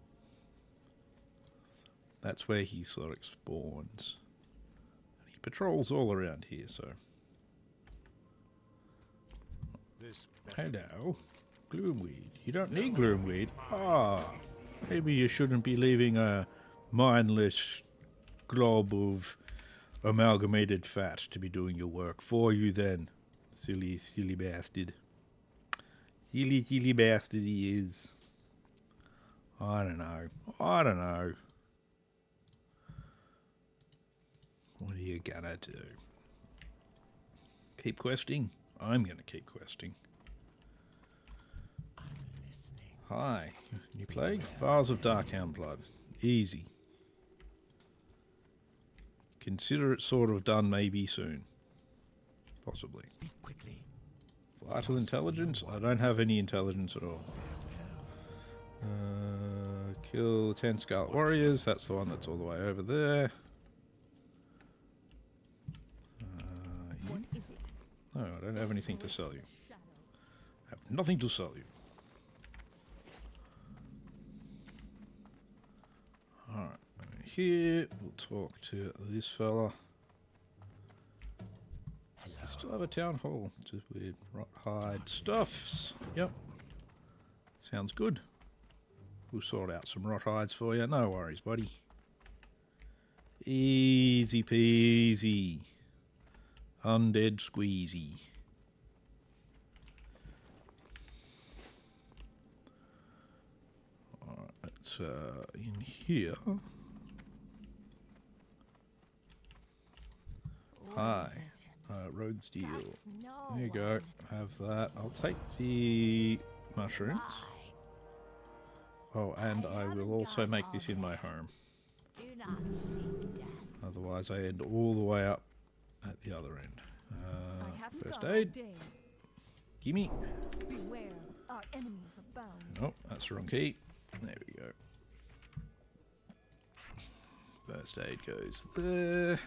That's where he sort of spawns. And he patrols all around here, so...
this
Hello. Gloomweed. You don't need Gloomweed. Ah. Maybe you shouldn't be leaving a mindless glob of amalgamated fat to be doing your work for you then. Silly, silly bastard. Silly, silly bastard he is. I don't know. I don't know. What are you gonna do? Keep questing? I'm gonna keep questing. Hi. New plague? Vials of Darkhound blood. Easy. Consider it sort of done maybe soon. Possibly.
speak quickly.
Vital intelligence? I don't have any intelligence at all. Kill 10 Scarlet Warriors. That's the one that's all the way over there.
What is it?
No, I don't have anything to sell you. I have nothing to sell you. Alright, here we'll talk to this fella. I still have a town hall. Just weird rot hide stuffs. Yep. Sounds good. We'll sort out some rot hides for you. No worries, buddy. Easy peasy. Undead squeezy. Alright, let's in here. Hi. Rogue steel. There you go. Have that. I'll take the mushrooms. Oh, and I will also make this in my home.
Do not seek death.
Otherwise I end all the way up at the other end.
I haven't
First
gone all
aid.
day.
Gimme.
Beware, our enemies abound.
Oh, that's the wrong key. There we go. First aid goes there.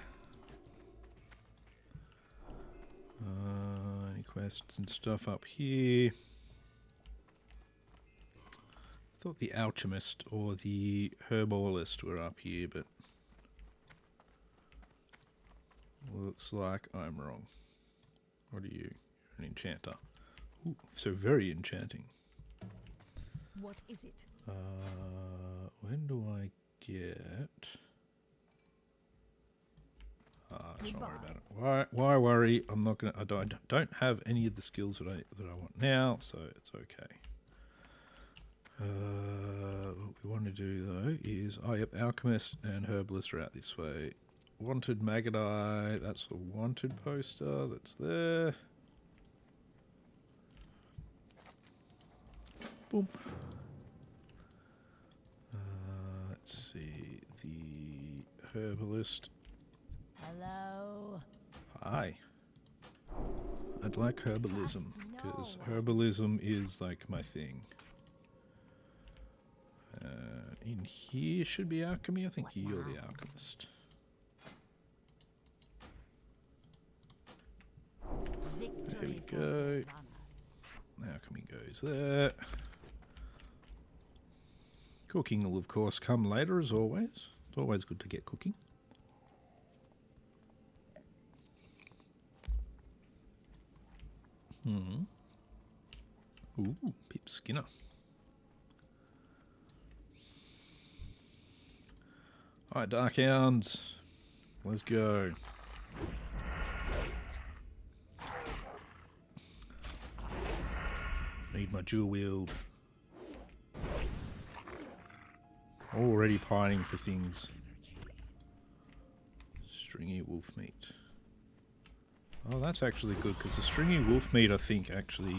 Any quests and stuff up here? I thought the alchemist or the herbalist were up here, but looks like I'm wrong. What are you? You're an enchanter. Ooh, so very enchanting.
What is it?
When do I get? Let's not worry about it. Why worry? I'm not gonna. I don't have any of the skills that I want now, so it's okay. What we want to do though is, oh yep, alchemist and herbalist are out this way. Wanted maggot eye. That's a wanted poster. That's there. Boom. Let's see. The herbalist.
Hello.
Hi. I'd like herbalism, because herbalism is like my thing. In here should be alchemy. I think you're the alchemist. There we go. Alchemy goes there. Cooking will of course come later as always. It's always good to get cooking. Ooh, Pip Skinner. Alright, Darkhounds. Let's go. Need my dual wield. Already pining for things. Stringy wolf meat. Oh, that's actually good, because the stringy wolf meat, I think, actually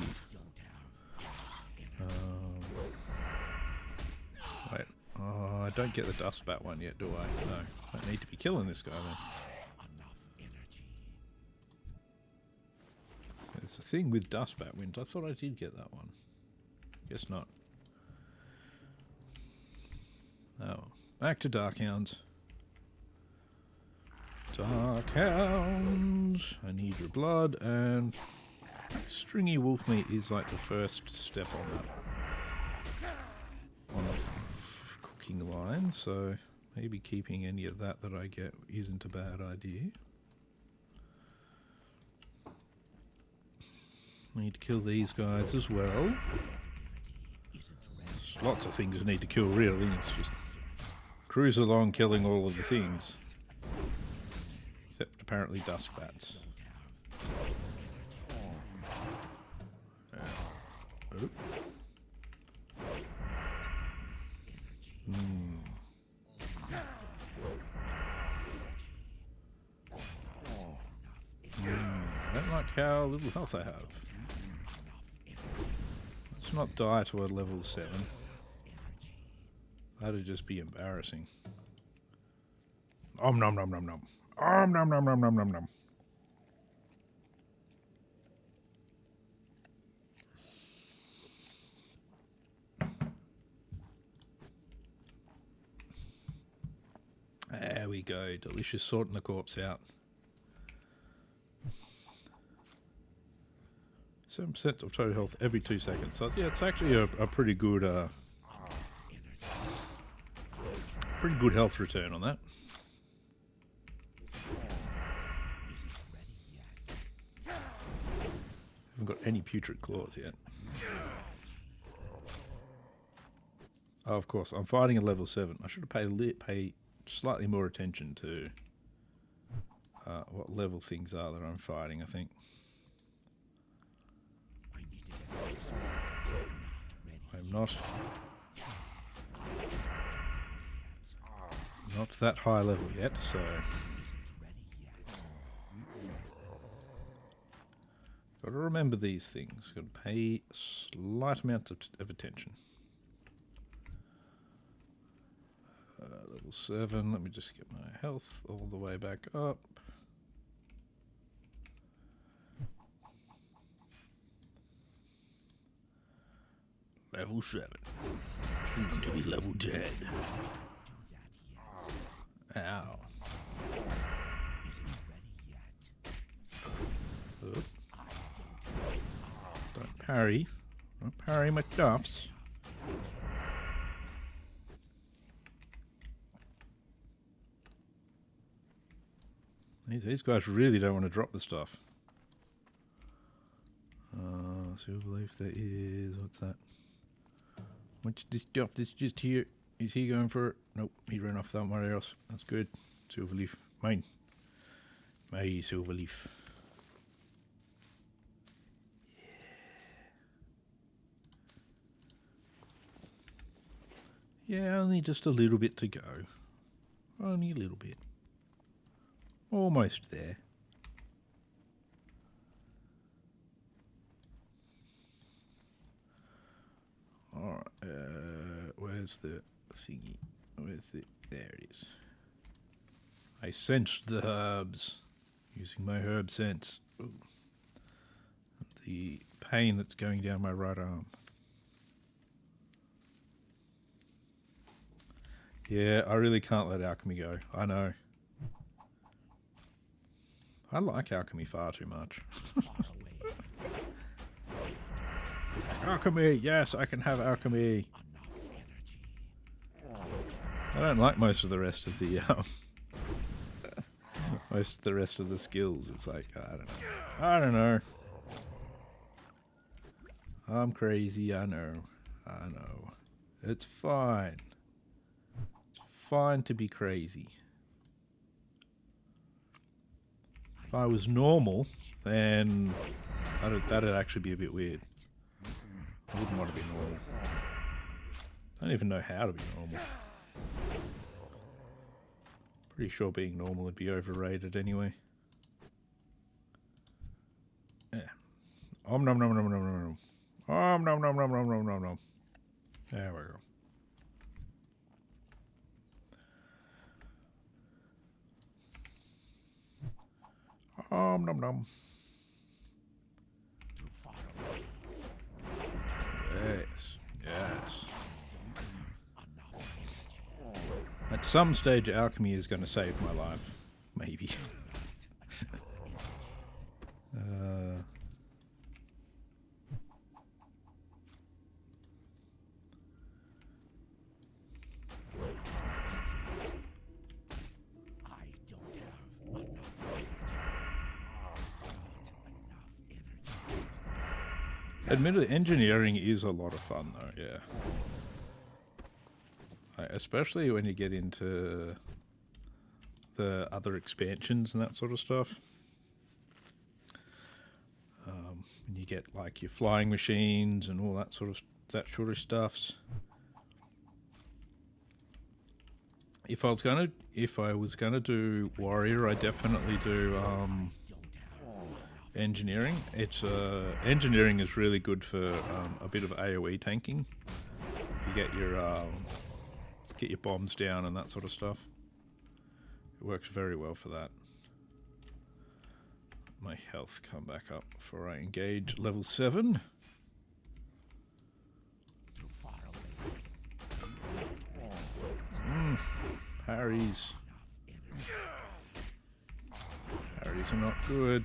I don't get the dust bat one yet, do I? No. I don't need to be killing this guy then. There's a thing with dust bat winds. I thought I did get that one. Guess not. Oh. Back to Darkhounds. Darkhounds! I need your blood, and stringy wolf meat is like the first step on that. On the cooking line, so maybe keeping any of that I get isn't a bad idea. I need to kill these guys as well. There's lots of things I need to kill really, it's just cruise along killing all of the things. Except apparently dusk bats. Oh. I don't like how little health I have. Let's not die to a level 7. That'd just be embarrassing. Om nom nom nom nom. Om nom nom nom nom nom nom. There we go. Delicious sorting the corpse out. 7% of total health every 2 seconds. So yeah, it's actually a pretty good health return on that. Haven't got any putrid claws yet. Oh, of course, I'm fighting a level 7. I should have paid slightly more attention to what level things are that I'm fighting, I think. I'm not that high level yet, so got to remember these things. Got to pay a slight amount of attention. Level 7. Let me just get my health all the way back up. Level 7. Soon to be level 10. Ow. Oh. Don't parry. Don't parry my stuffs. These guys really don't want to drop the stuff. Silver leaf, there is... What's that? What's this stuff that's just here? Is he going for it? Nope, he ran off somewhere else. That's good. Silver leaf. Mine. My silver leaf. Yeah, only just a little bit to go. Only a little bit. Almost there. Alright, where's the thingy? Where's the... There it is. I sensed the herbs. Using my herb sense. Ooh. The pain that's going down my right arm. Yeah, I really can't let alchemy go. I know. I like alchemy far too much. Alchemy! Yes, I can have alchemy! I don't like most of the rest of the most of the rest of the skills. It's like, I don't know. I don't know. I'm crazy, I know. I know. It's fine. It's fine to be crazy. If I was normal, then that'd actually be a bit weird. I wouldn't want to be normal. I don't even know how to be normal. Pretty sure being normal would be overrated anyway. Yeah. Om nom nom nom nom nom nom. Om nom nom nom nom nom nom nom. There we go. Nom nom. Yes, yes. At some stage, alchemy is going to save my life. Maybe. Admittedly, engineering is a lot of fun, though, yeah. Especially when you get into the other expansions and that sort of stuff. When you get, like, your flying machines and all that sort of stuffs. If I was gonna do warrior, I definitely do engineering. It's engineering is really good for a bit of AoE tanking. You get your bombs down and that sort of stuff. It works very well for that. My health come back up before I engage level 7. Parries. Parries are not good.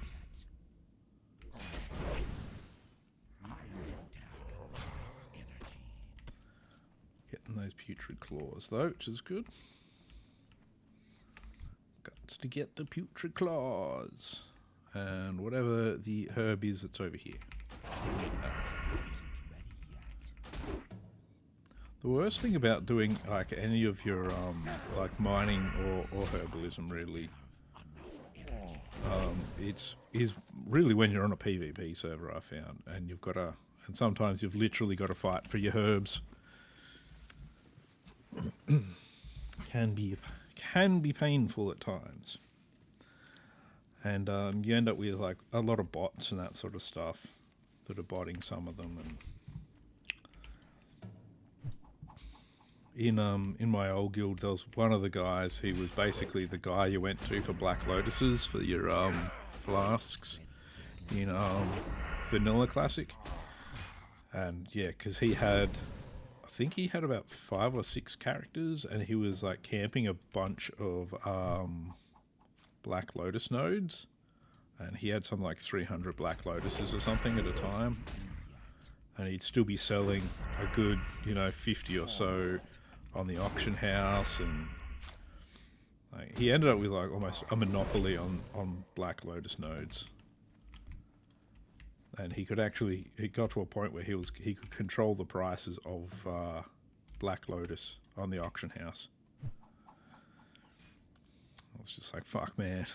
Getting those putrid claws though, which is good. Got to get the putrid claws. And whatever the herb is that's over here. The worst thing about doing like any of your like mining or herbalism really is really when you're on a PvP server, I found, and and sometimes you've literally got to fight for your herbs. Can be painful at times. And you end up with like a lot of bots and that sort of stuff that are botting some of them. And in my old guild, there was one of the guys. He was basically the guy you went to for Black Lotuses for your flasks in Vanilla Classic. And yeah, because I think he had about 5 or 6 characters, and he was like camping a bunch of Black Lotus nodes, and he had some like 300 Black Lotuses or something at a time, and he'd still be selling a good 50 or so on the auction house, and like, he ended up with like almost a monopoly on Black Lotus nodes. And he got to a point where he could control the prices of Black Lotus on the auction house. I was just like, fuck, man.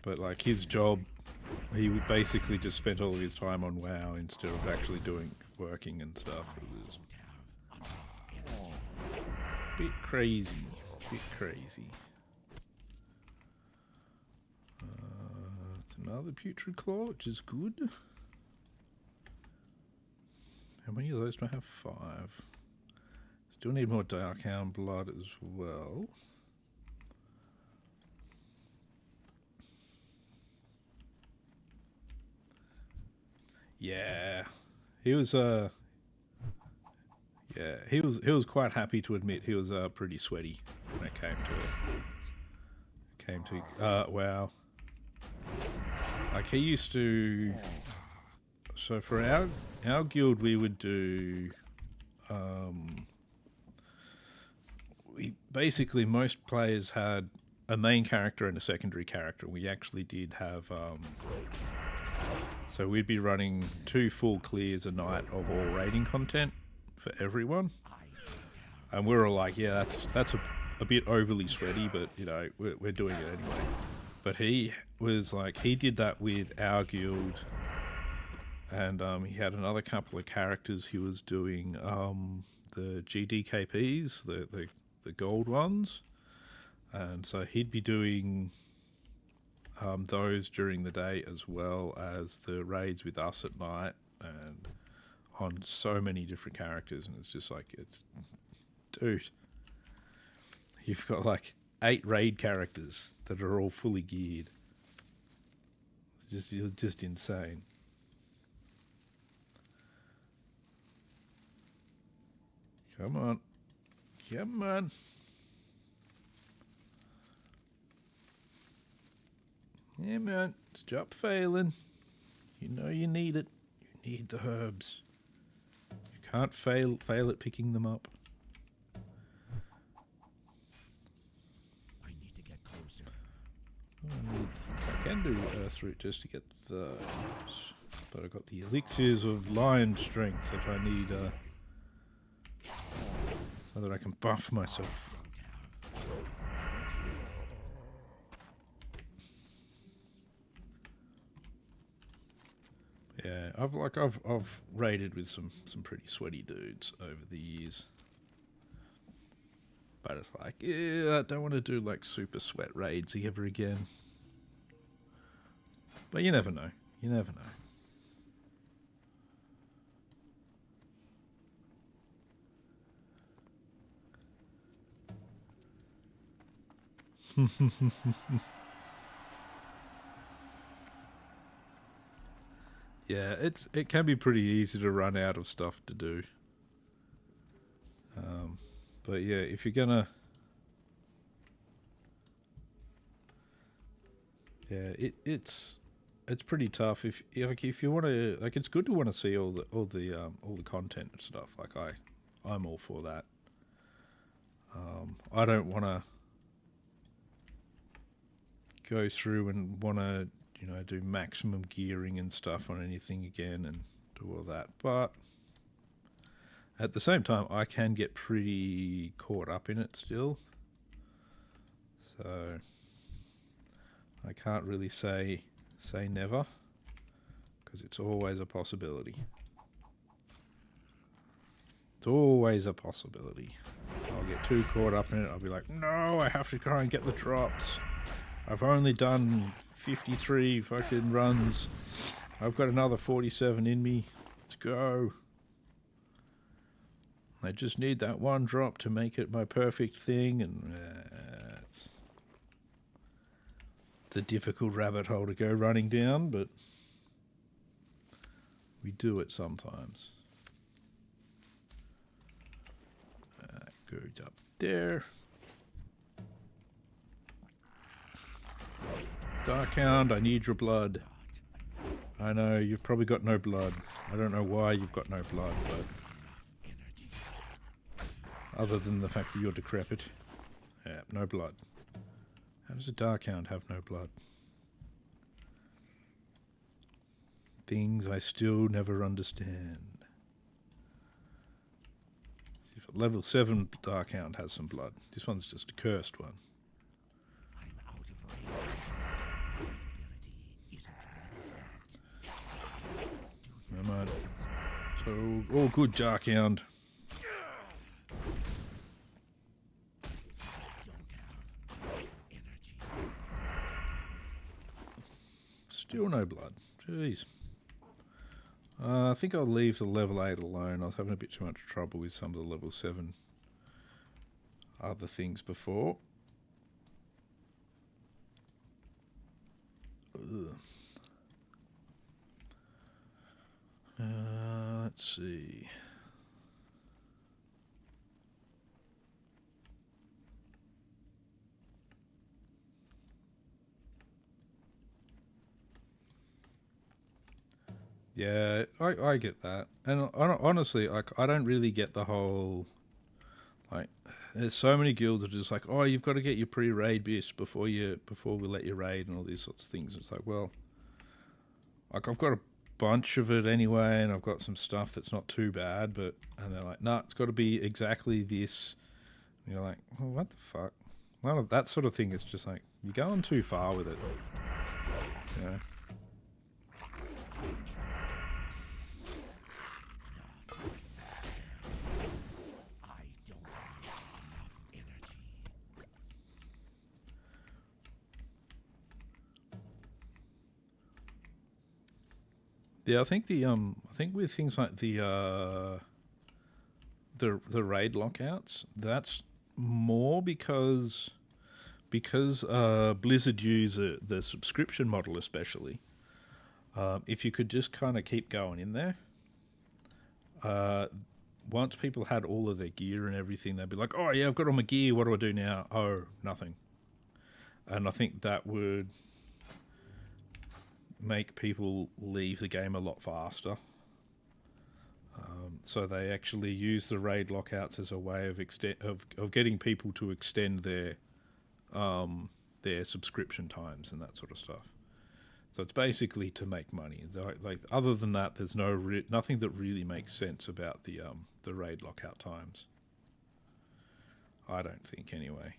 But like his job, he would basically just spent all of his time on WoW instead of actually working and stuff. It was a bit crazy. It's another putrid claw, which is good. How many of those do I have? 5. Still need more Darkhound blood as well. Yeah, he was quite happy to admit he was pretty sweaty when it came to WoW. Like he used to. So for our guild, we would do. Most players had a main character and a secondary character. We actually did have. So we'd be running 2 full clears a night of all raiding content for everyone, and we were like, yeah, that's a bit overly sweaty, but we're doing it anyway. But he was like, he did that with our guild, and he had another couple of characters he was doing the GDKPs, the gold ones, and so he'd be doing those during the day as well as the raids with us at night, and on so many different characters. And it's just like, dude, you've got like 8 raid characters that are all fully geared. It's just insane. Come on. Come on. Yeah, man. Stop failing. You know you need it. You need the herbs. You can't fail at picking them up.
I need to get closer.
I can do Earthroot just to get those. But I got the elixirs of lion strength that I need so that I can buff myself. Yeah, I've raided with some pretty sweaty dudes over the years. But it's like, yeah, I don't want to do like super sweat raids ever again. But you never know. You never know. Yeah, it can be pretty easy to run out of stuff to do. But yeah, if you're gonna, yeah, it's pretty tough. If you want to, like, it's good to want to see all the content and stuff. Like I'm all for that. I don't want to go through and want to, you know, do maximum gearing and stuff on anything again and do all that. But at the same time, I can get pretty caught up in it still. So I can't really say never, because it's always a possibility. It's always a possibility. I'll get too caught up in it. I'll be like, no, I have to try and get the drops. I've only done 53 fucking runs. I've got another 47 in me. Let's go. I just need that one drop to make it my perfect thing, and it's a difficult rabbit hole to go running down, but we do it sometimes. Goes up there. Darkhound, I need your blood. I know, you've probably got no blood. I don't know why you've got no blood, but other than the fact that you're decrepit. Yeah, no blood. How does a Darkhound have no blood? Things I still never understand. If a level 7 Darkhound has some blood. This one's just a cursed one.
I'm out of range. Ability isn't
Never mind. So, all good, Darkhound. Still no blood. Jeez. I think I'll leave the level 8 alone. I was having a bit too much trouble with some of the level 7 other things before. Ugh. Let's see. Yeah, I get that. And honestly, like, I don't really get the whole, like, there's so many guilds that are just like, oh, you've got to get your pre-raid bisque before we let you raid and all these sorts of things. It's like, well, like, I've got a bunch of it anyway, and I've got some stuff that's not too bad, but, and they're like, nah, it's got to be exactly this. And you're like, oh, what the fuck? None of that sort of thing is just like, you're going too far with it. You know? Yeah, I think with things like the raid lockouts, that's more because because Blizzard use the subscription model, especially. If you could just kind of keep going in there, once people had all of their gear and everything, they'd be like, "Oh yeah, I've got all my gear. What do I do now? Oh, nothing." And I think that would make people leave the game a lot faster. So they actually use the raid lockouts as a way of of getting people to extend their subscription times and that sort of stuff. So it's basically to make money. Like other than that, there's nothing that really makes sense about the raid lockout times. I don't think, anyway.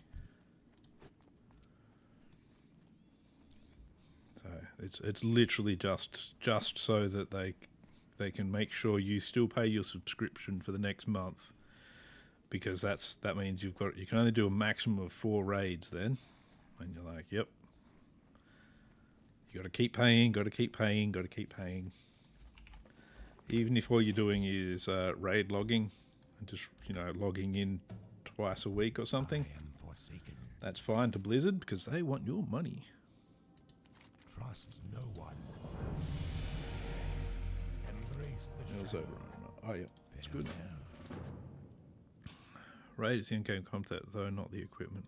So it's literally just so that they can make sure you still pay your subscription for the next month, because that means you can only do a maximum of 4 raids then, and you're like, yep, you got to keep paying, even if all you're doing is raid logging and just logging in twice a week or something.
I am forsaken.
That's fine to Blizzard because they want your money.
Trust no one. Embrace the
It was
shadow.
over. Oh yeah, it's good. Raid is the in-game content, though not the equipment.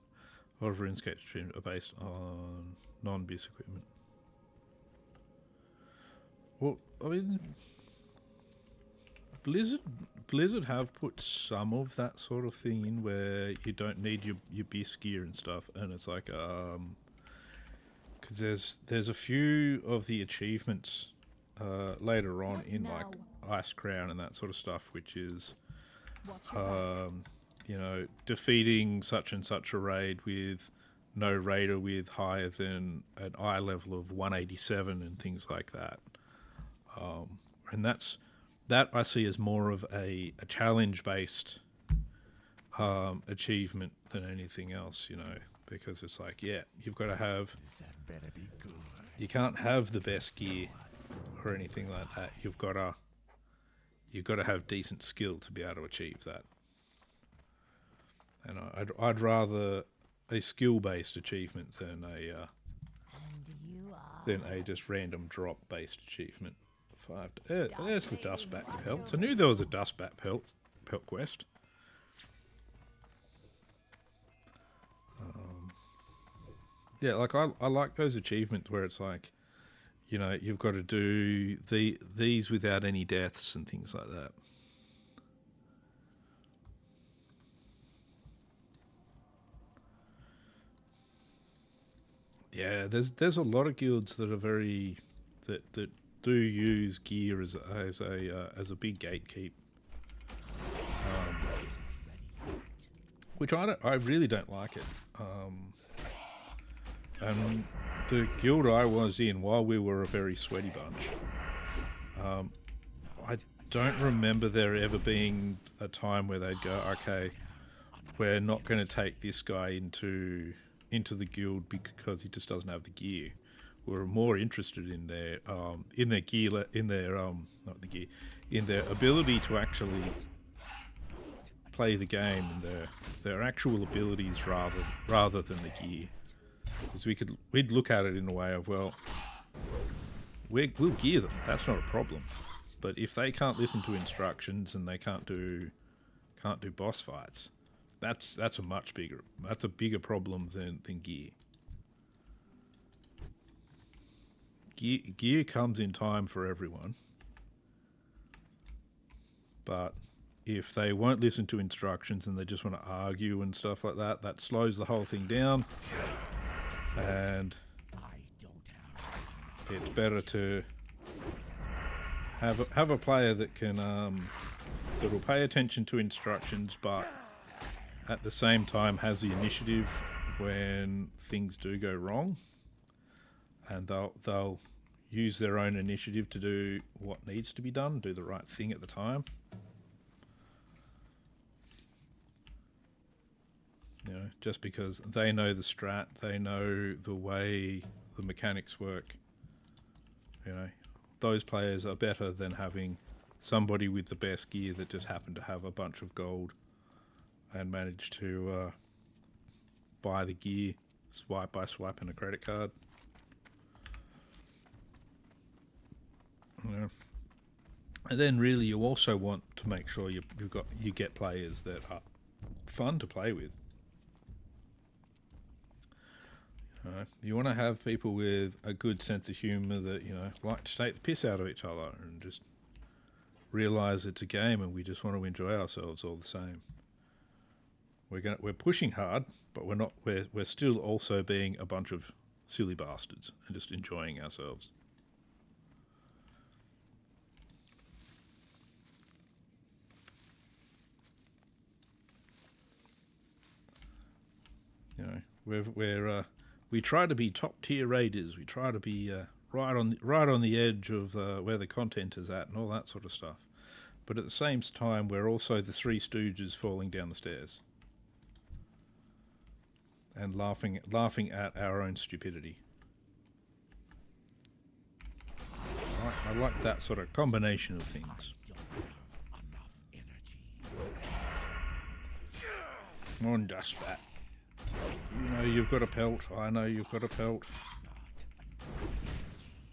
A lot of RuneScape streams are based on non-BIS equipment. Well, I mean, Blizzard have put some of that sort of thing in where you don't need your BIS gear and stuff, and it's like because there's a few of the achievements later on in like Ice Crown and that sort of stuff, which is
Watch your back.
defeating such and such a raid with no raider with higher than an eye level of 187 and things like that. And that I see as more of a challenge-based achievement than anything else, because it's like, yeah, you've got to have,
That better be good.
you can't have the best gear or anything like that. You've got to have decent skill to be able to achieve that. And I'd rather a skill-based achievement than
And you are.
a just random drop-based achievement. There's the Dustbat pelts. I knew there was a Dustbat pelt quest. Yeah, like I like those achievements where it's like, you've got to do these without any deaths and things like that. Yeah, there's a lot of guilds that are that do use gear as a big gatekeep, which I really don't like it. And the guild I was in, while we were a very sweaty bunch, I don't remember there ever being a time where they'd go, okay, we're not going to take this guy into the guild because he just doesn't have the gear. We're more interested in their gear, in their ability to actually play the game, and their actual abilities rather than the gear. Because we'd look at it in a way of, well, we'll gear them. That's not a problem. But if they can't listen to instructions and they can't do boss fights, that's a bigger problem than gear. Gear comes in time for everyone, but if they won't listen to instructions and they just want to argue and stuff like that, that slows the whole thing down, and it's better to have a player that can that will pay attention to instructions, but at the same time has the initiative when things do go wrong, and they'll use their own initiative to do what needs to be done, do the right thing at the time. Just because they know the strat, they know the way the mechanics work. Those players are better than having somebody with the best gear that just happened to have a bunch of gold and managed to buy the gear swipe by swiping a credit card. You know. And then really you also want to make sure you get players that are fun to play with. You want to have people with a good sense of humour that, you know, like to take the piss out of each other and just realise it's a game and we just want to enjoy ourselves all the same. We're pushing hard, but we're still also being a bunch of silly bastards and just enjoying ourselves. You know, we try to be top tier raiders. We try to be right on the edge of where the content is at and all that sort of stuff. But at the same time, we're also the Three Stooges falling down the stairs and laughing at our own stupidity. I like that sort of combination of things. Come on, Dustbat. You know you've got a pelt. I know you've got a pelt. There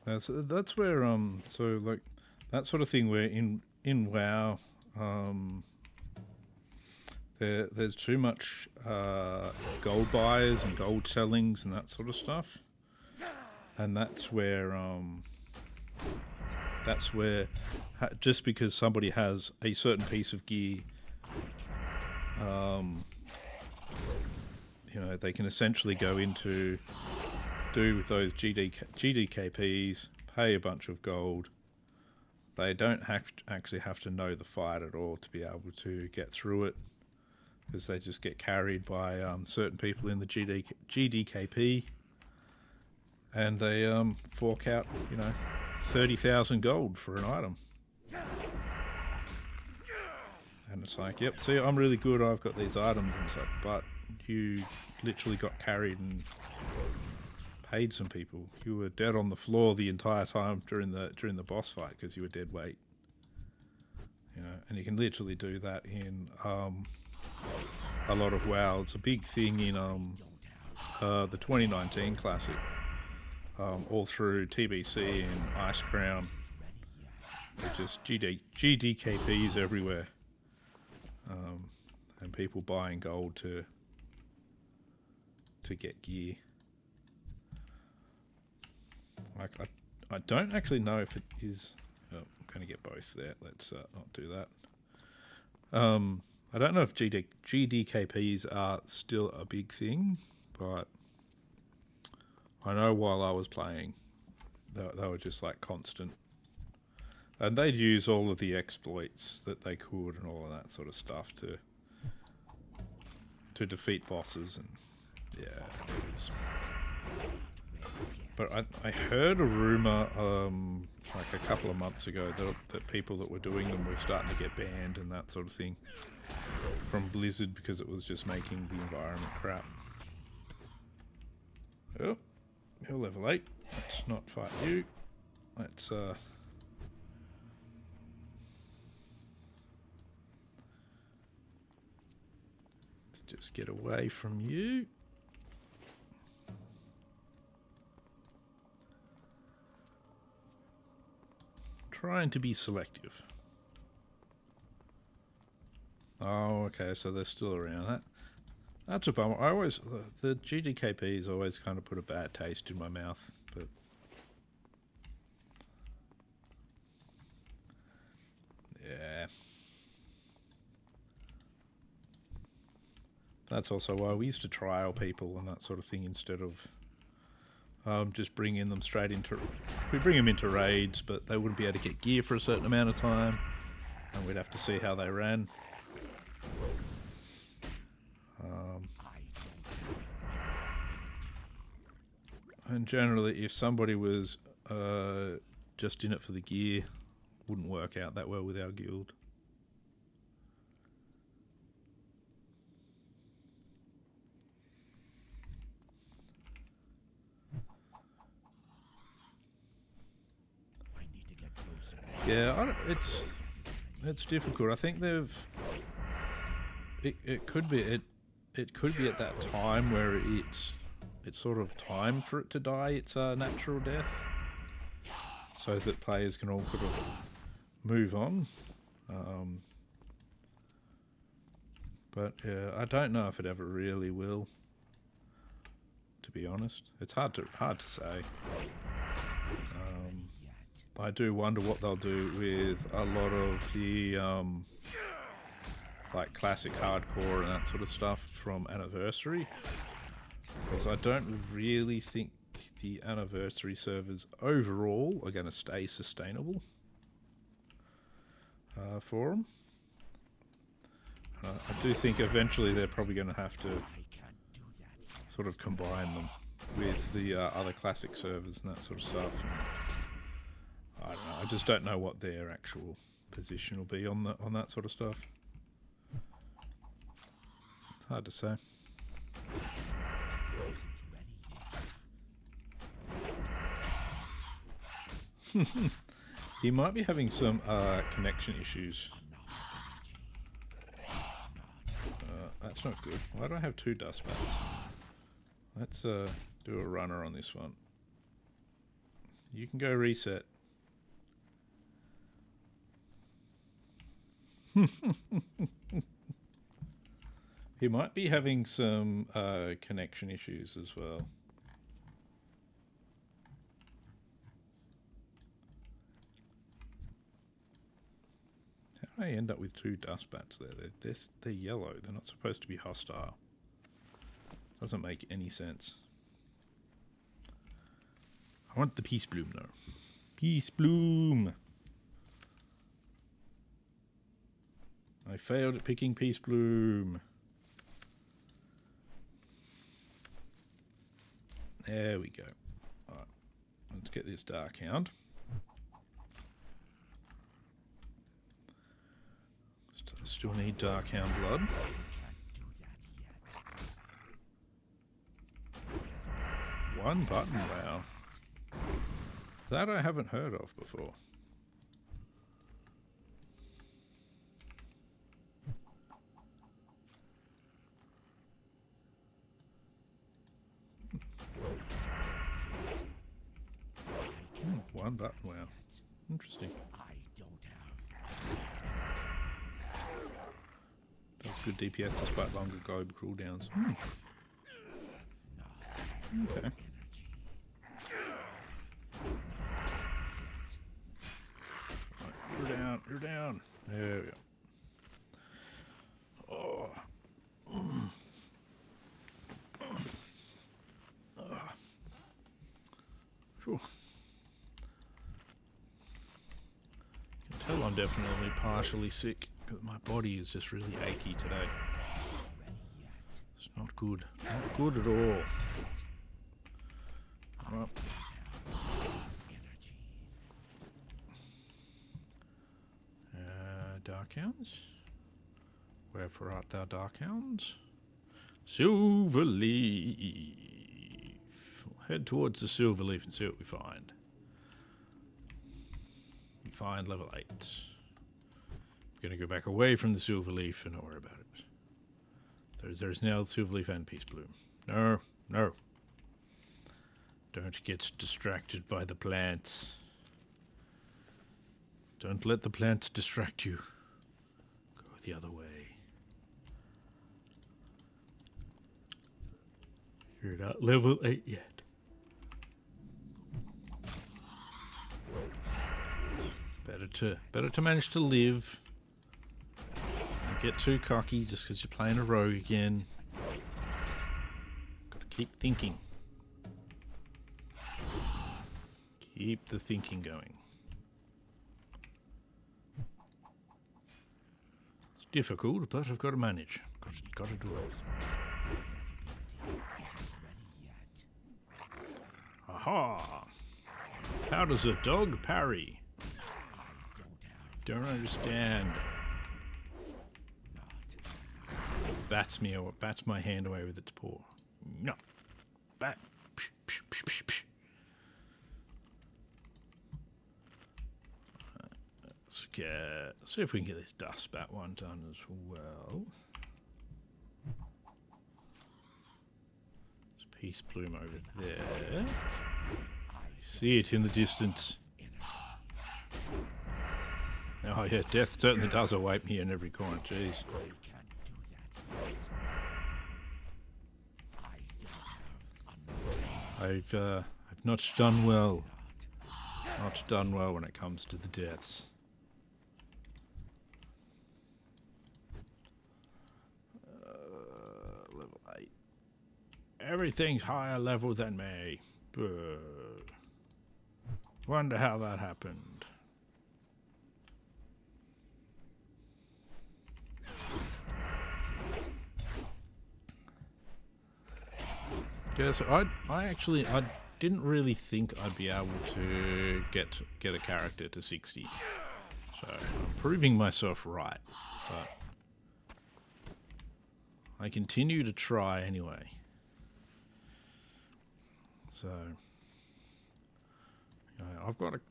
we go. That's where so like that sort of thing where in WoW there's too much gold buyers and gold sellings and that sort of stuff, and that's where just because somebody has a certain piece of gear, you know, they can essentially go into do with those GDKPs, pay a bunch of gold. They don't actually have to know the fight at all to be able to get through it, because they just get carried by certain people in the GDKP, and they fork out, you know, 30,000 gold for an item. And it's like, yep, see, I'm really good, I've got these items, and it's like, but you literally got carried and paid some people. You were dead on the floor the entire time during the boss fight because you were dead weight. You know, and you can literally do that in a lot of WoW. It's a big thing in the 2019 Classic, all through TBC and Ice Crown. There's just GDKPs everywhere, and people buying gold to get gear. I don't actually know if it is. Oh, I'm going to get both there. Let's not do that. I don't know if GDKPs are still a big thing, but I know while I was playing, they were just like constant. And they'd use all of the exploits that they could and all of that sort of stuff to defeat bosses. And yeah, it was... But I heard a rumour like a couple of months ago that people that were doing them were starting to get banned and that sort of thing from Blizzard because it was just making the environment crap. Oh, you're level 8. Let's not fight you. Let's just get away from you. Trying to be selective. Oh, okay, so they're still around. That's a bummer. The GDKPs always kind of put a bad taste in my mouth, but yeah. That's also why we used to trial people and that sort of thing instead of just bringing them straight into... We bring them into raids, but they wouldn't be able to get gear for a certain amount of time, and we'd have to see how they ran. And generally, if somebody was just in it for the gear, wouldn't work out that well with our guild. Yeah, it's difficult. I think they've it could be it could be at that time where it's sort of time for it to die its natural death, so that players can all sort of move on. But yeah, I don't know if it ever really will. To be honest, it's hard to say. I do wonder what they'll do with a lot of the like classic hardcore and that sort of stuff from Anniversary, because I don't really think the Anniversary servers overall are going to stay sustainable for them. I do think eventually they're probably going to have to sort of combine them with the other classic servers and that sort of stuff. And I don't know. I just don't know what their actual position will be on that sort of stuff. It's hard to say. He might be having some connection issues. That's not good. Why do I have 2 dust bats? Let's do a runner on this one. You can go reset. He might be having some connection issues as well. How did I end up with 2 dust bats there? They're yellow. They're not supposed to be hostile. Doesn't make any sense. I want the peace bloom though. Peace bloom. I failed at picking peace bloom. There we go. Alright. Let's get this dark hound. Still need dark hound blood. One button, wow. That I haven't heard of before. One button, wow. Interesting. That's good DPS despite longer globe cooldowns. Okay. Right, you're down. There we go. Oh. Whew. You can tell I'm definitely partially sick, because my body is just really achy today. It's not good. Not good at all. Well. Darkhounds? Wherefore art thou, Darkhounds? Silverleaf. We'll head towards the Silverleaf and see what we find. We find level 8. We're going to go back away from the Silverleaf and not worry about it. There's now Silverleaf and Peace Bloom. No, no. Don't get distracted by the plants. Don't let the plants distract you. Go the other way. You're not level 8 yet. Better to manage to live. Don't get too cocky just because you're playing a rogue again. Gotta keep thinking. Keep the thinking going. It's difficult, but I've got to manage. Got to do it. Aha! How does a dog parry? Don't understand. Bats me or bats my hand away with its paw. No. Bat. Psh, psh, psh, psh, psh. see if we can get this dust bat one done as well. There's Peace Bloom over there. See it in the distance. Oh yeah, death certainly does await me in every corner. Jeez. I've not done well. Not done well when it comes to the deaths. Level 8. Everything's higher level than me. Wonder how that happened. Yeah, so I didn't really think I'd be able to get a character to 60. So I'm proving myself right, but I continue to try anyway. So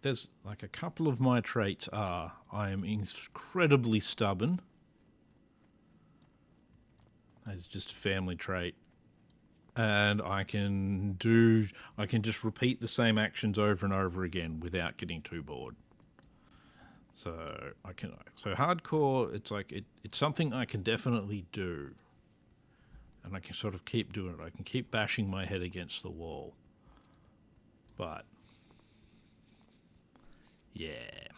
there's like a couple of my traits are I am incredibly stubborn. That's just a family trait. And I can just repeat the same actions over and over again without getting too bored. So hardcore, it's like it's something I can definitely do, and I can sort of keep doing it. I can keep bashing my head against the wall, but yeah,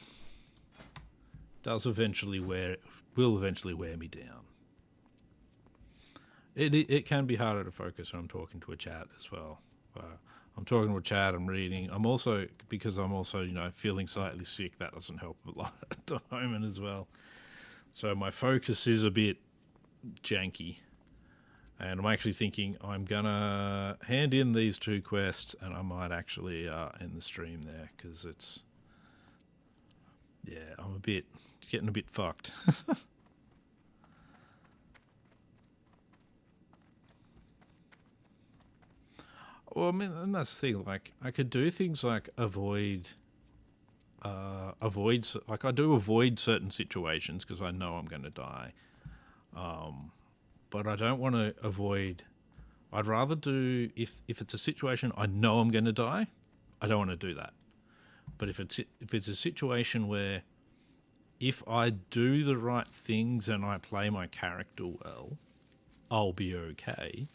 will eventually wear me down. It can be harder to focus when I'm talking to a chat as well. I'm talking to a chat, I'm reading. I'm also feeling slightly sick. That doesn't help a lot at the moment as well. So my focus is a bit janky. And I'm actually thinking I'm going to hand in these 2 quests and I might actually end the stream there because it's... Yeah, I'm getting a bit fucked. Well, I mean, and that's the thing. Like, I could do things like avoid. Like I do avoid certain situations because I know I'm going to die. But I don't want to avoid. I'd rather do if it's a situation I know I'm going to die, I don't want to do that. But if it's a situation where if I do the right things and I play my character well, I'll be okay.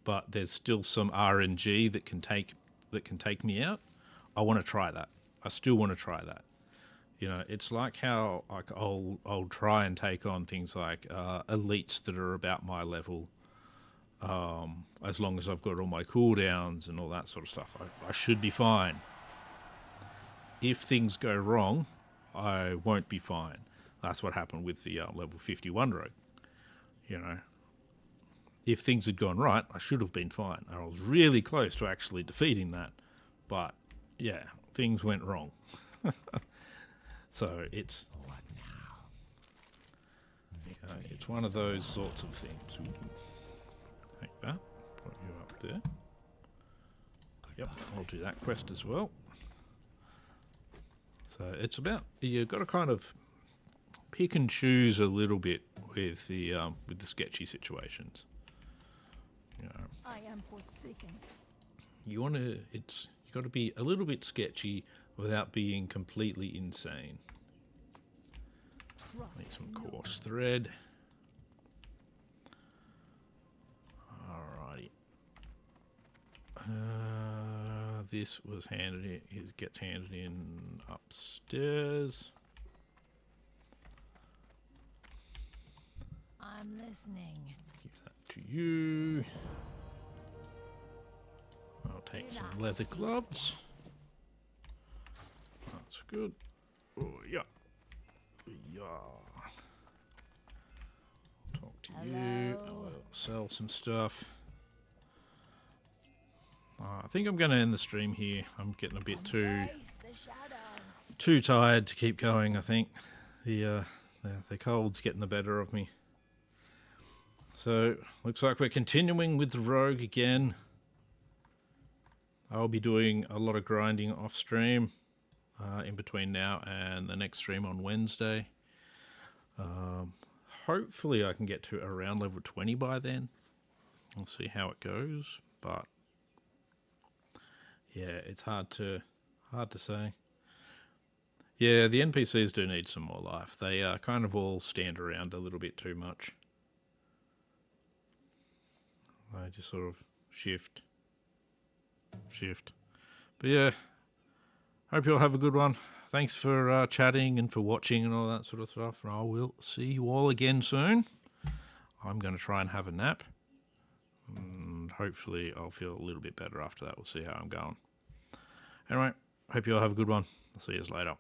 But there's still some RNG that can take me out. I want to try that. I still want to try that. You know, it's like how I'll try and take on things like elites that are about my level. As long as I've got all my cooldowns and all that sort of stuff, I should be fine. If things go wrong, I won't be fine. That's what happened with the level 51 rogue. You know. If things had gone right, I should have been fine. And I was really close to actually defeating that. But, yeah, things went wrong. So it's... it's one of those sorts of things. Take that. Put you up there. Yep, I'll do that quest as well. So it's about... You've got to kind of pick and choose a little bit with the sketchy situations. You know,
I am forsaken.
you got to be a little bit sketchy without being completely insane. Need some coarse thread. Alrighty. This was handed in. It gets handed in upstairs.
I'm listening.
Give that to you. I'll take some leather gloves. That's good. Oh, yeah. Yeah. Talk to you. I'll sell some stuff. I think I'm going to end the stream here. I'm getting a bit too tired to keep going, I think. The cold's getting the better of me. So, looks like we're continuing with the rogue again. I'll be doing a lot of grinding off stream. in between now and the next stream on Wednesday. Hopefully I can get to around level 20 by then. We'll see how it goes, but yeah, it's hard to say. Yeah, the NPCs do need some more life. They kind of all stand around a little bit too much. They just sort of shift. But yeah, hope you all have a good one. Thanks for chatting and for watching and all that sort of stuff. And I will see you all again soon. I'm going to try and have a nap. And hopefully I'll feel a little bit better after that. We'll see how I'm going. Anyway, hope you all have a good one. I'll see you later.